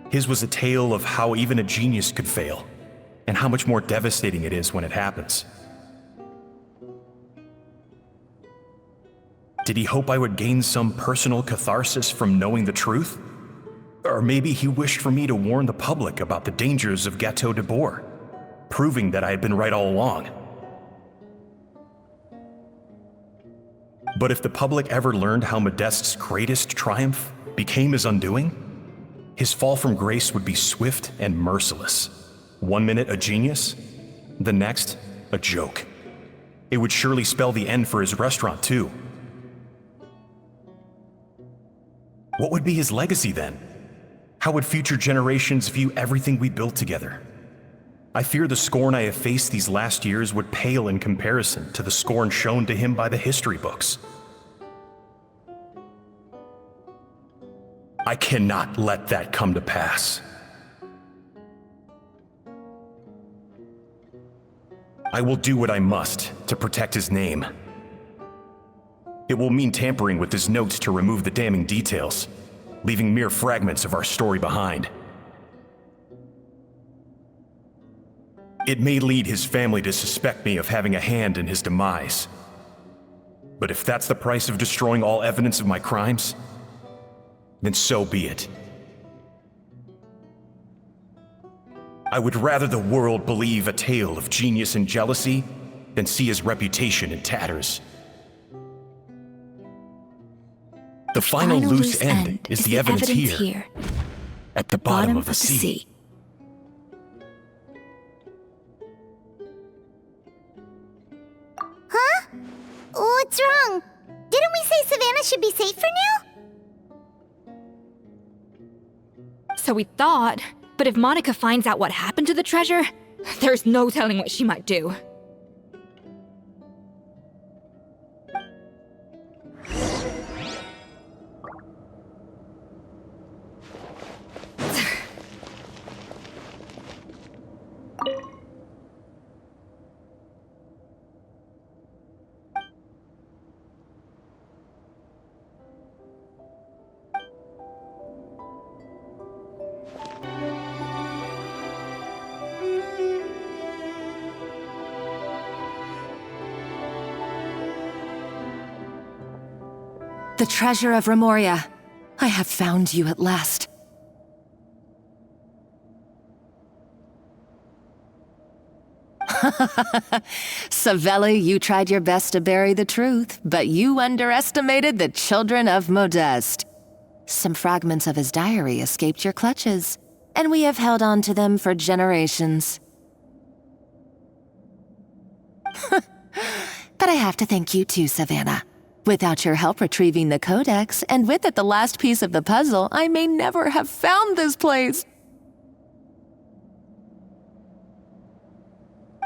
His was a tale of how even a genius could fail, and how much more devastating it is when it happens. Did he hope I would gain some personal catharsis from knowing the truth? Or maybe he wished for me to warn the public about the dangers of Hotel Debord, proving that I had been right all along. But if the public ever learned how Modeste's greatest triumph became his undoing, his fall from grace would be swift and merciless. 1 minute a genius, the next a joke. It would surely spell the end for his restaurant too. What would be his legacy then? How would future generations view everything we built together? I fear the scorn I have faced these last years would pale in comparison to the scorn shown to him by the history books. I cannot let that come to pass. I will do what I must to protect his name. It will mean tampering with his notes to remove the damning details, leaving mere fragments of our story behind. It may lead his family to suspect me of having a hand in his demise. But if that's the price of destroying all evidence of my crimes, then so be it. I would rather the world believe a tale of genius and jealousy than see his reputation in tatters. The final loose end is the evidence here, at the bottom of the sea. Huh? What's wrong? Didn't we say Savannah should be safe for now? So we thought, but if Monica finds out what happened to the treasure, there's no telling what she might do. The treasure of Remoria. I have found you at last. Savelli, you tried your best to bury the truth, but you underestimated the children of Modeste. Some fragments of his diary escaped your clutches, and we have held on to them for generations. But I have to thank you too, Savannah. Without your help retrieving the codex, and with it the last piece of the puzzle, I may never have found this place.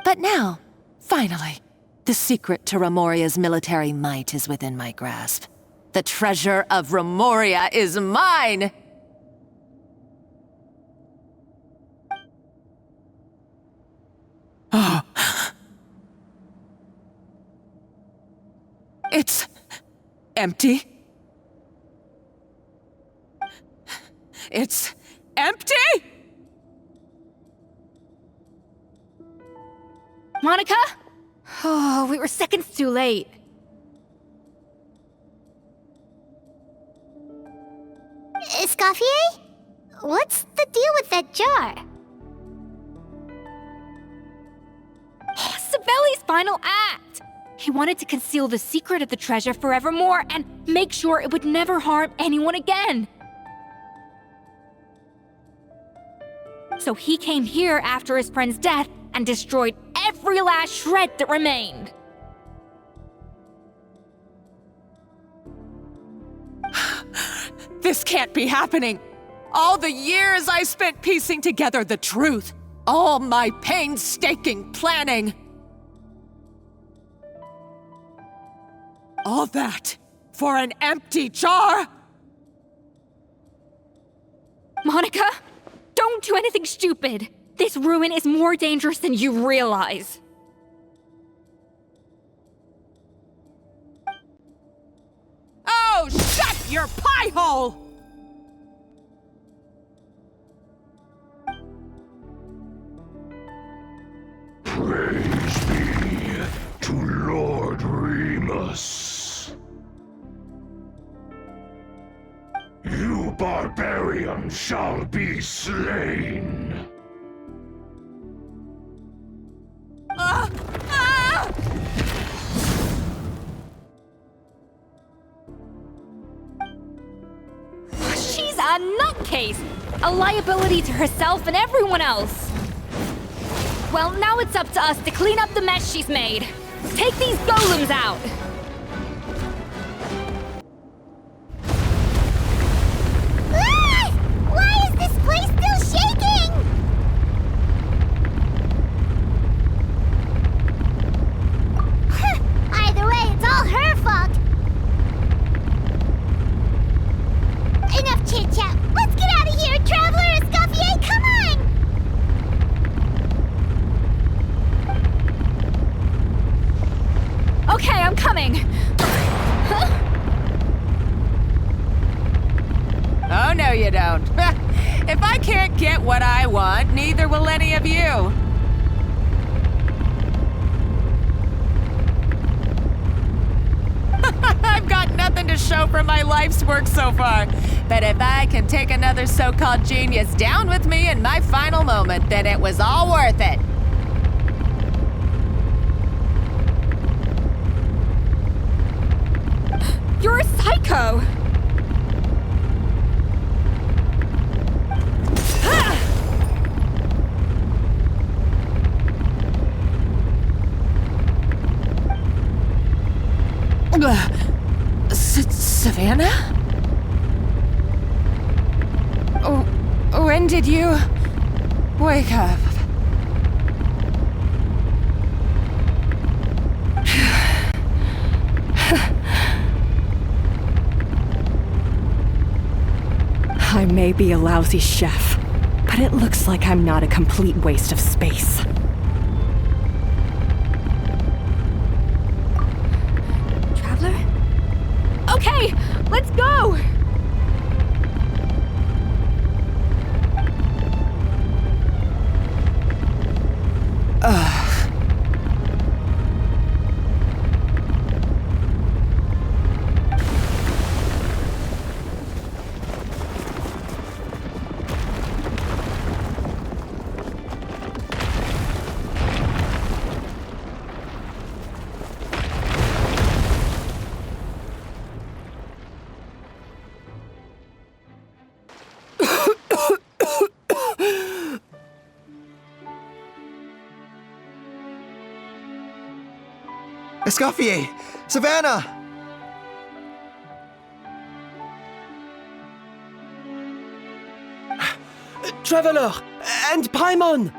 But now, finally, the secret to Remoria's military might is within my grasp. The treasure of Remoria is mine! Oh. It's empty. It's empty? Monica? Oh, we were seconds too late. Escoffier? What's the deal with that jar? Savelli's final act! He wanted to conceal the secret of the treasure forevermore and make sure it would never harm anyone again. So he came here after his friend's death and destroyed every last shred that remained. This can't be happening. All the years I spent piecing together the truth. All my painstaking planning. All that for an empty jar? Monica, don't do anything stupid. This ruin is more dangerous than you realize. Oh, shut your pie hole! Praise be to Lord Remus. You barbarian shall be slain. She's a nutcase! A liability to herself and everyone else! Well, now it's up to us to clean up the mess she's made. Take these golems out! Ah! Why is this place still shaking? Either way, it's all her fault. Enough chit-chat. Let's get out of here, Traveler Escoffier, come on! Okay, I'm coming. Huh? Oh, no you don't. If I can't get what I want, neither will any of you. I've got nothing to show for my life's work so far. But if I can take another so-called genius down with me in my final moment, then it was all worth it. You're a psycho! Savannah? Oh, when did you wake up? I may be a lousy chef, but it looks like I'm not a complete waste of space. Traveler? Okay, let's go! Escoffier! Savannah! Traveler! And Paimon!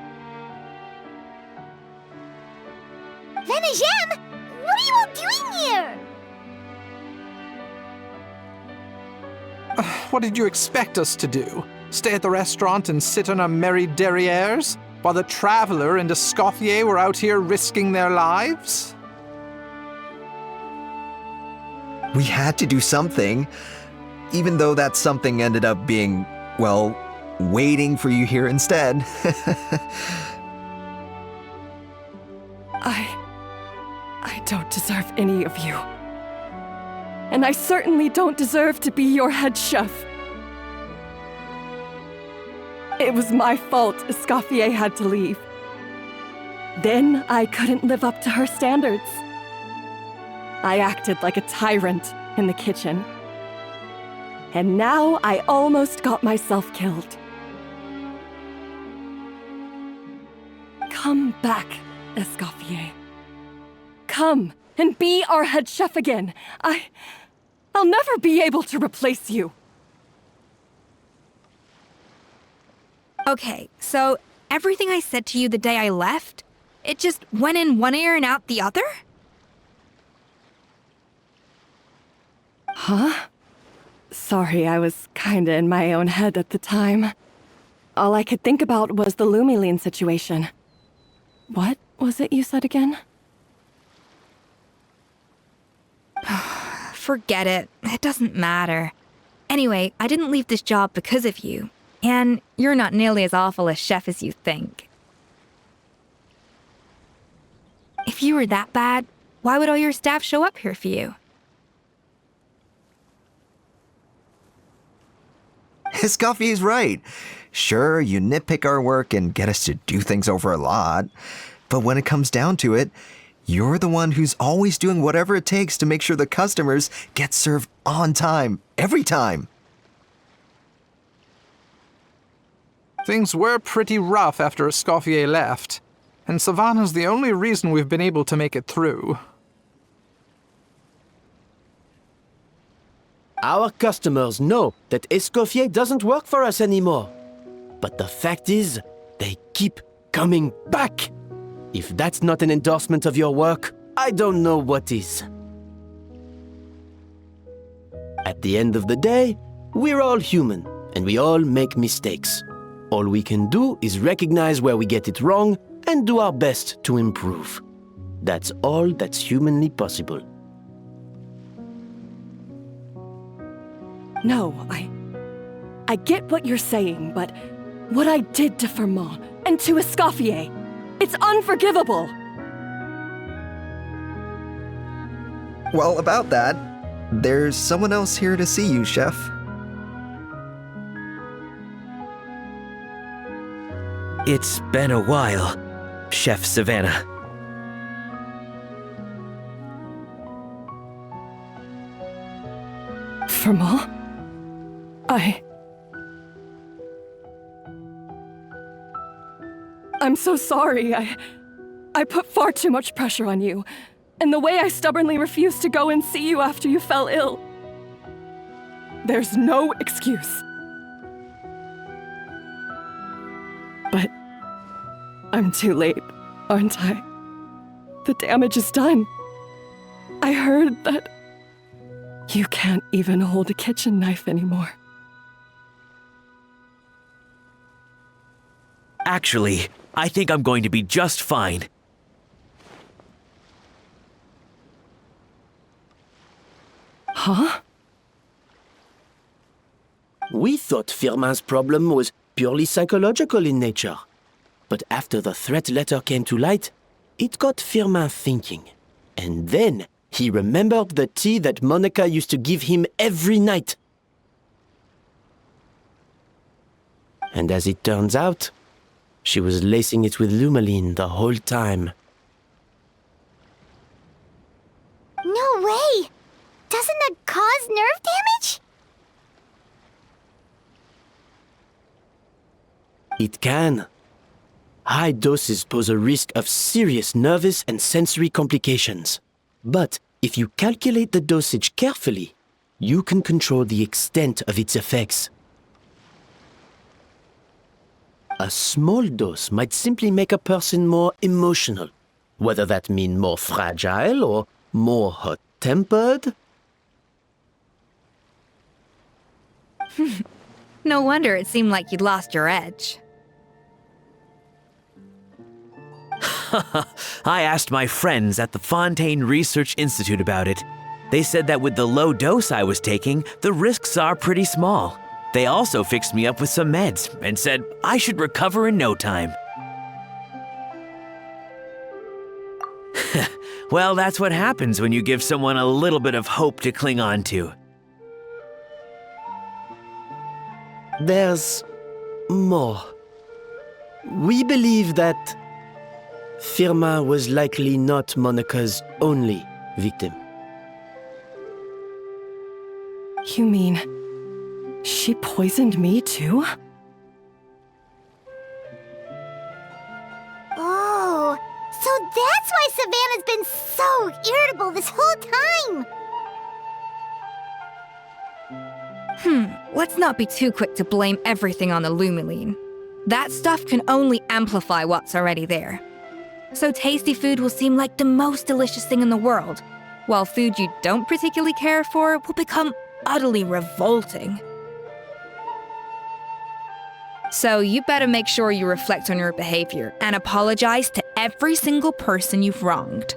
Venejem, what are you all doing here? What did you expect us to do? Stay at the restaurant and sit on our merry derrieres while the Traveler and Escoffier were out here risking their lives? We had to do something, even though that something ended up being, well, waiting for you here instead. I don't deserve any of you. And I certainly don't deserve to be your head chef. It was my fault Escoffier had to leave. Then I couldn't live up to her standards. I acted like a tyrant in the kitchen. And now I almost got myself killed. Come back, Escoffier. Come and be our head chef again. I'll never be able to replace you. Okay, so everything I said to you the day I left, it just went in one ear and out the other? Huh? Sorry, I was kinda in my own head at the time. All I could think about was the Lumiline situation. What was it you said again? Forget it. It doesn't matter. Anyway, I didn't leave this job because of you. And you're not nearly as awful a chef as you think. If you were that bad, why would all your staff show up here for you? Escoffier's right. Sure, you nitpick our work and get us to do things over a lot. But when it comes down to it, you're the one who's always doing whatever it takes to make sure the customers get served on time, every time. Things were pretty rough after Escoffier left, and Savannah's the only reason we've been able to make it through. Our customers know that Escoffier doesn't work for us anymore. But the fact is, they keep coming back. If that's not an endorsement of your work, I don't know what is. At the end of the day, we're all human, and we all make mistakes. All we can do is recognize where we get it wrong and do our best to improve. That's all that's humanly possible. No, I get what you're saying, but what I did to Firmin and to Escoffier, it's unforgivable. Well, about that, there's someone else here to see you, Chef. It's been a while, Chef Savannah. Firmin? I'm so sorry. I put far too much pressure on you. And the way I stubbornly refused to go and see you after you fell ill. There's no excuse. But I'm too late, aren't I? The damage is done. I heard that you can't even hold a kitchen knife anymore. Actually, I think I'm going to be just fine. Huh? We thought Firmin's problem was purely psychological in nature. But after the threat letter came to light, it got Firmin thinking. And then he remembered the tea that Monica used to give him every night. And as it turns out, she was lacing it with Lumiline the whole time. No way! Doesn't that cause nerve damage? It can. High doses pose a risk of serious nervous and sensory complications. But if you calculate the dosage carefully, you can control the extent of its effects. A small dose might simply make a person more emotional, whether that means more fragile or more hot-tempered. No wonder it seemed like you'd lost your edge. I asked my friends at the Fontaine Research Institute about it. They said that with the low dose I was taking, the risks are pretty small. They also fixed me up with some meds and said I should recover in no time. Well, that's what happens when you give someone a little bit of hope to cling on to. There's more. We believe that Firmin was likely not Monica's only victim. You mean she poisoned me too? Oh, so that's why Savannah's been so irritable this whole time. Let's not be too quick to blame everything on the Lumiline. That stuff can only amplify what's already there. So tasty food will seem like the most delicious thing in the world, while food you don't particularly care for will become utterly revolting. So you better make sure you reflect on your behavior and apologize to every single person you've wronged.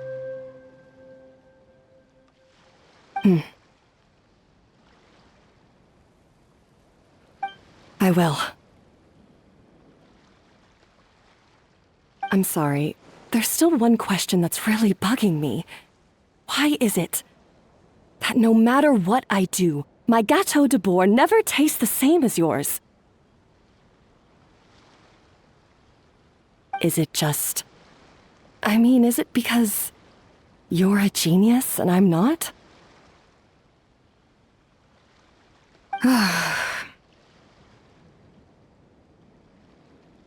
I will. I'm sorry. There's still one question that's really bugging me. Why is it that no matter what I do, my Hotel Debord never tastes the same as yours? Is it just... is it because you're a genius and I'm not?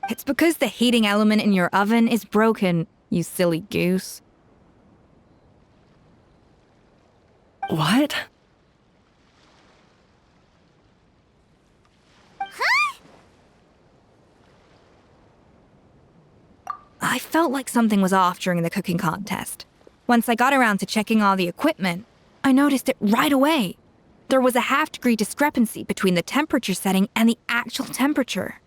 It's because the heating element in your oven is broken, you silly goose. What? I felt like something was off during the cooking contest. Once I got around to checking all the equipment, I noticed it right away. There was a half-degree discrepancy between the temperature setting and the actual temperature.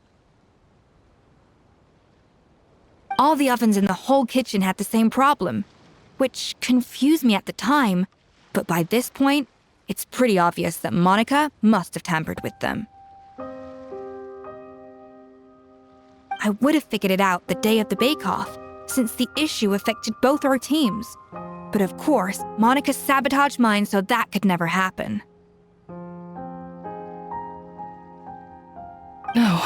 All the ovens in the whole kitchen had the same problem, which confused me at the time, but by this point, it's pretty obvious that Monica must have tampered with them. I would have figured it out the day of the bake-off, since the issue affected both our teams. But of course, Monica sabotaged mine, so that could never happen. No.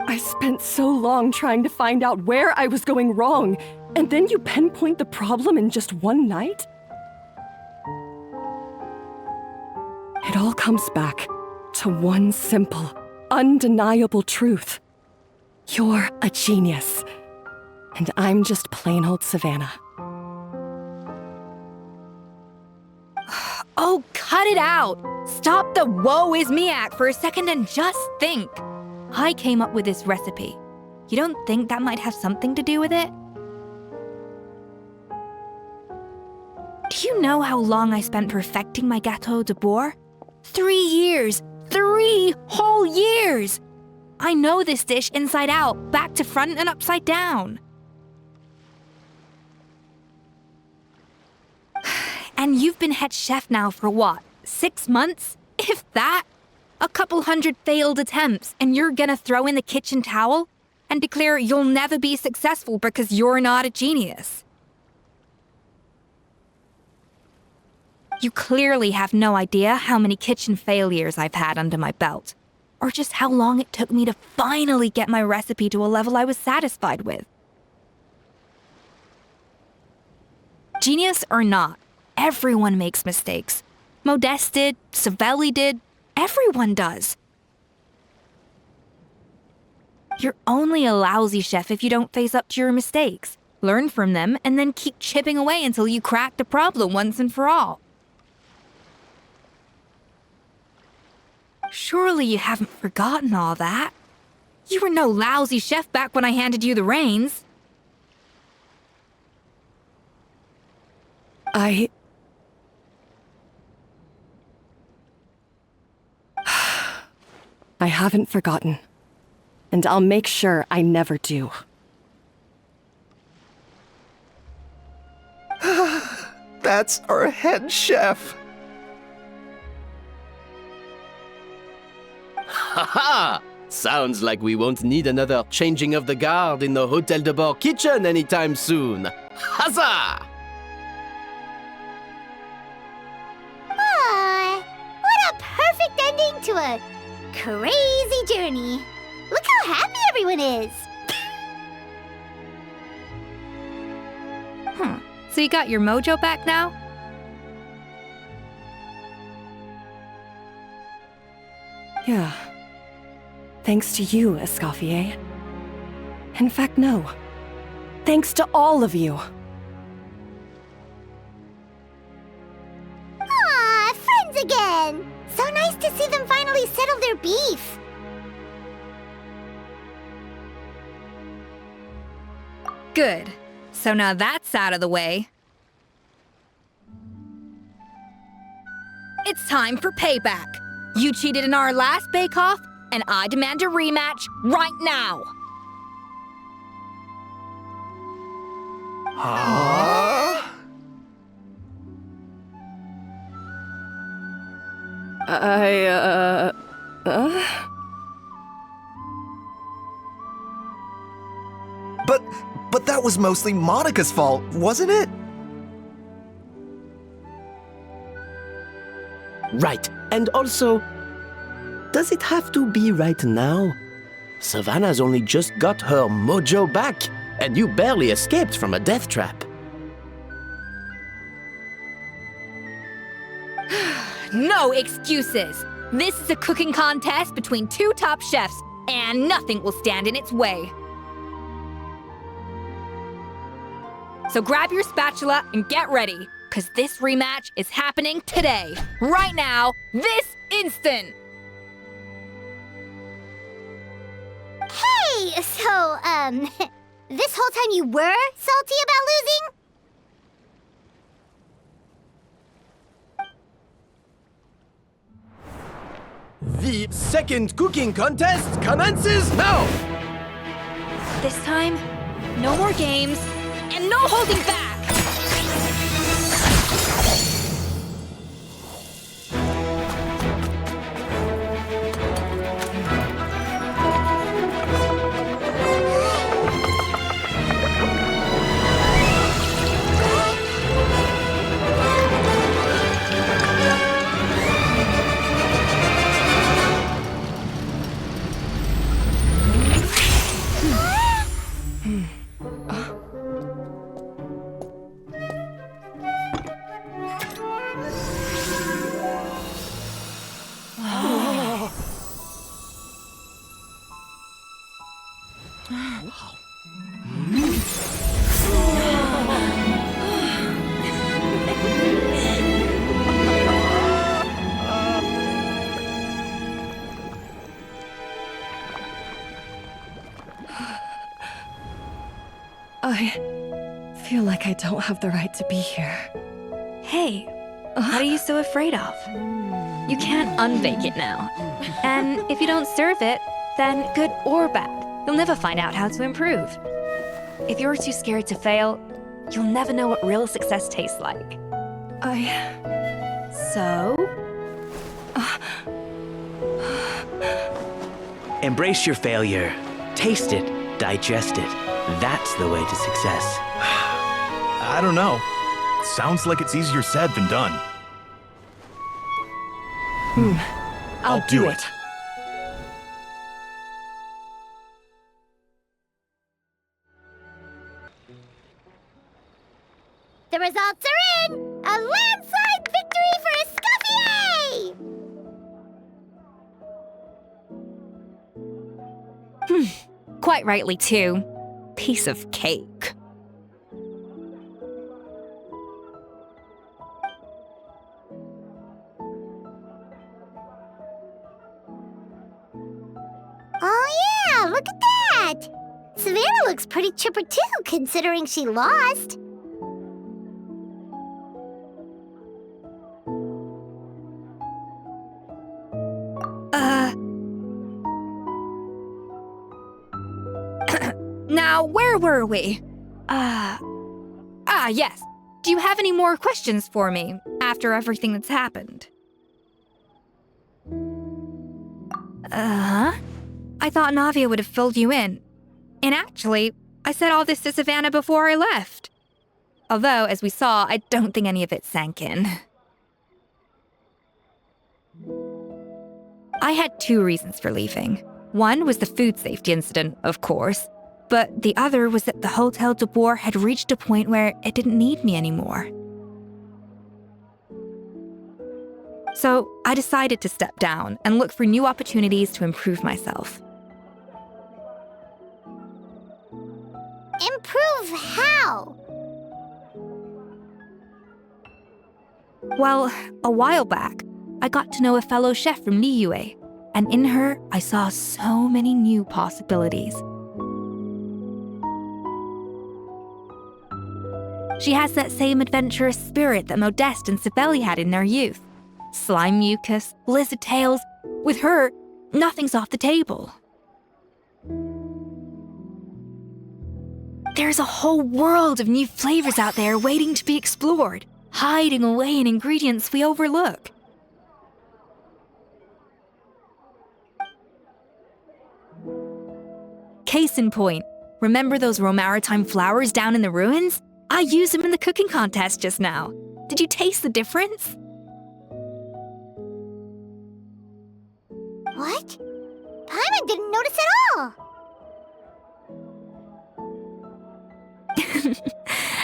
I spent so long trying to find out where I was going wrong, and then you pinpoint the problem in just one night? It all comes back to one simple, undeniable truth. You're a genius, and I'm just plain old Savannah. Oh, cut it out! Stop the woe is me act for a second and just think. I came up with this recipe. You don't think that might have something to do with it? Do you know how long I spent perfecting my Hotel Debord? 3 years! 3 whole years! I know this dish inside out, back to front and upside down. And you've been head chef now for what, 6 months? If that? A couple hundred failed attempts, and you're gonna throw in the kitchen towel and declare you'll never be successful because you're not a genius. You clearly have no idea how many kitchen failures I've had under my belt, or just how long it took me to finally get my recipe to a level I was satisfied with. Genius or not, everyone makes mistakes. Modeste did, Savelli did, everyone does. You're only a lousy chef if you don't face up to your mistakes, learn from them, and then keep chipping away until you crack the problem once and for all. Surely you haven't forgotten all that. You were no lousy chef back when I handed you the reins. I haven't forgotten, and I'll make sure I never do. That's our head chef. Haha! Sounds like we won't need another changing of the guard in the Hotel Debord kitchen anytime soon. Huzzah! Aw, what a perfect ending to a crazy journey. Look how happy everyone is. So you got your mojo back now? Yeah. Thanks to you, Escoffier. In fact, no. Thanks to all of you. Aw, friends again. So nice to see them finally settle their beef. Good. So now that's out of the way. It's time for payback. You cheated in our last bake-off, and I demand a rematch right now. But that was mostly Monica's fault, wasn't it? Right, and also, does it have to be right now? Savannah's only just got her mojo back, and you barely escaped from a death trap. No excuses. This is a cooking contest between two top chefs, and nothing will stand in its way. So grab your spatula and get ready, because this rematch is happening today, right now, this instant! Hey, so, this whole time you were salty about losing? The second cooking contest commences now! This time, no more games, and no holding back! I feel like I don't have the right to be here. Hey, what are you so afraid of? You can't unbake it now. And if you don't serve it, then good or bad, you'll never find out how to improve. If you're too scared to fail, you'll never know what real success tastes like. So? Embrace your failure. Taste it. Digest it. That's the way to success. I don't know. Sounds like it's easier said than done. I'll do it. The results are in! A landslide victory for Escoffier! Quite rightly, too. Piece of cake. Oh yeah, look at that! Savannah looks pretty chipper too, considering she lost. Now, where were we? Yes. Do you have any more questions for me after everything that's happened? I thought Navia would have filled you in. And actually, I said all this to Savannah before I left. Although, as we saw, I don't think any of it sank in. I had 2 reasons for leaving. One was the food safety incident, of course, but the other was that the Hotel Debord had reached a point where it didn't need me anymore. So I decided to step down and look for new opportunities to improve myself. Improve how? Well, a while back, I got to know a fellow chef from Mihoyo, and in her, I saw so many new possibilities. She has that same adventurous spirit that Modeste and Sibeli had in their youth. Slime mucus, lizard tails. With her, nothing's off the table. There's a whole world of new flavors out there waiting to be explored, hiding away in ingredients we overlook. Case in point, remember those Romaritime flowers down in the ruins? I used them in the cooking contest just now. Did you taste the difference? What? Paimon didn't notice at all!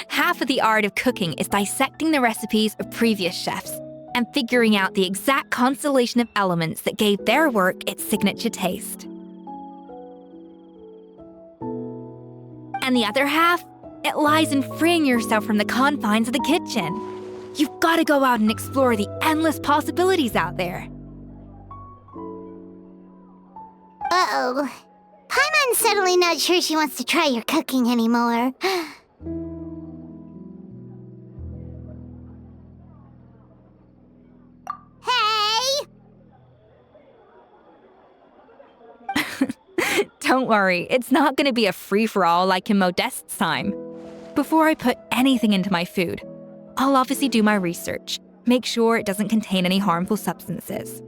Half of the art of cooking is dissecting the recipes of previous chefs and figuring out the exact constellation of elements that gave their work its signature taste. And the other half, it lies in freeing yourself from the confines of the kitchen. You've got to go out and explore the endless possibilities out there. Uh-oh. Paimon's suddenly not sure she wants to try your cooking anymore. Hey! Don't worry, it's not going to be a free-for-all like in Modeste's time. Before I put anything into my food, I'll obviously do my research, make sure it doesn't contain any harmful substances.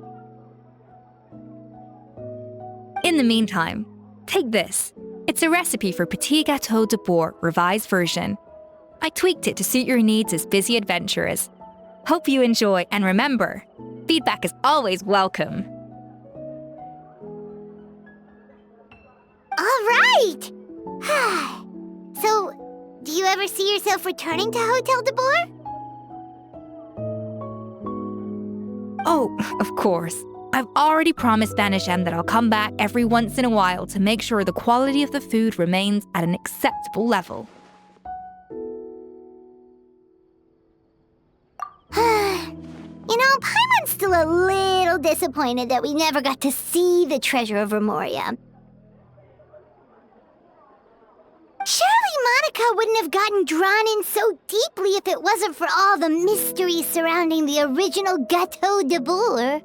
In the meantime, take this. It's a recipe for Petit Gâteau Debord revised version. I tweaked it to suit your needs as busy adventurers. Hope you enjoy, and remember, feedback is always welcome. All right! So, do you ever see yourself returning to Hotel Debord? Oh, of course. I've already promised Banishem that I'll come back every once in a while to make sure the quality of the food remains at an acceptable level. You know, Paimon's still a little disappointed that we never got to see the treasure of Remoria. Surely Monica wouldn't have gotten drawn in so deeply if it wasn't for all the mystery surrounding the original Gâteau Debord.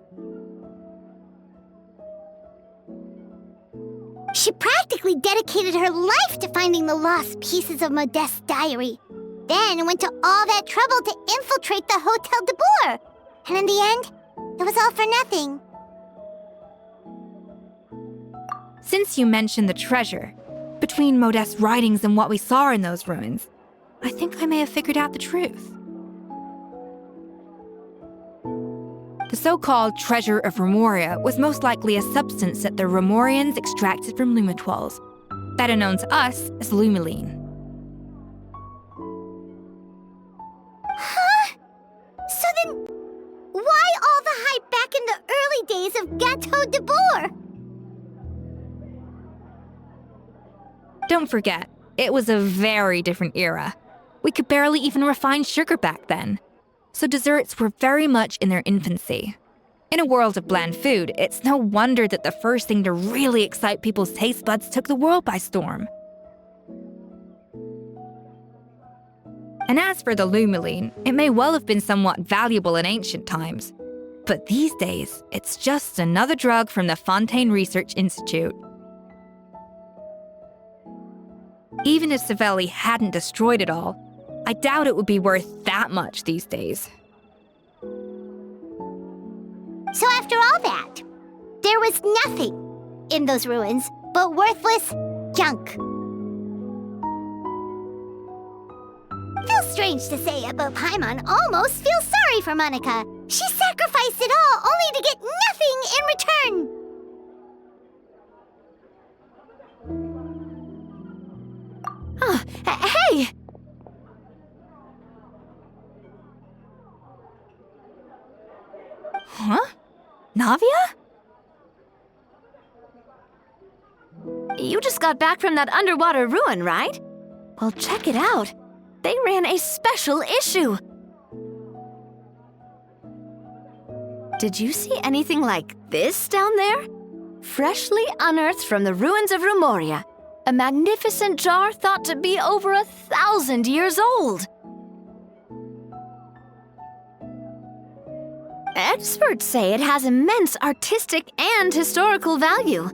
She practically dedicated her life to finding the lost pieces of Modeste's diary, then went to all that trouble to infiltrate the Hotel Debord. And in the end, it was all for nothing. Since you mentioned the treasure, between Modeste's writings and what we saw in those ruins, I think I may have figured out the truth. The so-called treasure of Remoria was most likely a substance that the Remorians extracted from lumitoids, better known to us as lumiline. Huh? So then, why all the hype back in the early days of Gâteau Debord? Don't forget, it was a very different era. We could barely even refine sugar back then. So desserts were very much in their infancy. In a world of bland food, it's no wonder that the first thing to really excite people's taste buds took the world by storm. And as for the lumiline, it may well have been somewhat valuable in ancient times. But these days, it's just another drug from the Fontaine Research Institute. Even if Savelli hadn't destroyed it all, I doubt it would be worth that much these days. So after all that, there was nothing in those ruins but worthless junk. Feels strange to say it, but Paimon almost feels sorry for Monica. She sacrificed it all only to get nothing in return. Hey! Huh? Navia? You just got back from that underwater ruin, right? Well, check it out. They ran a special issue. Did you see anything like this down there? Freshly unearthed from the ruins of Rumoria. A magnificent jar thought to be over 1,000 years old. Experts say it has immense artistic and historical value.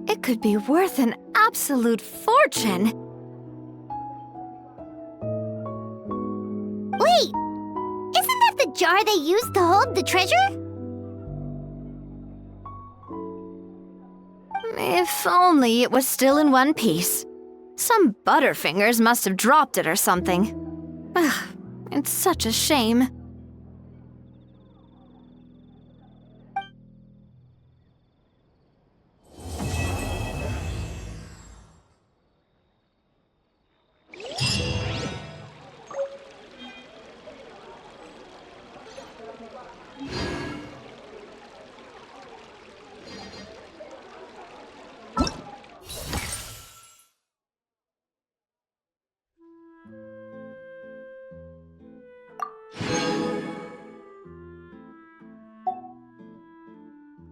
It could be worth an absolute fortune. Wait, isn't that the jar they used to hold the treasure? If only it was still in one piece. Some butterfingers must have dropped it or something. Ugh, it's such a shame.